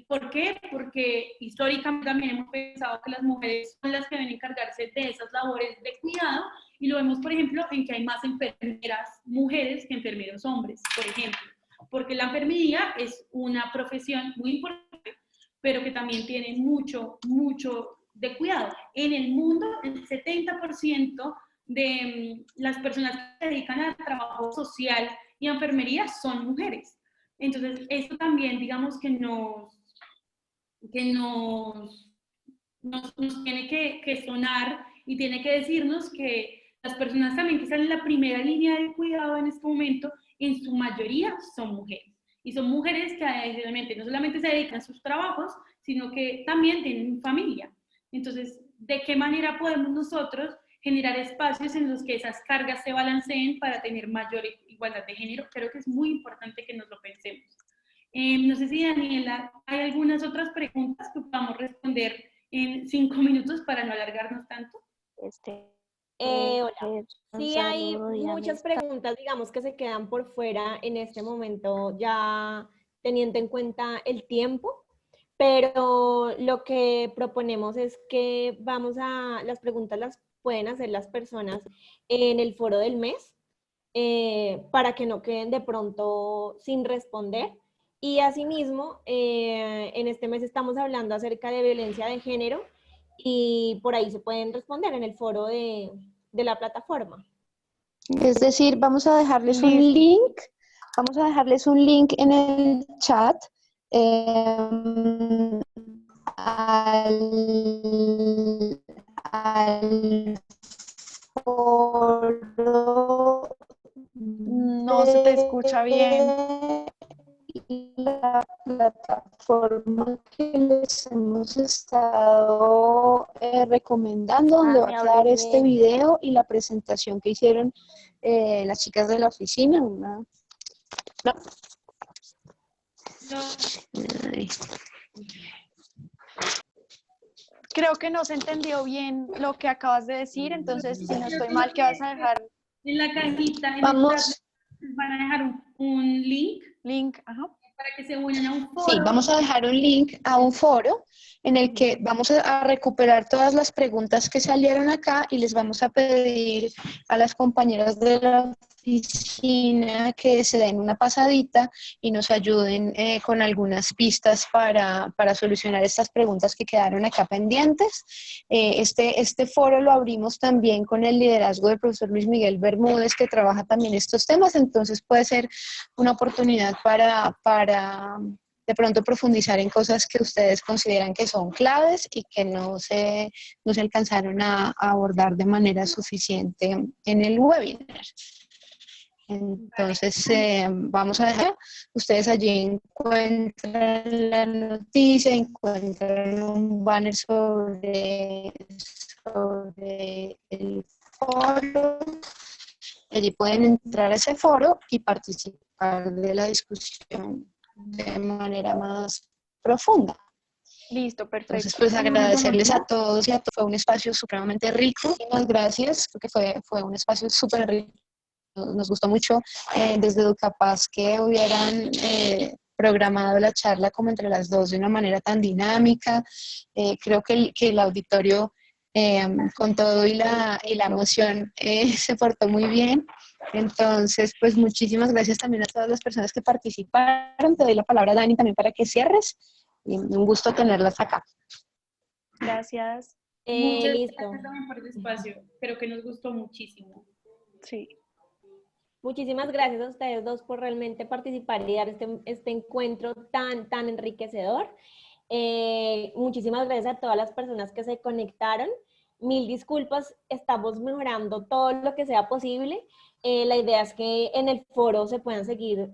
¿Por qué? Porque históricamente también hemos pensado que las mujeres son las que deben encargarse de esas labores de cuidado, y lo vemos, por ejemplo, en que hay más enfermeras mujeres que enfermeros hombres, por ejemplo. Porque la enfermería es una profesión muy importante, pero que también tiene mucho de cuidado. En el mundo, el 70% de las personas que se dedican al trabajo social y a enfermería son mujeres. Entonces, esto también, digamos, que nos tiene que sonar, y tiene que decirnos que las personas también que están en la primera línea de cuidado en este momento, en su mayoría son mujeres. Y son mujeres que adicionalmente no solamente se dedican a sus trabajos, sino que también tienen familia. Entonces, ¿de qué manera podemos nosotros generar espacios en los que esas cargas se balanceen para tener mayor igualdad de género? Creo que es muy importante que nos lo pensemos. No sé si, Daniela, hay algunas otras preguntas que podamos responder en 5 minutos para no alargarnos tanto. Hola. Sí, hay muchas preguntas, digamos, que se quedan por fuera en este momento, ya teniendo en cuenta el tiempo, pero lo que proponemos es que las preguntas las pueden hacer las personas en el foro del mes, para que no queden de pronto sin responder. Y asimismo, en este mes estamos hablando acerca de violencia de género, y por ahí se pueden responder en el foro de la plataforma. Es decir, vamos a dejarles un link en el chat al foro. No se te escucha bien. La plataforma que les hemos estado recomendando, donde va a quedar este video y la presentación que hicieron las chicas de la oficina. ¿No? Creo que no se entendió bien lo que acabas de decir, entonces, si no estoy mal, ¿qué vas a dejar? En la cajita, Vamos. Van a dejar un link. Ajá. para que se unan a un foro. Sí, vamos a dejar un link a un foro en el que vamos a recuperar todas las preguntas que salieron acá y les vamos a pedir a las compañeras de la oficina que se den una pasadita y nos ayuden con algunas pistas para solucionar estas preguntas que quedaron acá pendientes. Este foro lo abrimos también con el liderazgo del profesor Luis Miguel Bermúdez, que trabaja también estos temas, entonces puede ser una oportunidad para de pronto profundizar en cosas que ustedes consideran que son claves y que no se alcanzaron a abordar de manera suficiente en el webinar. Entonces, vamos a dejar, ustedes allí encuentran la noticia, encuentran un banner sobre el foro, allí pueden entrar a ese foro y participar de la discusión de manera más profunda. Listo, perfecto. Entonces, pues agradecerles a todos y a todos. Fue un espacio supremamente rico. Muchas gracias, porque fue un espacio súper rico. Nos gustó mucho desde Educapaz que hubieran programado la charla como entre las dos de una manera tan dinámica. Creo que el auditorio, con todo y la emoción, se portó muy bien. Entonces, pues muchísimas gracias también a todas las personas que participaron. Te doy la palabra, Dani, también para que cierres. Y un gusto tenerlas acá. Gracias. Muchas Listo. gracias también por el espacio. Creo que nos gustó muchísimo. Sí. Muchísimas gracias a ustedes dos por realmente participar y dar este encuentro tan enriquecedor. Muchísimas gracias a todas las personas que se conectaron. Mil disculpas, estamos mejorando todo lo que sea posible. La idea es que en el foro se puedan seguir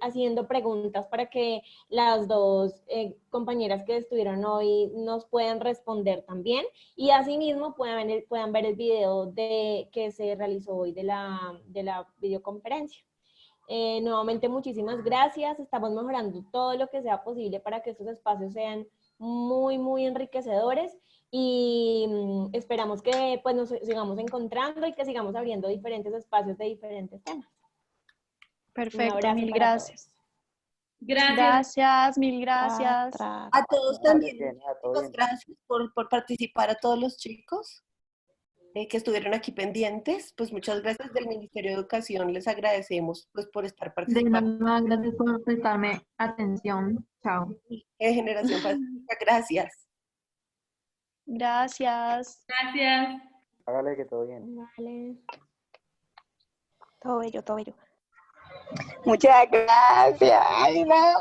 haciendo preguntas para que las dos compañeras que estuvieron hoy nos puedan responder también y asimismo puedan ver el video que se realizó hoy de la videoconferencia. Nuevamente muchísimas gracias, estamos mejorando todo lo que sea posible para que estos espacios sean muy enriquecedores y esperamos que pues nos sigamos encontrando y que sigamos abriendo diferentes espacios de diferentes temas. Perfecto, mil gracias. Gracias. Gracias, mil gracias. A todos también, chicos, gracias por participar, a todos los chicos que estuvieron aquí pendientes. Pues muchas gracias del Ministerio de Educación, les agradecemos pues por estar participando. Gracias por prestarme atención. Chao. Generación Pacífica, gracias. Gracias. Gracias. Hágale que todo bien. Vale. Todo bello, todo bello. Muchas gracias. Ay, no.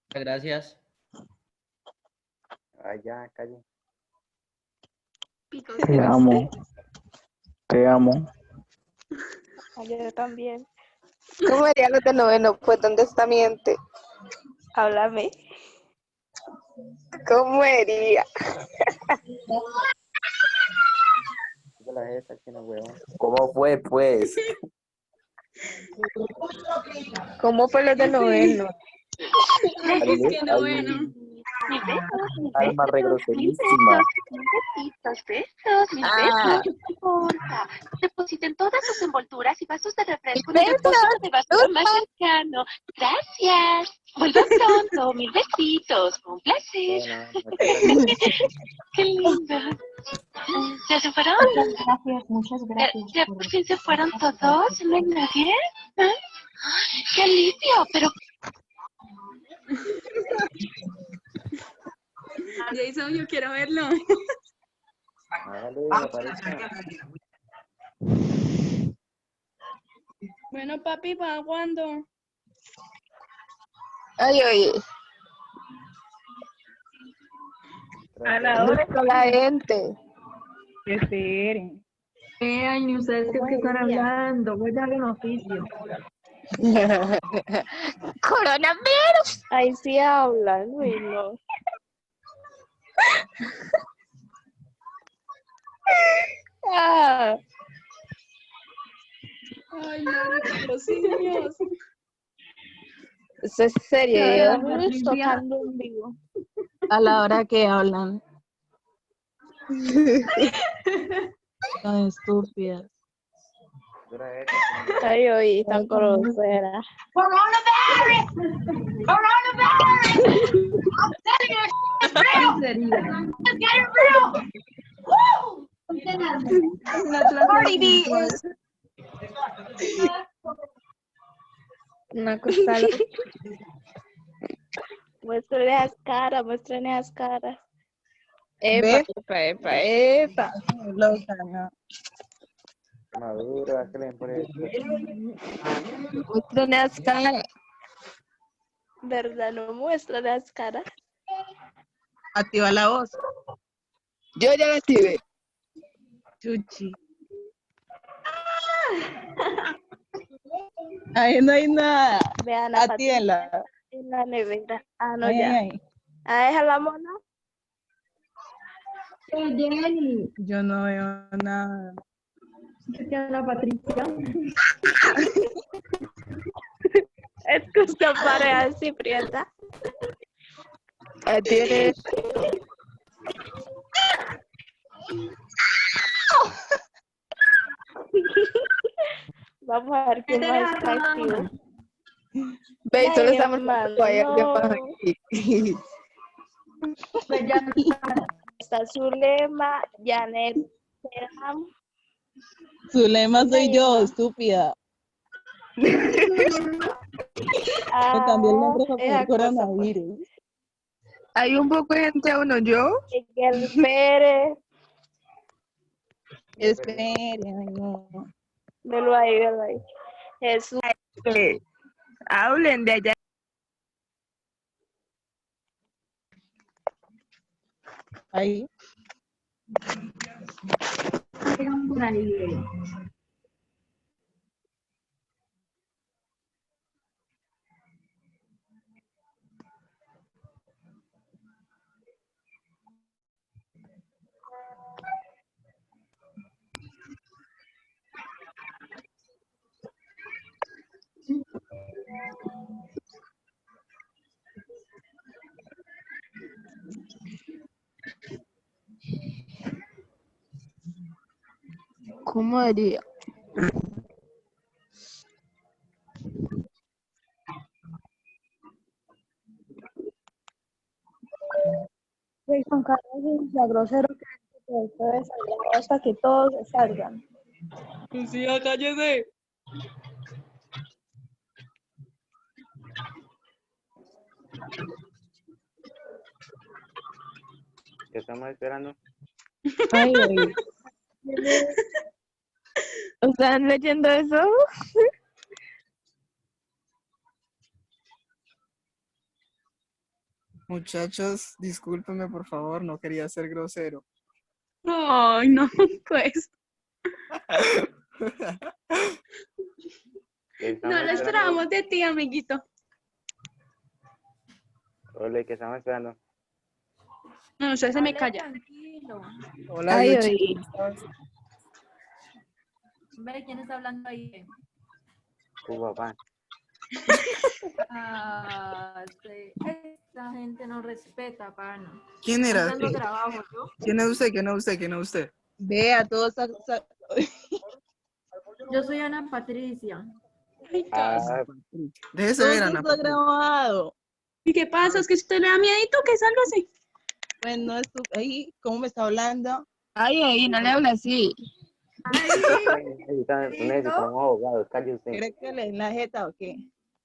Gracias. Ay, ya, calle. Te amo. Te amo. Yo también. ¿Cómo harían los de noveno? Pues, ¿dónde está mi ente? Háblame. ¿Cómo haría? ¿Cómo fue, pues? ¿Cómo fue los de noveno? Alma re groserísima. Mil besos, no importa. Depositen todas sus envolturas y vasos de refresco en el depósito de basura más cercano. Gracias. Vuelvan pronto. Mil besitos. Fue un placer. Qué lindo. ¿Ya se fueron? Muchas gracias. ¿Ya por fin se fueron todos? ¿No hay nadie? ¿Ah? ¡Qué alivio! Pero... Jason, yo quiero verlo. Bueno, papi, ¿para cuándo? Ay. A la hora con la gente. Esperen. Ay, ni ustedes que están hablando. Voy a darle un oficio. Coronavirus. Ahí sí hablan, uy, no. Ah. Ay, mariquitos, niños. Eso es serio. Tocando en vivo. A la hora que hablan. Tan estúpidas. Ay, oí, tan grosera. Coronavirus! Coronavirus! I'm telling you, it's real! It's getting real! Woo! Cardi B is... Una cosa loca. Muéstrale las caras, muéstrale las caras. ¿Ves? Epa. Loca, no. Maduro, ¿a qué le den por eso? Muéstrale las caras. ¿Verdad? No muéstrale las caras. Activa la voz. Yo ya la activé. Chuchi. Ahí no hay nada. Vean la Actívenla. en la nevera. Ah, no, Ay, ya. ay. Ah, deja la mona. Jenny. Yo no veo nada. La Patricia. Escucha pareja así, prieta. Tiene. Vamos a ver quién más está activo. Ve, solo estamos Está Zulema, Janet, Serham. Zulema soy yo, estúpida. Me cambié el nombre por coronavirus. Hay un poco de gente, uno yo. Miguel Pérez. Espere, ay, no. Velo ahí, velo ahí. Jesús. Hablen de allá. Ahí. Por ahí. ¿Cómo diría? Juan Carlos es grosero que ustedes salgan hasta que todos salgan. Lucía, cállese. ¿Qué estamos esperando? Ay, ay. ¿Están leyendo eso? Muchachos, discúlpenme por favor, no quería ser grosero. Ay, no, pues. No lo esperábamos de ti, amiguito. Ole, ¿qué estamos esperando? No, usted se me calla. Hola, Ay, Luchi, ay. ¿cómo estás? Ve, ¿quién está hablando ahí? Tu papá. Ah, sí. Esta gente no respeta, pana. ¿Quién era? Están dando trabajo, ¿no? ¿Quién es usted? ¿Quién es usted? ¿Quién es usted? Vea, todos. Yo soy Ana Patricia. Ah, Déjese Todo ver, Ana. está grabado. ¿Y qué pasa? ¿Es que si usted le da miedito que salga así? Bueno, esto ahí, ¿cómo me está hablando? Ay, ay, no le habla así. necesitamos abogados, cállese usted. ¿Cree que le den la jeta o qué?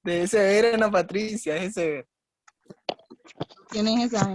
Déjese ver, Ana Patricia, déjese ver. ¿Quién es esa?